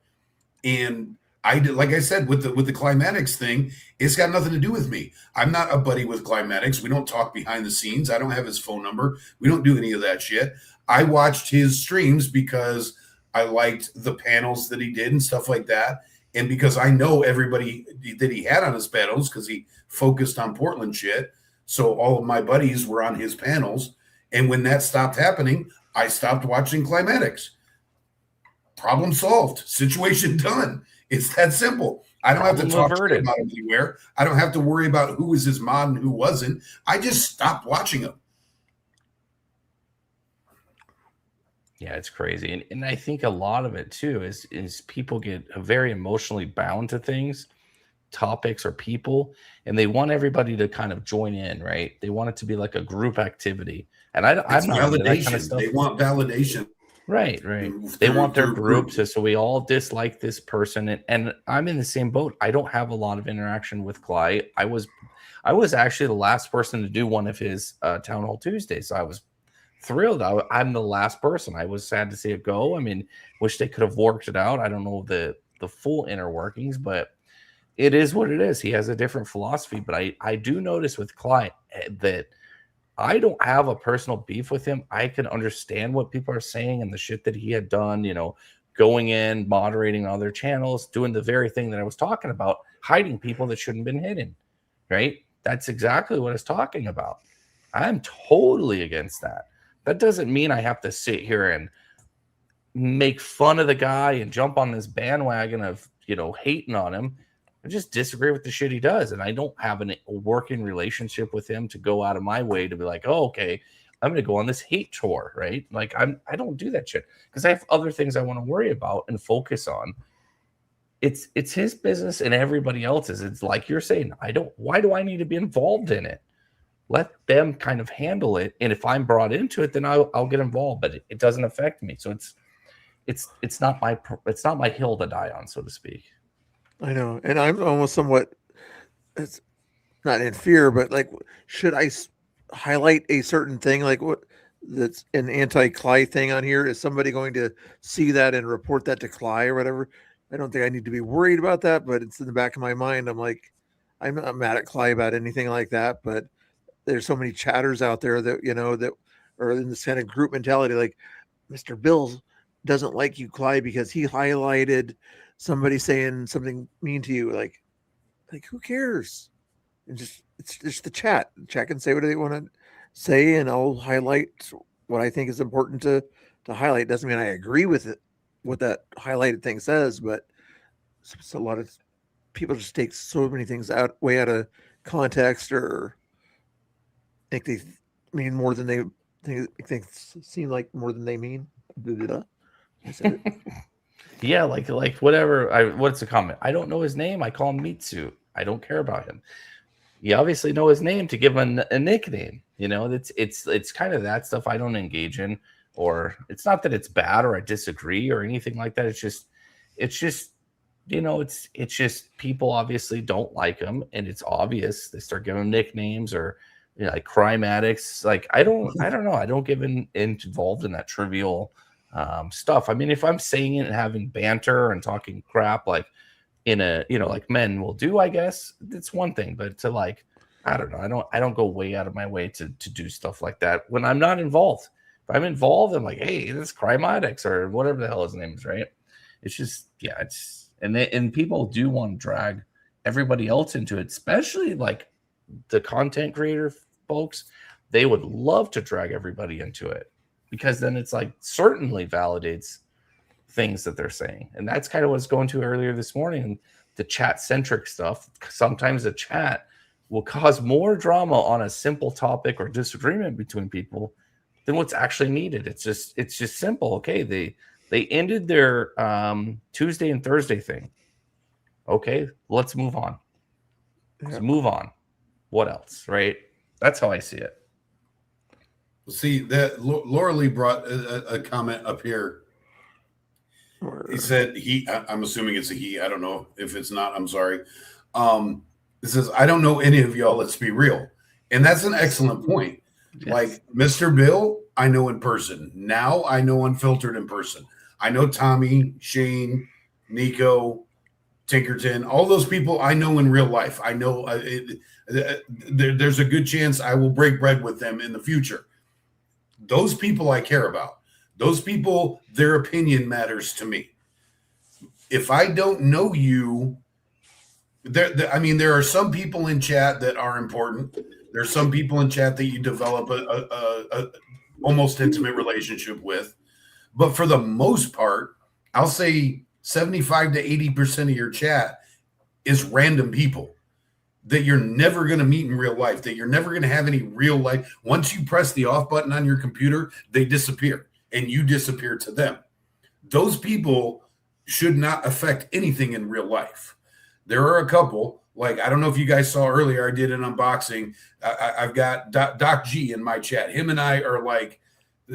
And I did, like I said, with the climatics thing, it's got nothing to do with me. I'm not a buddy with climatics. We don't talk behind the scenes. I don't have his phone number. We don't do any of that shit. I watched his streams because I liked the panels that he did and stuff like that. And because I know everybody that he had on his panels, because he focused on Portland shit. So all of my buddies were on his panels. And when that stopped happening, I stopped watching climatics. Problem solved. Situation done. It's that simple. I don't have to talk about him anywhere. I don't have to worry about who was his mod and who wasn't. I just stopped watching him. Yeah, it's crazy. And I think a lot of it too is people get very emotionally bound to things, topics or people, and they want everybody to kind of join in, right? They want it to be like a group activity. And I'm not into that kind of stuff. They want validation. Right. They want their group to, so we all dislike this person. And I'm in the same boat. I don't have a lot of interaction with Cly. I was actually the last person to do one of his Town Hall Tuesdays. So I was thrilled. I'm the last person. I was sad to see it go. I mean, wish they could have worked it out. I don't know the full inner workings, but it is what it is. He has a different philosophy. But I do notice with Cly that I don't have a personal beef with him. I can understand what people are saying and the shit that he had done, going in, moderating other channels, doing the very thing that I was talking about, hiding people that shouldn't have been hidden, right? That's exactly what I was talking about. I'm totally against that. That doesn't mean I have to sit here and make fun of the guy and jump on this bandwagon of, hating on him. I just disagree with the shit he does. And I don't have a working relationship with him to go out of my way to be like, oh, okay, I'm going to go on this hate tour, right? Like I don't do that shit because I have other things I want to worry about and focus on. It's his business and everybody else's. It's like you're saying, why do I need to be involved in it? Let them kind of handle it. And if I'm brought into it, then I'll get involved, but it doesn't affect me. So it's not my hill to die on, so to speak. I know, and I'm almost somewhat, it's not in fear, but like, should I highlight a certain thing, like what that's an anti-Cly thing on here? Is somebody going to see that and report that to Cly or whatever? I don't think I need to be worried about that, but it's in the back of my mind. I'm like, I'm not mad at Cly about anything like that, but there's so many chatters out there that, that are in this kind of group mentality, like Mr. Bills doesn't like you, Cly, because he highlighted somebody saying something mean to you. Like who cares? And it's just the chat. The chat can say what they want to say, and I'll highlight what I think is important to highlight. Doesn't mean I agree with it, what that highlighted thing says, but it's a lot of people just take so many things way out of context, or think they mean more than they think seem like more than they mean. I said it. Yeah, like whatever. What's the comment? I don't know his name. I call him Mitsu. I don't care about him. You obviously know his name to give him a nickname. It's kind of that stuff I don't engage in. Or it's not that it's bad or I disagree or anything like that. It's just it's just people obviously don't like him, and it's obvious. They start giving him nicknames or like crime addicts. Like I don't know. I don't get involved in that trivial stuff. I mean, if I'm saying it and having banter and talking crap, like in a, you know, like men will do, I guess it's one thing, but to like, I don't know, I don't go way out of my way to do stuff like that when I'm not involved. If I'm involved, I'm like, hey, this is Crime Addicts or whatever the hell his name is, right? It's just, yeah, it's, and people do want to drag everybody else into it, especially like the content creator folks. They would love to drag everybody into it because then it's like certainly validates things that they're saying. And that's kind of what I was going to earlier this morning, the chat centric stuff. Sometimes the chat will cause more drama on a simple topic or disagreement between people than what's actually needed. It's just simple. Okay, they ended their Tuesday and Thursday thing. Okay, let's move on. Let's move on. What else, right? That's how I see it. See, that Laura Lee brought a comment up here. He said I'm assuming it's a he. I don't know if it's not. I'm sorry. It says, I don't know any of y'all. Let's be real. And that's an excellent point. Yes. Like Mr. Bill, I know in person. Now I know unfiltered in person. I know Tommy, Shane, Nico, Tinkerton, all those people I know in real life. I know there's a good chance I will break bread with them in the future. Those people I care about. Those people, their opinion matters to me. If I don't know you, there are some people in chat that are important. There's some people in chat that you develop a almost intimate relationship with. But for the most part, I'll say 75 to 80% of your chat is random people that you're never going to meet in real life, that you're never going to have any real life. Once you press the off button on your computer, they disappear and you disappear to them. Those people should not affect anything in real life. There are a couple, like, I don't know if you guys saw earlier, I did an unboxing. I've got Doc G in my chat. Him and I are like,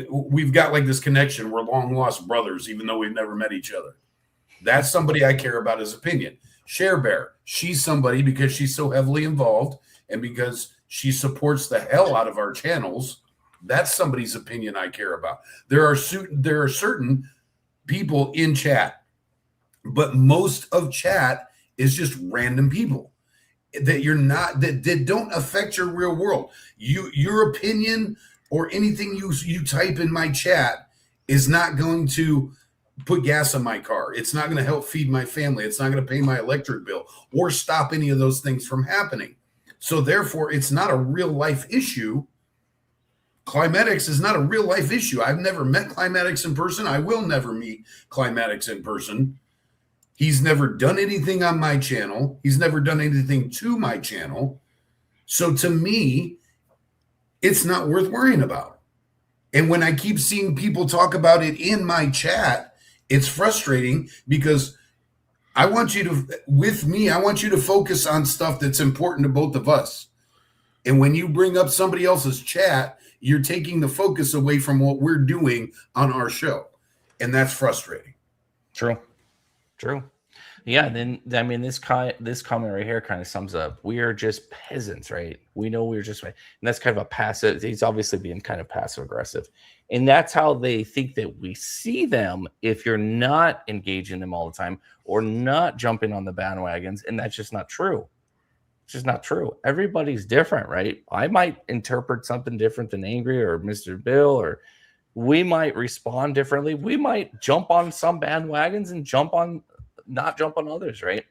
we've got like this connection. We're long lost brothers, even though we've never met each other. That's somebody I care about his opinion. Share Bear, she's somebody because she's so heavily involved and because she supports the hell out of our channels. That's somebody's opinion I care about. There are certain people in chat, but most of chat is just random people that you're not, that don't affect your real world. Your opinion or anything you type in my chat is not going to put gas on my car. It's not going to help feed my family. It's not going to pay my electric bill or stop any of those things from happening. So therefore, it's not a real life issue. Climatics is not a real life issue. I've never met Climatics in person. I will never meet Climatics in person. He's never done anything on my channel. He's never done anything to my channel. So to me, it's not worth worrying about. And when I keep seeing people talk about it in my chat, it's frustrating because I want you to focus on stuff that's important to both of us. And when you bring up somebody else's chat, you're taking the focus away from what we're doing on our show. And that's frustrating. True. Yeah, then I mean this comment right here kind of sums up. We are just peasants, right? We know we're just right. And that's kind of a passive. He's obviously being kind of passive aggressive. And that's how they think that we see them if you're not engaging them all the time or not jumping on the bandwagons. And that's just not true. It's just not true. Everybody's different, right? I might interpret something different than Angry or Mr. Bill, or we might respond differently. We might jump on some bandwagons and not jump on others, right?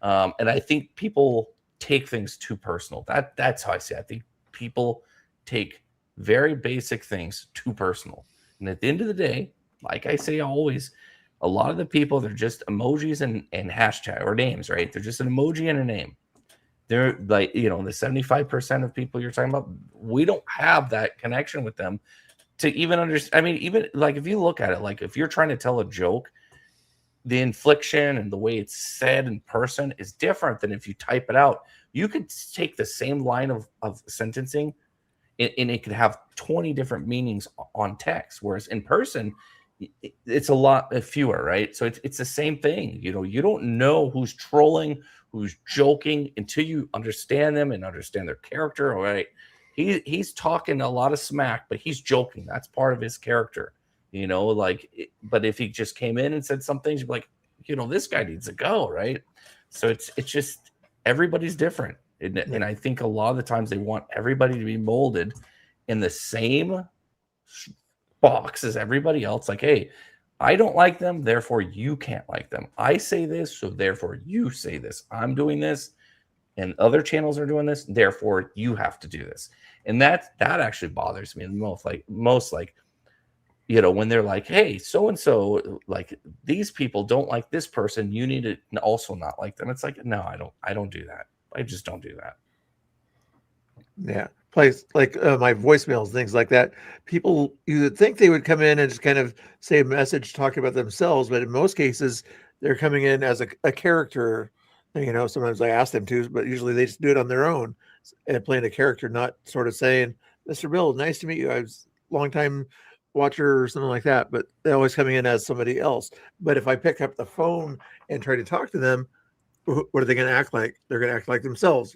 And I think people take things too personal. That's how I see it. I think people take very basic things too personal. And at the end of the day, like I say always, a lot of the people, they're just emojis and hashtag or names, right? They're just an emoji and a name. They're like, the 75% of people you're talking about, we don't have that connection with them to even understand. I mean, even like if you look at it, like if you're trying to tell a joke, the inflection and the way it's said in person is different than if you type it out. You could take the same line of sentencing and it could have 20 different meanings on text, whereas in person, it's a lot fewer, right? So it's the same thing. You don't know who's trolling, who's joking until you understand them and understand their character, all right? He's talking a lot of smack, but he's joking. That's part of his character. But if he just came in and said some things, you'd be like, this guy needs to go, right? So it's just everybody's different. And I think a lot of the times they want everybody to be molded in the same box as everybody else. Like, hey, I don't like them, therefore you can't like them. I say this, so therefore you say this. I'm doing this, and other channels are doing this, therefore you have to do this. And that actually bothers me the most. Like, when they're like, hey, so and so, like, these people don't like this person, you need to also not like them. It's like, no, I don't do that. I just don't do that. Yeah. Place like my voicemails, things like that. People, you would think they would come in and just kind of say a message talking about themselves, but in most cases, they're coming in as a character. Sometimes I ask them to, but usually they just do it on their own and playing a character, not sort of saying, Mr. Bill, nice to meet you. I was a long time watcher or something like that, but they're always coming in as somebody else. But if I pick up the phone and try to talk to them, what are they going to act like? They're going to act like themselves,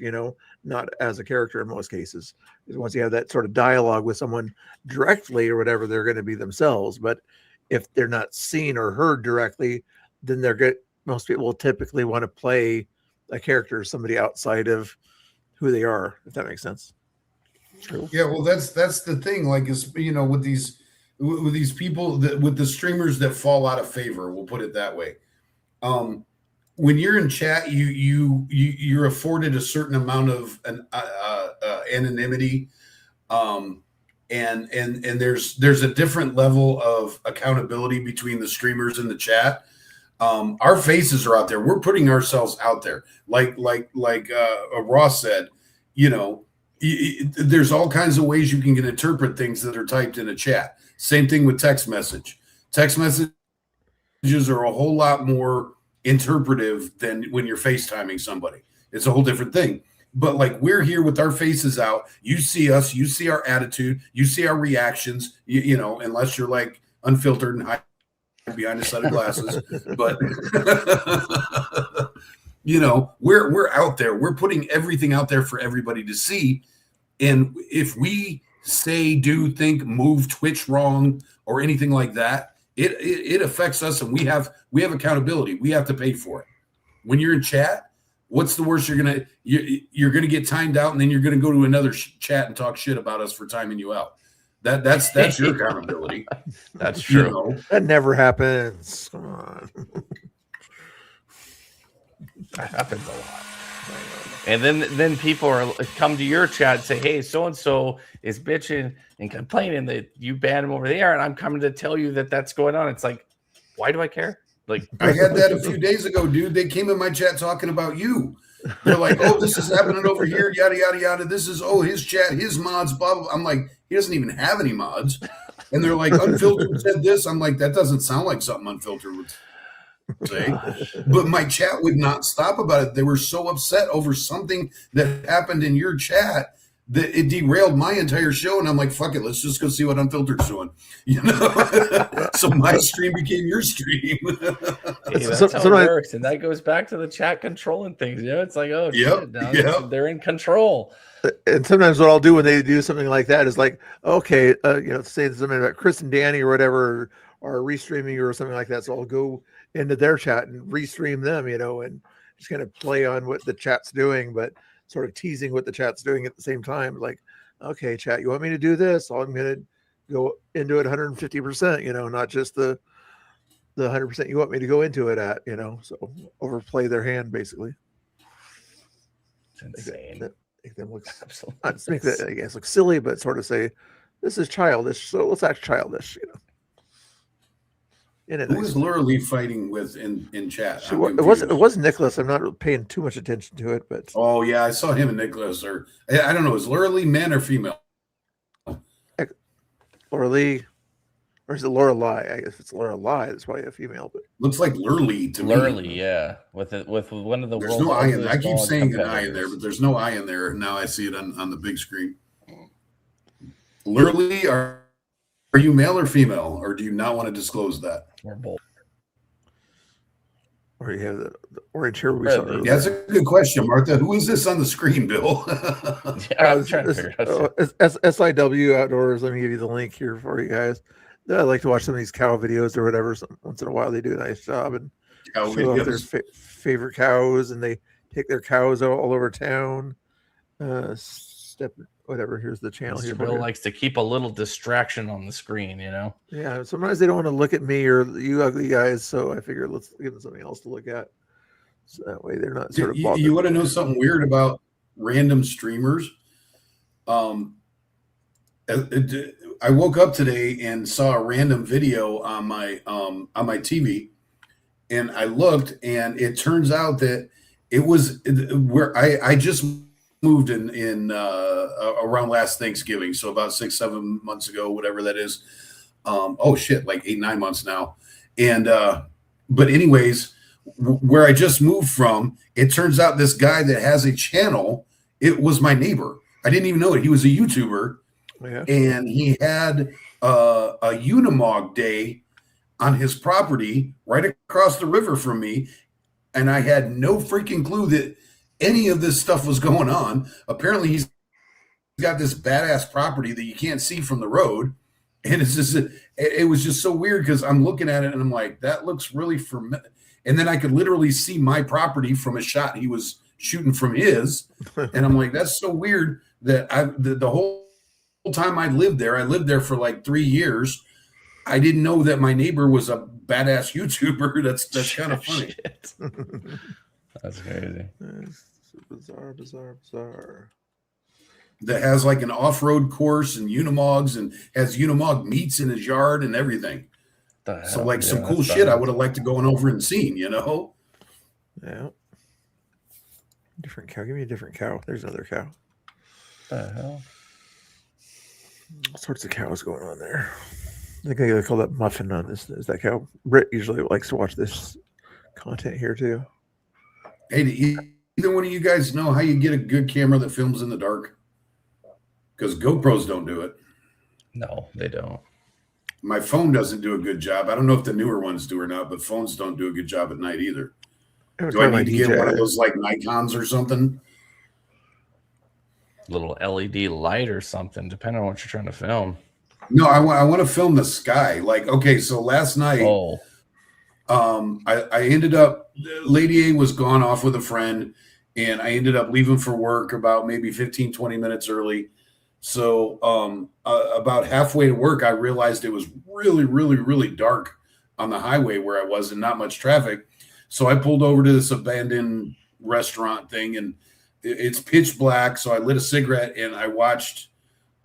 not as a character in most cases. Because once you have that sort of dialogue with someone directly or whatever, they're going to be themselves. But if they're not seen or heard directly, then most people will typically want to play a character, somebody outside of who they are, if that makes sense. True. Yeah, well, that's the thing. Like, with these people with the streamers that fall out of favor, we'll put it that way. When you're in chat, you're afforded a certain amount of anonymity, and there's a different level of accountability between the streamers and the chat. Our faces are out there. We're putting ourselves out there. Like Ross said, there's all kinds of ways you can interpret things that are typed in a chat. Same thing with text message. Text messages are a whole lot more interpretive than when you're FaceTiming somebody. It's a whole different thing. But like, we're here with our faces out. You see us, you see our attitude, you see our reactions, unless you're like unfiltered and hide behind a set of glasses. But we're out there. We're putting everything out there for everybody to see. And if we say, do, think, move, twitch wrong, or anything like that, it affects us, and we have accountability. We have to pay for it. When you're in chat, what's the worst you're gonna get timed out, and then you're gonna go to another chat and talk shit about us for timing you out. That's your accountability. That's true. That never happens. Come on. That happens a lot. And then people come to your chat and say, hey, so-and-so is bitching and complaining that you banned him over there, and I'm coming to tell you that that's going on. It's like, why do I care? Like, I had that a few days ago, dude. They came in my chat talking about you. They're like, oh, this is happening over here, yada, yada, yada. This is, his chat, his mods, blah, blah, blah. I'm like, he doesn't even have any mods. And they're like, Unfiltered said this. I'm like, that doesn't sound like something Unfiltered would say. But my chat would not stop about it. They were so upset over something that happened in your chat that it derailed my entire show. And I'm like, fuck it, let's just go see what Unfiltered's doing. So my stream became your stream. Hey, that's how it works. And that goes back to the chat controlling things. It's like, oh, shit, now they're in control. And sometimes what I'll do when they do something like that is like, okay, say something about Chris and Danny or whatever, or restreaming or something like that. So I'll go into their chat and restream them, and just kind of play on what the chat's doing, but sort of teasing what the chat's doing at the same time. Like, okay, chat, you want me to do this? I'm going to go into it 150%, not just the 100% you want me to go into it at, so overplay their hand basically. It's insane. Make them look not make that, I guess, look silly, but sort of say this is childish, so let's act childish, Who is Laura fighting with in chat? It was Nicholas. I'm not paying too much attention to it, but yeah, I saw him and Nicholas. Or I don't know, is Laura Lee man or female? Laura Lee, or is it Laura Lie? I guess it's Laura Lie. It's probably a female, but looks like Lurley to me. Lurley, yeah, with one of the. There's no I in there. I keep saying an I in there, but there's no I in there. Now I see it on the big screen. Lurley, are you male or female, or do you not want to disclose that? Or both. Or you have the orange hair we saw earlier. Yeah, that's a good question, Martha. Who is this on the screen, Bill? I was trying to figure it out. SIW Outdoors. Let me give you the link here for you guys. I like to watch some of these cow videos or whatever. Once in a while, they do a nice job, and Cow show off their videos. favorite cows, and they take their cows all over town. Whatever. Here's the channel. Mr. Here's Bill likes to keep a little distraction on the screen, you know. Yeah, sometimes they don't want to look at me or you ugly guys, so I figure let's give them something else to look at. So that way they're not sort of bothered. You want to know something weird about random streamers? I woke up today and saw a random video on my TV, and I looked, and it turns out that it was where I just moved in around last Thanksgiving, so about 6-7 months ago, whatever that is. Oh shit, like 8-9 months now. And but anyways, where I just moved from, it turns out this guy that has a channel, it was my neighbor. I didn't even know it. He was a YouTuber, and he had a Unimog day on his property right across the river from me, and I had no freaking clue that any of this stuff was going on. Apparently, he's got this badass property that you can't see from the road, and it's just it was just so weird because I'm looking at it and I'm like, that looks really familiar. And then I could literally see my property from a shot he was shooting from his, and I'm like, that's so weird that the whole time I lived there for like 3 years. I didn't know that my neighbor was a badass YouTuber. That's kind of funny. That's crazy. Bizarre. That has like an off-road course and Unimogs and has Unimog meets in his yard and everything. So like some cool shit I would have liked to go over and seen, you know? Yeah. Different cow. Give me a different cow. There's another cow. The hell? All sorts of cows going on there. I think I gotta call that Muffin on this. Is that cow? Britt usually likes to watch this content here too. Hey, do either one of you guys know how you get a good camera that films in the dark? Because GoPros don't do it. No, they don't. My phone doesn't do a good job. I don't know if the newer ones do or not, but phones don't do a good job at night either. Do I need to get one of those like Nikons or something? Little LED light or something, depending on what you're trying to film. No, I want to film the sky. Like, okay, so last night, I ended up, Lady A was gone off with a friend, and I ended up leaving for work about maybe 15, 20 minutes early. So about halfway to work, I realized it was really, really, really dark on the highway where I was and not much traffic. So I pulled over to this abandoned restaurant thing, and it's pitch black. So I lit a cigarette and I watched.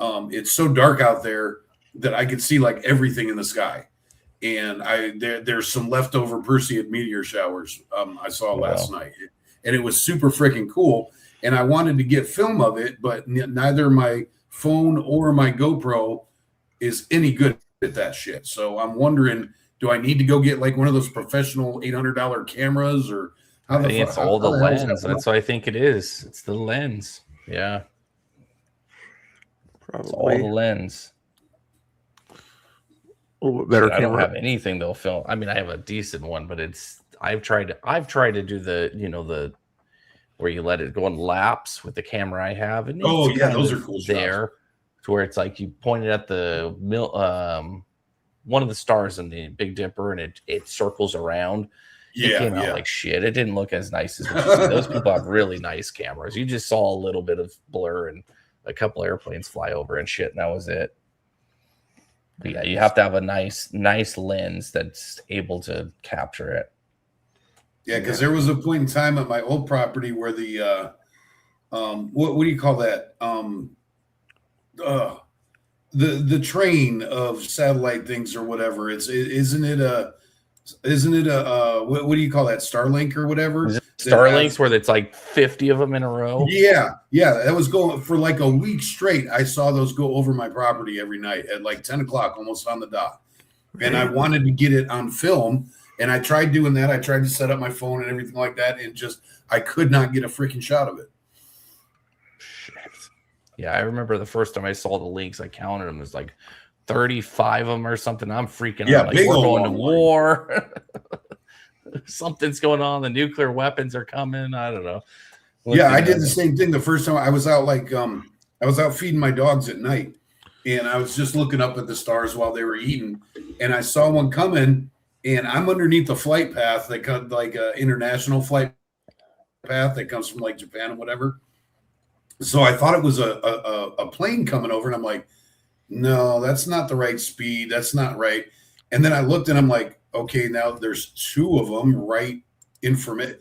It's so dark out there that I could see like everything in the sky. And there's some leftover Perseid meteor showers I saw last night. And it was super freaking cool. And I wanted to get film of it, but neither my phone or my GoPro is any good at that shit. So I'm wondering, do I need to go get like one of those professional $800 cameras, or how the fuck? It's all the lens. That's what I think it is. It's the lens. Yeah. Probably. It's all the lens. A little bit better I don't camera. have anything they'll film. I mean, I have a decent one, but I've tried to do the where you let it go in laps with the camera I have. And oh it's yeah, kind those of are cool there shots. To where it's like you pointed at the one of the stars in the Big Dipper, and it circles around. Yeah, it came out like shit. It didn't look as nice as what you see. Those people have really nice cameras. You just saw a little bit of blur and a couple airplanes fly over and shit, and that was it. But yeah, you have to have a nice lens that's able to capture it. Yeah, because there was a point in time at my old property where the what do you call that? The train of satellite things or whatever. Isn't it a what do you call that? Starlink or whatever? Is it Starlinks where it's like 50 of them in a row? Yeah. That was going for like a week straight. I saw those go over my property every night at like 10 o'clock, almost on the dot. And I wanted to get it on film. And I tried doing that. I tried to set up my phone and everything like that. And just, I could not get a freaking shot of it. Shit. Yeah, I remember the first time I saw the links, I counted them. There's like 35 of them or something. I'm freaking out. Like, we're going to war. Something's going on. The nuclear weapons are coming. I don't know. Yeah, I did the same thing the first time I was out. Like, I was out feeding my dogs at night. And I was just looking up at the stars while they were eating. And I saw one coming. and I'm underneath the flight path that comes like an international flight path that comes from like Japan and whatever. So I thought it was a plane coming over, and I'm like, no, that's not the right speed. That's not right. And then I looked, and I'm like, okay, now there's 2 of them right in from it.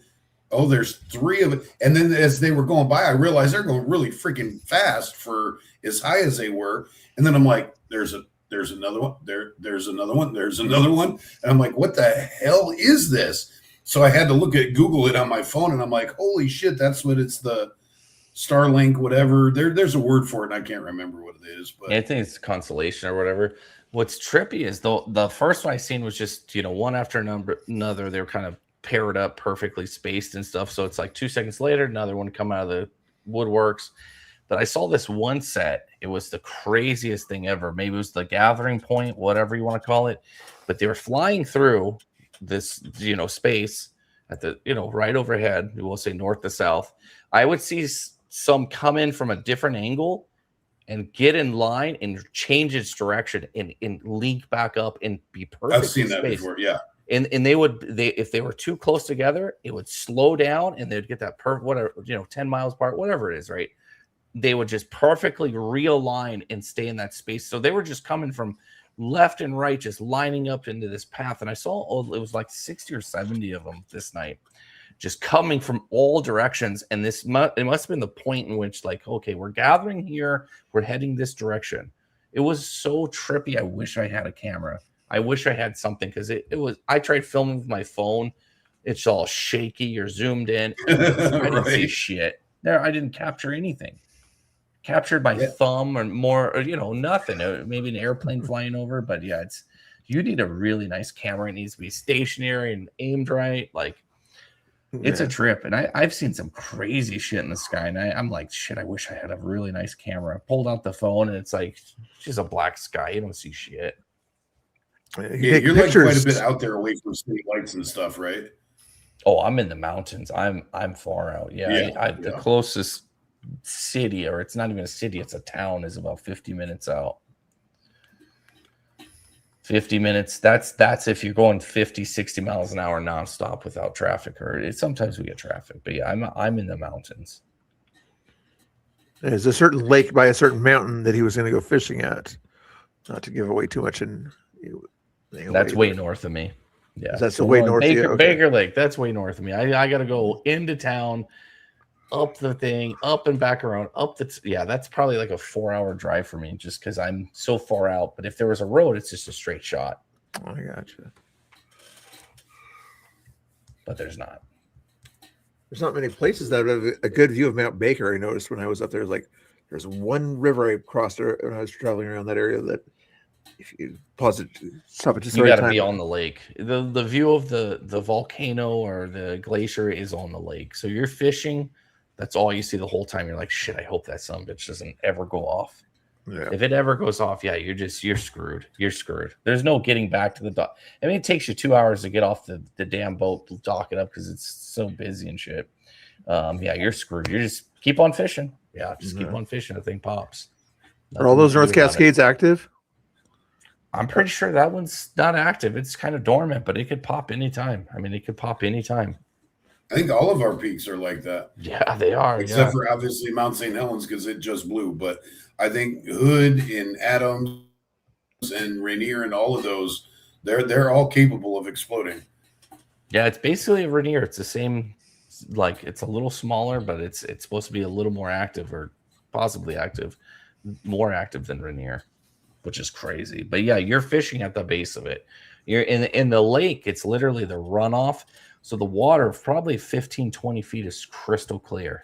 Oh, there's 3 of it. And then as they were going by, I realized they're going really freaking fast for as high as they were. And then I'm like, there's another one. There's another one. There's another one. And I'm like, what the hell is this? So I had to Google it on my phone, and I'm like, holy shit, that's what it's the Starlink, whatever. There's a word for it, and I can't remember what it is. But I think it's Constellation or whatever. What's trippy is the first one I seen was just, one after another. They were kind of paired up, perfectly spaced and stuff. So it's like 2 seconds later, another one come out of the woodworks. But I saw this one set. It was the craziest thing ever. Maybe it was the gathering point, whatever you want to call it. But they were flying through this, space at the, right overhead. We'll say north to south. I would see some come in from a different angle and get in line and change its direction and link back up and be perfect. I've seen that before, yeah. And if they were too close together, it would slow down and they'd get that whatever, 10 miles apart, whatever it is, right? They would just perfectly realign and stay in that space. So they were just coming from left and right, just lining up into this path. And I saw, it was like 60 or 70 of them this night, just coming from all directions. And it must have been the point in which, like, okay, we're gathering here, we're heading this direction. It was so trippy. I wish I had a camera. I wish I had something, because I tried filming with my phone. It's all shaky or zoomed in. I didn't see shit. There, I didn't capture anything. Captured by thumb or more, or, nothing. Maybe an airplane flying over, but yeah, you need a really nice camera. It needs to be stationary and aimed right. Like, it's a trip. And I've seen some crazy shit in the sky, and I'm like, shit, I wish I had a really nice camera. I pulled out the phone, and it's like just a black sky. You don't see shit. Yeah, you're like quite a bit out there away from city lights and stuff, right? Oh, I'm in the mountains. I'm far out. Yeah, the closest city, or it's not even a city, it's a town, is about 50 minutes out. 50 minutes. That's if you're going 50, 60 miles an hour nonstop without traffic, or sometimes we get traffic. But yeah, I'm in the mountains. There's a certain lake by a certain mountain that he was going to go fishing at. Not to give away too much. That's way north of me. Yeah, that's the way north. Baker Lake. That's way north of me. I got to go into town, up the thing, up and back around, that's probably like a 4-hour drive for me, just because I'm so far out. But if there was a road, it's just a straight shot. Oh, I gotcha. But there's not. There's not many places that have a good view of Mount Baker. I noticed when I was up there, there's one river I crossed when I was traveling around that area that, if you pause it, stop it just you got to be on the lake. The view of the volcano or the glacier is on the lake. So you're fishing. That's all you see the whole time. You're like, shit, I hope that son of a bitch doesn't ever go off. Yeah. If it ever goes off, you're screwed. You're screwed. There's no getting back to the dock. I mean, it takes you 2 hours to get off the damn boat, dock it up, because it's so busy and shit. You're screwed. You just keep on fishing. Yeah, just keep on fishing. The thing pops. Are all those North Cascades active? I'm pretty sure that one's not active. It's kind of dormant, but it could pop anytime. I mean, it could pop anytime. I think all of our peaks are like that. Yeah, they are. Except for obviously Mount St. Helens, because it just blew. But I think Hood and Adams and Rainier and all of those, they're all capable of exploding. Yeah, it's basically a Rainier. It's the same, like, it's a little smaller, but it's supposed to be a little more active, or possibly active, more active than Rainier, which is crazy. But yeah, you're fishing at the base of it. You're in the lake. It's literally the runoff. So the water, probably 15, 20 feet, is crystal clear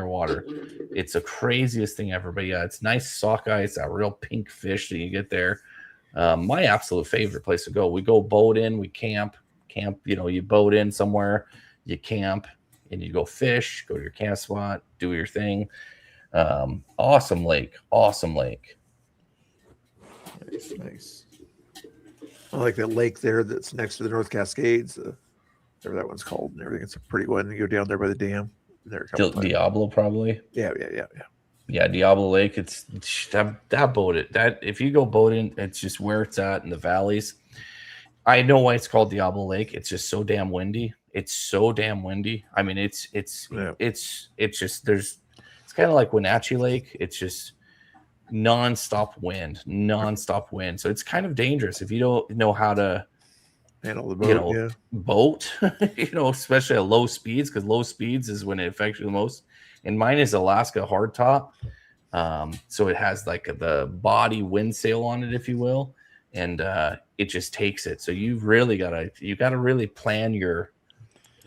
water. It's the craziest thing ever. But yeah, it's nice sockeye. It's that real pink fish that you get there. My absolute favorite place to go. We go boat in, we camp, you boat in somewhere, you camp, and you go fish, go to your camp spot, do your thing. Awesome lake. Nice. I like that lake there that's next to the North Cascades. Whatever that one's called and everything. It's a pretty one. You go down there by the dam. There Diablo, probably. Yeah. Yeah, Diablo Lake. It's that boat. If you go boating, it's just where it's at in the valleys. I know why it's called Diablo Lake. It's just so damn windy. It's so damn windy. I mean, it's just it's kind of like Wenatchee Lake. It's just nonstop wind. So it's kind of dangerous if you don't know how to handle the boat. Boat, especially at low speeds, because low speeds is when it affects you the most. And mine is Alaska hardtop. So it has like the body wind sail on it, if you will. And it just takes it. So you gotta really plan your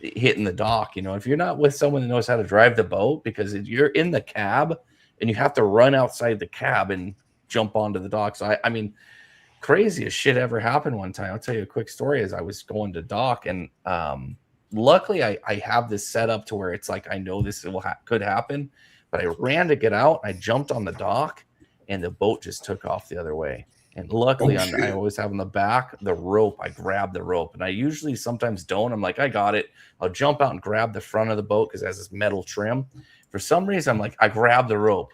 hitting the dock. If you're not with someone that knows how to drive the boat, because you're in the cab and you have to run outside the cab and jump onto the dock. So I mean, craziest shit ever happened one time. I'll tell you a quick story. As I was going to dock, and luckily I have this set up to where it's like I know this could happen, but I ran to get out. I jumped on the dock, and the boat just took off the other way. And luckily, I always have on the back the rope. I grab the rope, and I usually sometimes don't. I'm like, I got it. I'll jump out and grab the front of the boat because it has this metal trim. For some reason, I'm like, I grabbed the rope.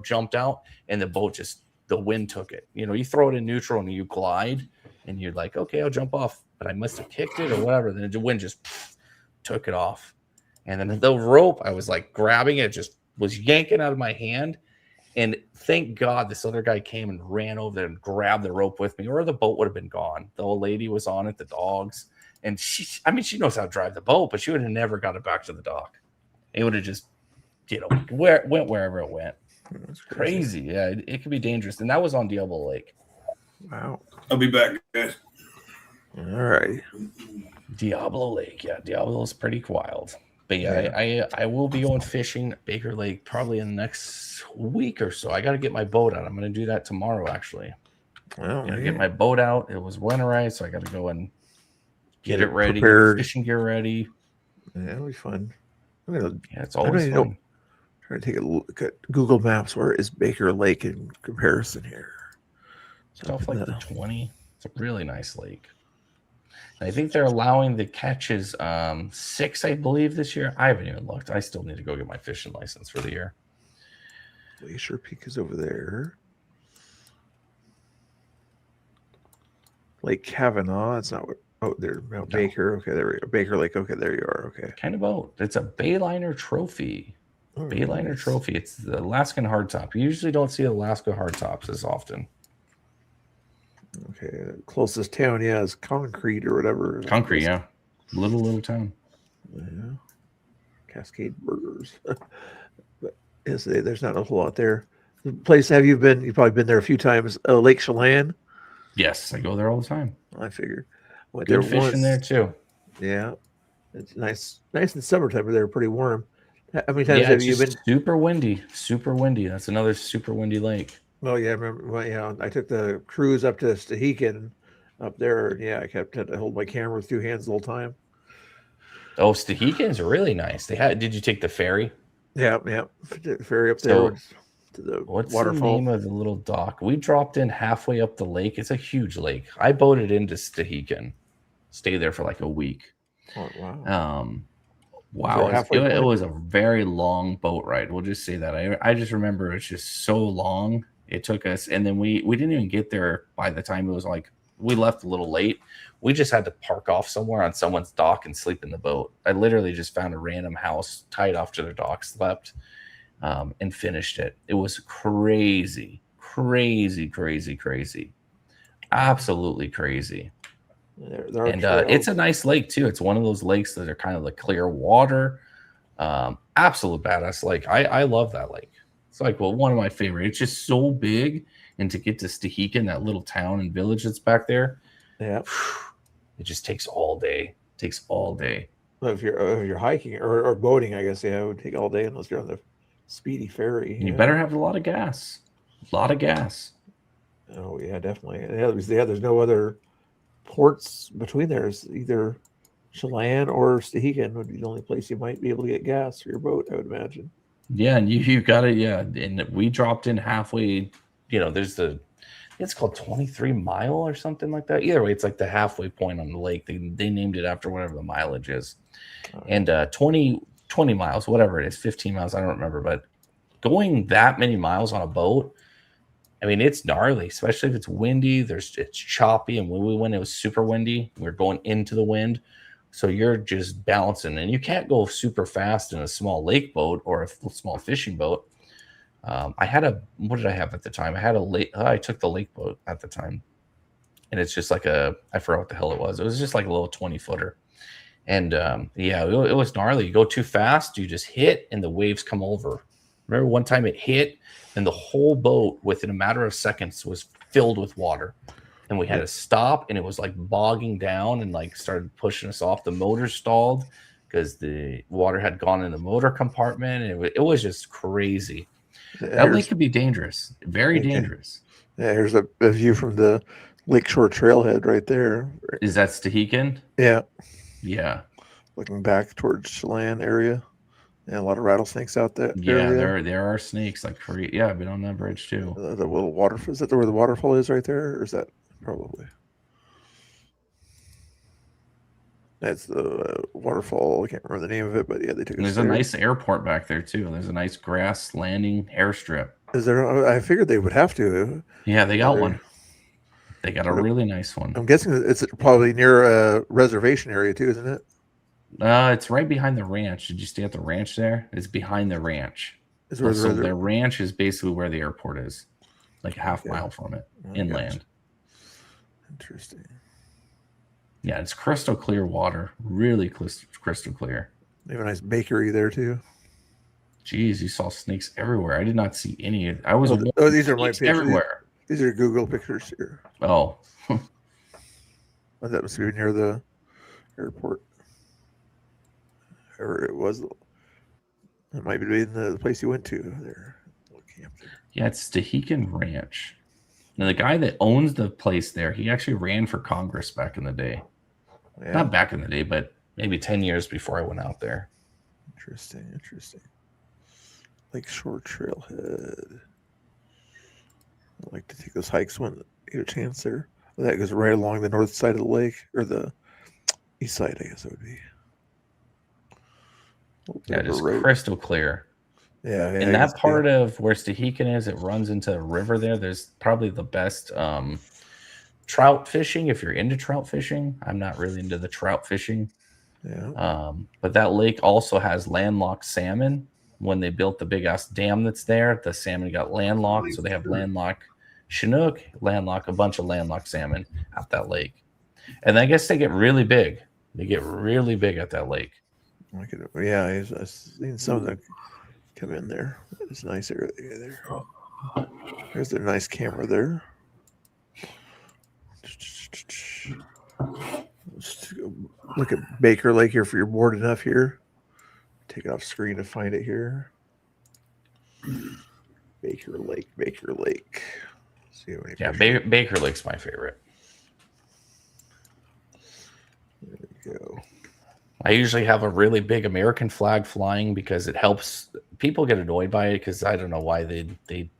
Jumped out, and the boat the wind took it. You throw it in neutral and you glide, and you're like, okay, I'll jump off. But I must have kicked it or whatever. Then the wind just took it off. And then the rope, I was like grabbing it, just was yanking out of my hand. And thank God this other guy came and ran over there and grabbed the rope with me, or the boat would have been gone. The old lady was on it, the dogs. And she knows how to drive the boat, but she would have never got it back to the dock. It would have just, went wherever it went. It's crazy. Yeah, it could be dangerous. And that was on Diablo Lake. Wow. I'll be back, guys. All right. Diablo Lake. Yeah, Diablo's pretty wild. But I will be going fishing Baker Lake probably in the next week or so. I got to get my boat out. I'm going to do that tomorrow, actually. Well, get my boat out. It was winterized, so I got to go and get it ready, prepared. Get fishing gear ready. Yeah, it'll be fun. It's always fun. Trying to take a look at Google Maps. Where is Baker Lake in comparison here? It's off like the 20. It's a really nice lake. I think they're allowing the catches 6, I believe, this year. I haven't even looked. I still need to go get my fishing license for the year. Glacier Peak is over there. Lake Kavanaugh. It's not what. Oh, there's Mount Baker. Okay, there we go. Baker Lake. Okay, there you are. Okay. Kind of boat. It's a Bayliner Trophy. Bayliner Trophy. It's the Alaskan hardtop. You usually don't see Alaska hardtops as often. Okay, closest town, is Concrete or whatever. Concrete, yeah. Little town. Yeah. Cascade Burgers. But there's not a whole lot there. The place, you've probably been there a few times. Lake Chelan. Yes, I go there all the time. I figure. Went Good there fishing there too. Yeah, it's nice in summertime, but they're pretty warm. How many times have you been? Super windy. That's another super windy lake. Oh yeah, I remember. Well, I took the cruise up to Stehekin up there. And I had to hold my camera with 2 hands the whole time. Oh, Stehekin's really nice. Did you take the ferry? Yeah. The ferry up there to the what's waterfall. The name of the little dock? We dropped in halfway up the lake. It's a huge lake. I boated into Stehekin. Stayed there for like a week. Oh, wow. Wow, it was a very long boat ride. We'll just say that. I just remember it's just so long. It took us, and then we didn't even get there by the time it was like we left a little late. We just had to park off somewhere on someone's dock and sleep in the boat. I literally just found a random house, tied off to their dock, slept, and finished it. It was crazy, absolutely crazy. It's a nice lake too. It's one of those lakes that are kind of like clear water. Absolute badass lake. I love that lake. It's like, one of my favorite. It's just so big, and to get to Stehekin, that little town and village that's back there, it just takes all day. Well, if you're hiking or boating, I guess it would take all day unless you're on the speedy ferry. You better have a lot of gas. Oh yeah, definitely. There's no other ports between there. It's either Chelan or Stehekin would be the only place you might be able to get gas for your boat, I would imagine. Yeah, and you got it. Yeah, and we dropped in halfway. There's it's called 23 Mile or something like that. Either way, it's like the halfway point on the lake. They named it after whatever the mileage is. And 20 miles, whatever it is, 15 miles, I don't remember. But going that many miles on a boat, I mean, it's gnarly, especially if it's windy. It's choppy, and when we went, it was super windy. We are going into the wind, so you're just bouncing, and you can't go super fast in a small lake boat or a small fishing boat. I had what did I have at the time? I had a lake. I took the lake boat at the time, and it's just like I forgot what the hell it was. It was just like a little 20-footer, and yeah, it was gnarly. You go too fast, you just hit, and the waves come over. Remember one time it hit, and the whole boat within a matter of seconds was filled with water, and we had to stop, and it was like bogging down and like started pushing us off. The motor stalled because the water had gone in the motor compartment, and it was just crazy. That lake could be dangerous, very dangerous. Yeah, here's a view from the Lakeshore Trailhead right there. Is that Stehekin? Yeah. Yeah. Looking back towards Chelan area. And a lot of rattlesnakes out there. Yeah, there are snakes like crazy. Yeah, I've been on that bridge too. The little waterfall. Is that where the waterfall is right there? Or is that probably? That's the waterfall. I can't remember the name of it, but yeah, they took. There's a nice airport back there too. There's a nice grass landing airstrip. Is there? I figured they would have to. Yeah, they got one. They got a really nice one. I'm guessing it's probably near a reservation area too, isn't it? It's right behind the ranch. Did you stay at the ranch there? It's behind the ranch. So the ranch is basically where the airport is, like a half mile from it, inland. Interesting. Yeah, it's crystal clear water, really crystal clear. They have a nice bakery there too. Jeez, you saw snakes everywhere. I did not see any. I was. These are my pictures everywhere. These are Google pictures here. Oh, that was near the airport. Or it was. It might be in the place you went to there. Yeah, it's Stehekin Ranch. Now, the guy that owns the place there, he actually ran for Congress back in the day. Yeah. Not back in the day, but maybe 10 years before I went out there. Interesting. Lakeshore Trailhead. I like to take those hikes when you get a chance there. That goes right along the north side of the lake, or the east side, I guess it would be. Yeah, just crystal clear. Yeah. In that part of where Stehekin is, it runs into a river there. There's probably the best trout fishing if you're into trout fishing. I'm not really into the trout fishing. Yeah. But that lake also has landlocked salmon. When they built the big ass dam that's there, the salmon got landlocked. So they have landlocked Chinook, a bunch of landlocked salmon at that lake. And I guess they get really big. They get really big at that lake. Yeah, I've seen some of them come in there. It's a nice area there. There's a nice camera there. Let's look at Baker Lake here if you're bored enough here. Take it off screen to find it here. Baker Lake. See how many pictures. Baker Lake's my favorite. There we go. I usually have a really big American flag flying because it helps. People get annoyed by it because I don't know why they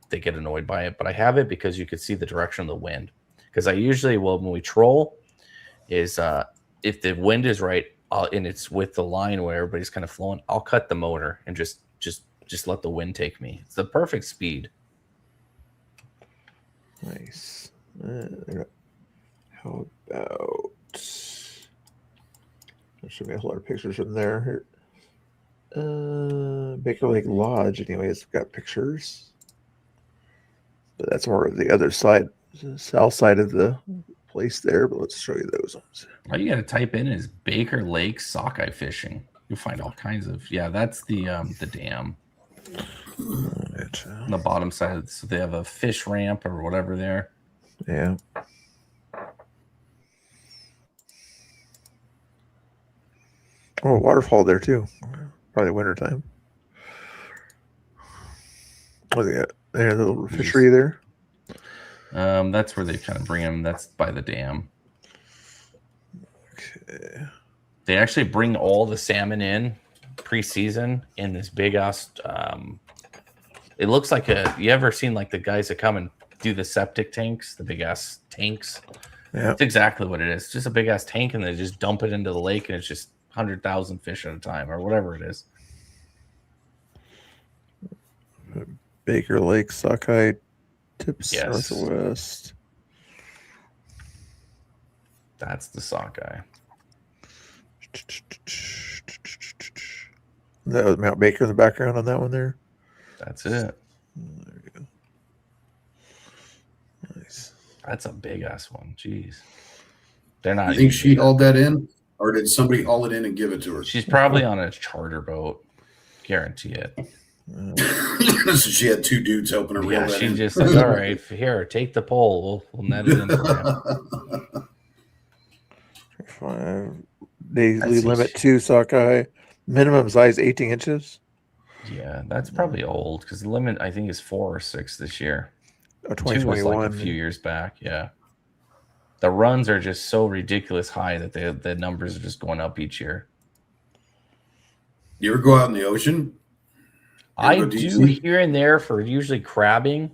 get annoyed by it, but I have it because you can see the direction of the wind. Because I usually, when we troll, is if the wind is right and it's with the line where everybody's kind of flowing, I'll cut the motor and just let the wind take me. It's the perfect speed. Nice. How about? There should be a whole lot of pictures from there. Baker Lake Lodge, anyways, got pictures. But that's more of the other side, the south side of the place there. But let's show you those ones. All you got to type in is Baker Lake sockeye fishing. You'll find all kinds of. Yeah, that's the dam. On the bottom side, so they have a fish ramp or whatever there. Yeah. Oh, waterfall there too. Probably wintertime. Oh, they got a little fishery there. That's where they kind of bring them. That's by the dam. Okay. They actually bring all the salmon in pre-season in this big ass. It looks like you ever seen like the guys that come and do the septic tanks, the big ass tanks? Yeah. It's exactly what it is. It's just a big ass tank, and they just dump it into the lake, and it's just 100,000 fish at a time or whatever it is. Baker Lake sockeye Tips Yes. northwest. That's the sockeye. That was Mount Baker in the background on that one there. That's it. There you go. Nice. That's a big ass one. Jeez. They're not. You think she hauled that in, or did somebody haul it in and give it to her? She's probably on a charter boat. Guarantee it. So she had two dudes helping her reel Yeah, that she in. just like, all right, here, take the pole. We'll net it in for you. 5 daily That's limit 2 sockeye. Minimum size 18 inches. Yeah, that's probably old because the limit I think is 4 or 6 this year. Oh, 2 was like a 2021. few years back. Yeah, the runs are just so ridiculous high that the numbers are just going up each year. You ever go out in the ocean? I go do deep sea? here and there for usually crabbing,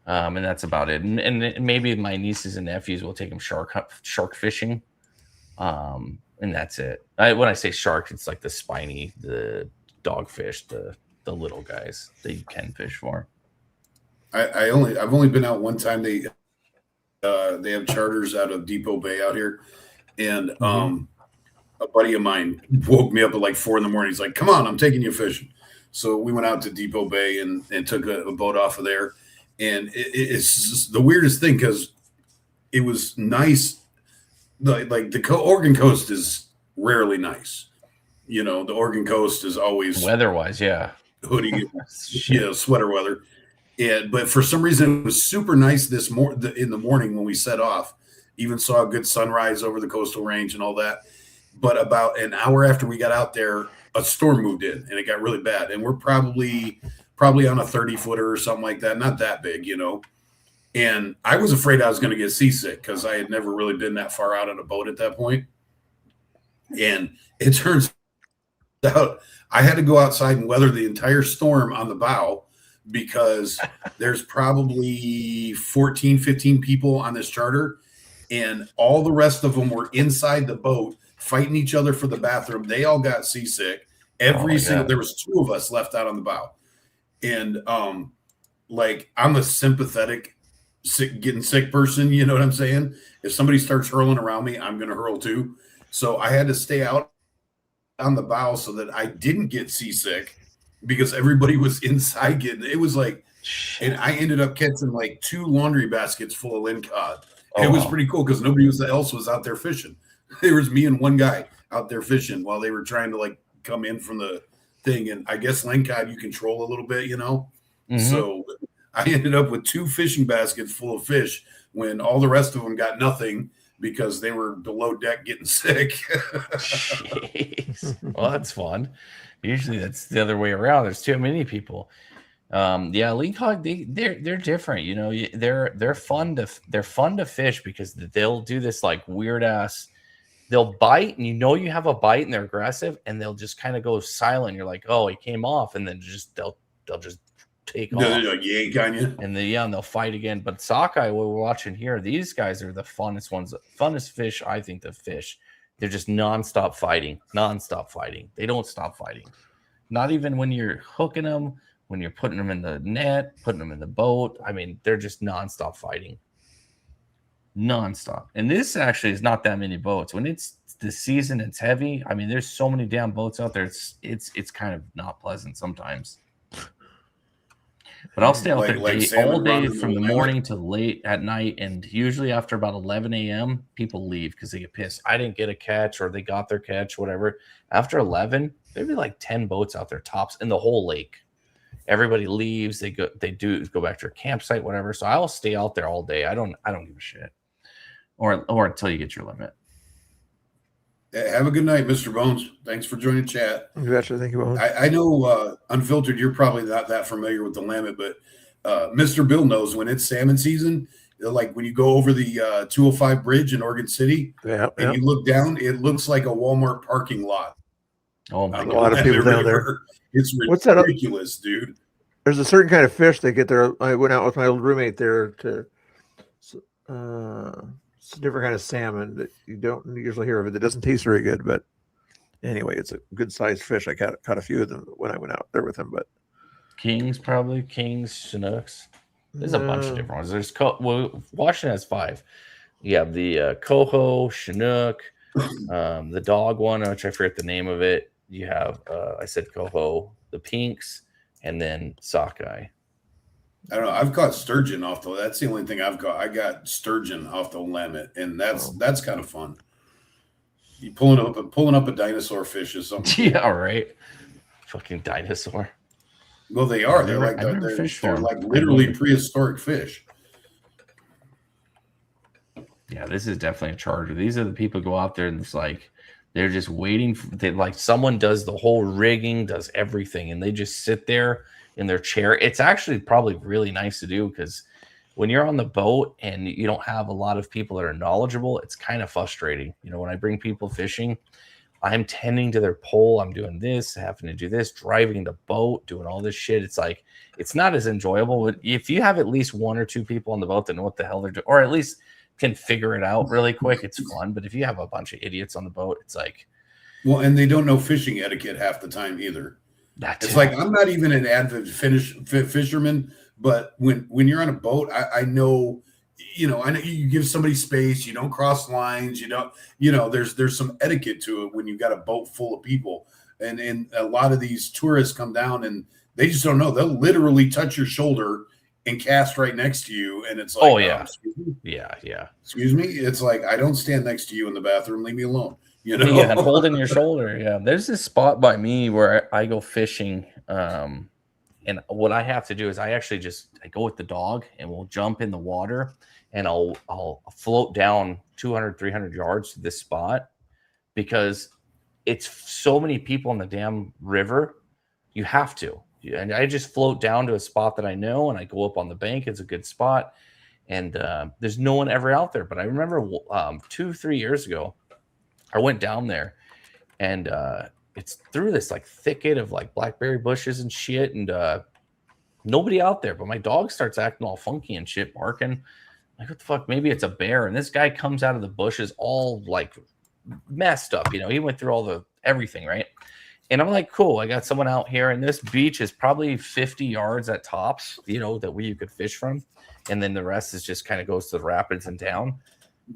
and that's about it. And maybe my nieces and nephews will take them shark fishing, and that's it. When I say shark, it's like the spiny, the dogfish, the little guys that you can fish for. I've only been out one time. They have charters out of Depot Bay out here, and a buddy of mine woke me up at like 4 a.m. He's like, "Come on, I'm taking you fishing." So we went out to Depot Bay and took a boat off of there, and it's just the weirdest thing because it was nice. Like the Oregon coast is rarely nice. You know, the Oregon coast is always Weather-wise, yeah. hoodie, sweater weather. But for some reason, it was super nice in the morning when we set off. Even saw a good sunrise over the coastal range and all that. But about an hour after we got out there, a storm moved in and it got really bad. And we're probably on a 30-footer or something like that. Not that big, you know. And I was afraid I was going to get seasick because I had never really been that far out on a boat at that point. And it turns out I had to go outside and weather the entire storm on the bow because there's probably 14, 15 people on this charter. And all the rest of them were inside the boat fighting each other for the bathroom. They all got seasick. There was 2 of us left out on the bow. And like I'm a sympathetic getting sick person, you know what I'm saying? If somebody starts hurling around me, I'm going to hurl too. So I had to stay out on the bow so that I didn't get seasick because everybody was inside it was like, and I ended up catching like 2 laundry baskets full of lingcod. It was pretty cool because nobody else was out there fishing. There was me and one guy out there fishing while they were trying to like come in from the thing. And I guess lingcod you control a little bit, you know? So I ended up with 2 fishing baskets full of fish when all the rest of them got nothing because they were below deck getting sick. Jeez. Well, that's fun. Usually that's the other way around. There's too many people. Yeah, lingcod, they're different. You know, they're fun to fish because they'll do this like weird ass. They'll bite, and you know you have a bite, and they're aggressive, and they'll just kind of go silent. You're like, oh, he came off, and then they'll just take off. Like yank on you. And they'll fight again. But sockeye, what we're watching here, these guys are the funnest ones, funnest fish I think to fish. They're just nonstop fighting. They don't stop fighting. Not even when you're hooking them, when you're putting them in the net, putting them in the boat. I mean, they're just nonstop fighting. Nonstop. And this actually is not that many boats. When it's the season, it's heavy. I mean, there's so many damn boats out there. It's kind of not pleasant sometimes. But I'll stay out there all day from the morning to late at night. And usually after about 11 a.m., people leave because they get pissed. I didn't get a catch or they got their catch, whatever. After 11, there'd be like 10 boats out there tops in the whole lake. Everybody leaves. They go back to their campsite, whatever. So I'll stay out there all day. I don't give a shit. Or until you get your limit. Have a good night, Mr. Bones. Thanks for joining the chat. You betcha. Thank you, Bones. I know Unfiltered, you're probably not that familiar with the limit, but Mr. Bill knows when it's salmon season, like when you go over the 205 bridge in Oregon City and you look down, it looks like a Walmart parking lot. Oh my God. A lot of people down there. It's What's that? ridiculous, dude. There's a certain kind of fish they get there. I went out with my old roommate there to it's a different kind of salmon that you don't usually hear of. It doesn't taste very good, but anyway, it's a good sized fish. I caught a few of them when I went out there with him. But Kings, Chinooks. There's a bunch of different ones. There's Washington has 5. You have the Coho, Chinook, the dog one, which I forget the name of it. You have I said Coho, the pinks, and then sockeye. I don't know. I've caught sturgeon off the. That's the only thing I've caught. I got sturgeon off the Willamette, and that's kind of fun. You pulling up a dinosaur fish is something. Yeah, right. Fucking dinosaur. Well, they are. They're like literally prehistoric fish. Yeah, this is definitely a charger. These are the people who go out there and it's like they're just waiting. Like someone does the whole rigging, does everything, and they just sit there in their chair. It's actually probably really nice to do because when you're on the boat and you don't have a lot of people that are knowledgeable, it's kind of frustrating. You know, when I bring people fishing, I'm tending to their pole. I'm doing this, having to do this, driving the boat, doing all this shit. It's like, it's not as enjoyable. But if you have at least 1 or 2 people on the boat that know what the hell they're doing, or at least can figure it out really quick, it's fun. But if you have a bunch of idiots on the boat, it's like, well, and they don't know fishing etiquette half the time either. It's like, I'm not even an avid fisherman, but when you're on a boat, I know, I know you give somebody space, you don't cross lines, there's some etiquette to it when you've got a boat full of people. And a lot of these tourists come down and they just don't know. They'll literally touch your shoulder and cast right next to you. And it's like, oh, yeah. Yeah. Excuse me. It's like, I don't stand next to you in the bathroom. Leave me alone. Yeah, and holding your shoulder. Yeah. There's this spot by me where I go fishing. And what I have to do is I go with the dog and we'll jump in the water and I'll float down 200, 300 yards to this spot because it's so many people in the damn river. You have to. And I just float down to a spot that I know and I go up on the bank. It's a good spot. And there's no one ever out there. But I remember 2-3 years ago, I went down there and it's through this like thicket of like blackberry bushes and shit. And nobody out there. But my dog starts acting all funky and shit, barking. Like, what the fuck? Maybe it's a bear. And this guy comes out of the bushes all like messed up. He went through all everything, right? And I'm like, cool, I got someone out here. And this beach is probably 50 yards at tops, that you could fish from. And then the rest is just kind of goes to the rapids and down.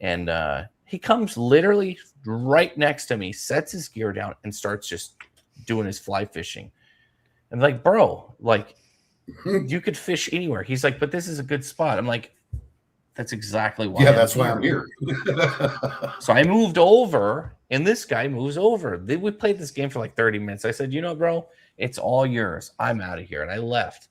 And he comes literally right next to me, sets his gear down, and starts just doing his fly fishing. I'm like, bro, like, you could fish anywhere. He's like, but this is a good spot. I'm like, that's exactly why. Yeah, that's why I'm here. So I moved over, and this guy moves over. We played this game for like 30 minutes. I said, bro, it's all yours. I'm out of here. And I left.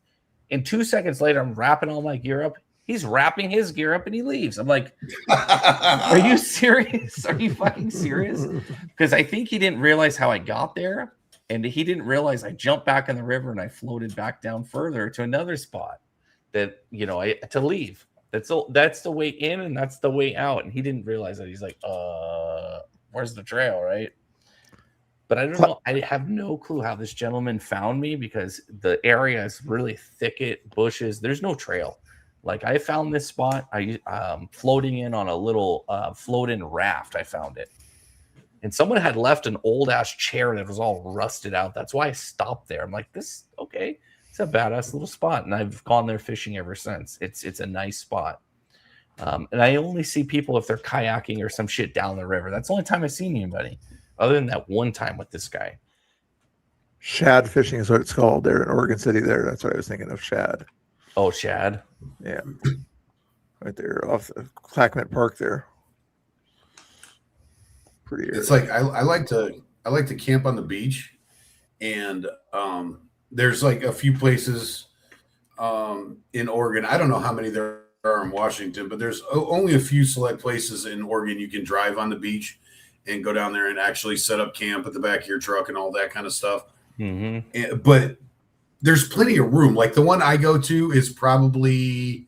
And 2 seconds later, I'm wrapping all my gear up. He's wrapping his gear up and he leaves. I'm like, are you serious? Are you fucking serious? Because I think he didn't realize how I got there. And he didn't realize I jumped back in the river and I floated back down further to another spot that, to leave. That's the way in and that's the way out. And he didn't realize that. He's like, where's the trail, right? But I don't know. I have no clue how this gentleman found me because the area is really thicket, bushes. There's no trail. Like, I found this spot. I floating in on a little float-in raft. I found it. And someone had left an old-ass chair that was all rusted out. That's why I stopped there. I'm like, okay. It's a badass little spot, and I've gone there fishing ever since. It's a nice spot, and I only see people if they're kayaking or some shit down the river. That's the only time I've seen anybody, other than that one time with this guy. Shad fishing is what it's called there in Oregon City. There, that's what I was thinking of. Shad. Oh, shad. Yeah, right there off the Clackamas Park there. Pretty. It's like I like to camp on the beach, and there's like a few places in Oregon. I don't know how many there are in Washington, but there's only a few select places in Oregon you can drive on the beach and go down there and actually set up camp at the back of your truck and all that kind of stuff. Mm-hmm. But there's plenty of room. Like the one I go to is probably,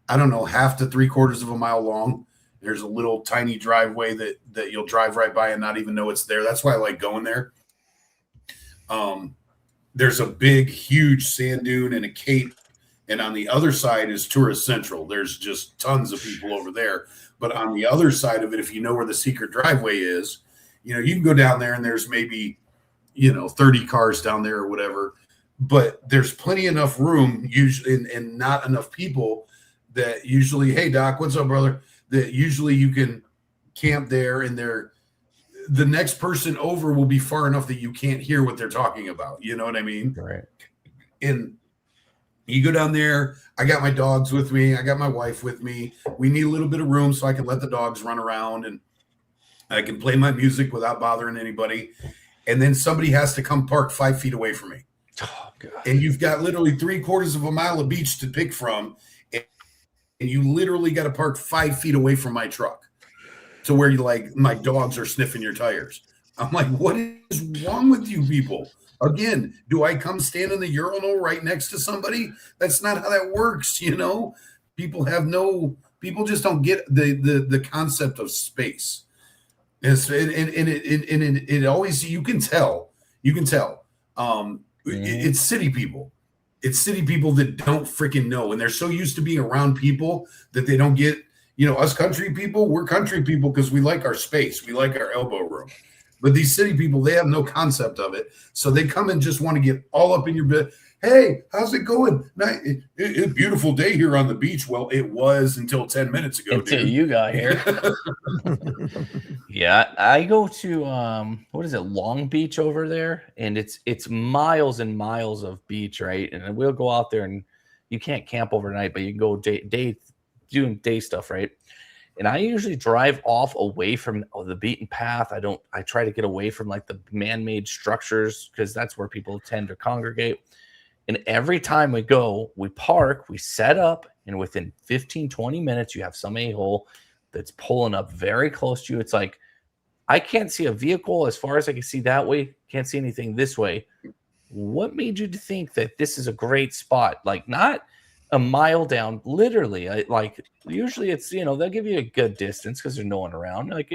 I don't know, 1/2 to 3/4 of a mile long. There's a little tiny driveway that you'll drive right by and not even know it's there. That's why I like going there. There's a big, huge sand dune and a cape. And on the other side is Tourist Central. There's just tons of people over there. But on the other side of it, if you know where the secret driveway is, you can go down there and there's maybe, 30 cars down there or whatever. but there's plenty enough room usually, and not enough people that usually, hey Doc, what's up, brother? That usually you can camp there, and the next person over will be far enough that you can't hear what they're talking about. You know what I mean? Right. And you go down there. I got my dogs with me. I got my wife with me. We need a little bit of room so I can let the dogs run around and I can play my music without bothering anybody. And then somebody has to come park 5 feet away from me. Oh, God. And you've got literally 3/4 of a mile of beach to pick from. And you literally got to park 5 feet away from my truck to where you like my dogs are sniffing your tires. I'm like, what is wrong with you people? Again, do I come stand in the urinal right next to somebody? That's not how that works. You know, people just don't get the concept of space. It always, you can tell. It's city people. It's city people that don't freaking know. And they're so used to being around people that they don't get, us country people, we're country people because we like our space. We like our elbow room. But these city people, they have no concept of it. So they come and just want to get all up in your bed. Hey, how's it going? It's a beautiful day here on the beach. Well, it was until 10 minutes ago. Until you got here. Yeah, I go to what is it, Long Beach over there, and it's miles and miles of beach, right? And we'll go out there, and you can't camp overnight, but you can go day doing day stuff, right? And I usually drive off away from the beaten path. I try to get away from like the man-made structures because that's where people tend to congregate. And every time we go, we park, we set up, and within 15, 20 minutes, you have some a-hole that's pulling up very close to you. It's like, I can't see a vehicle as far as I can see that way. Can't see anything this way. What made you think that this is a great spot? Like, not a mile down, literally. Usually it's, they'll give you a good distance because there's no one around. Like,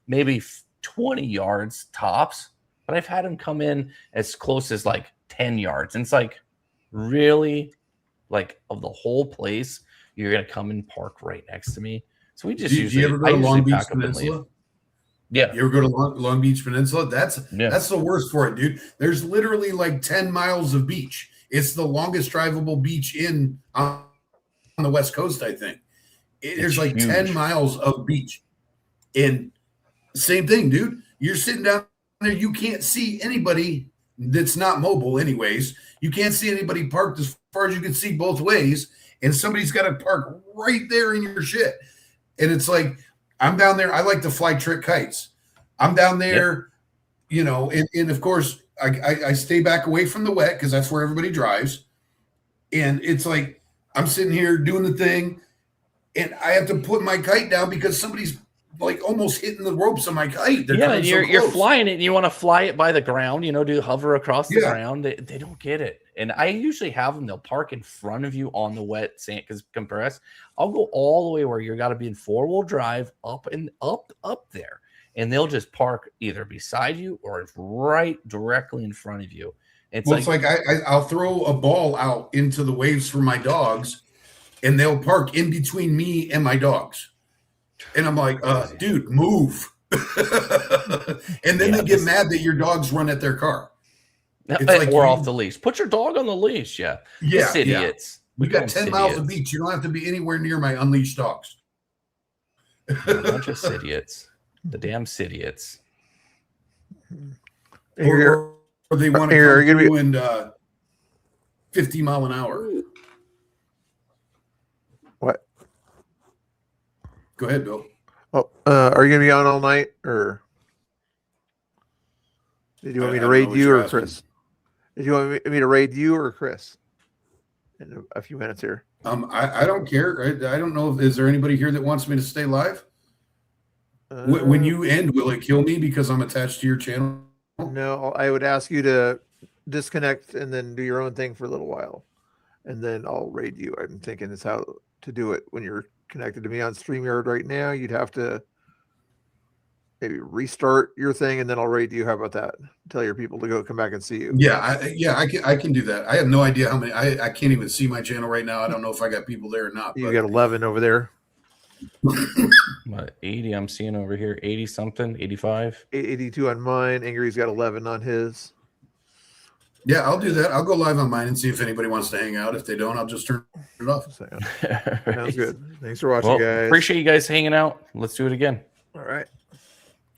maybe 20 yards tops. But I've had them come in as close as like 10 yards. And it's like, really? Like, of the whole place, you're going to come and park right next to me? So we just do you ever go to Long Beach Peninsula? Yeah. You ever go to Long Beach Peninsula? That's the worst for it, dude. There's literally like 10 miles of beach. It's the longest drivable beach on the West Coast, I think. There's like huge. 10 miles of beach. And same thing, dude. You're sitting down there. You can't see anybody that's not mobile anyways. You can't see anybody parked as far as you can see both ways. And somebody's got to park right there in your shit. And it's like, I'm down there. I like to fly trick kites. I'm down there, and of course, I stay back away from the wet because that's where everybody drives. And it's like, I'm sitting here doing the thing, and I have to put my kite down because somebody's like almost hitting the ropes on my kite. And you're flying it, and you want to fly it by the ground, do hover across the ground. They don't get it. And I usually have them, they'll park in front of you on the wet sand because compress. I'll go all the way where you got to be in 4-wheel drive up there. And they'll just park either beside you or right directly in front of you. It's like I'll throw a ball out into the waves for my dogs, and they'll park in between me and my dogs. And I'm like, dude, move. And then they get mad that your dogs run at their car. It's like we're off the leash. Put your dog on the leash. Yeah. This idiots. We got 10 miles of beach. You don't have to be anywhere near my unleashed dogs. A bunch of idiots. The damn idiots. Or they want to come through and 50 mile an hour. What? Go ahead, Bill. Oh, are you gonna be on all night, or did you want me to raid you or Chris? Did you want me to raid you or Chris in a few minutes here? I don't care. I don't know. Is there anybody here that wants me to stay live? When you end, will it kill me because I'm attached to your channel? No, I would ask you to disconnect and then do your own thing for a little while, and then I'll raid you. I'm thinking that's how to do it when you're connected to me on StreamYard right now. You'd have to maybe restart your thing, and then I'll raid you. How about that? Tell your people to come back and see you. I can do that. I have no idea how many. I can't even see my channel right now. I don't know if I got people there or not. You got 11 over there. 80 I'm seeing over here. 80 something, 85. 82 on mine. Angry's got 11 on his. Yeah, I'll do that. I'll go live on mine and see if anybody wants to hang out. If they don't, I'll just turn it off. Sounds good. Thanks for watching, Well, guys. appreciate you guys hanging out. Let's do it again. All right.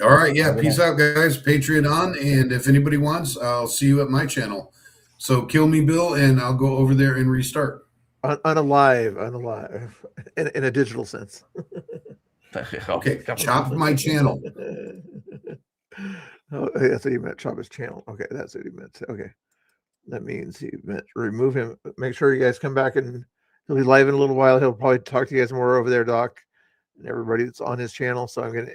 All right. Yeah. Peace out, guys. Patriot on. And if anybody wants, I'll see you at my channel. So kill me, Bill, and I'll go over there and restart. Unalive, in a digital sense. Okay. Chop my channel. Oh, that's what he meant. Chop his channel. Okay, that's what he meant. Okay, that means he meant remove him. Make sure you guys come back, and he'll be live in a little while. He'll probably talk to you guys more over there, Doc, and everybody that's on his channel. So I'm gonna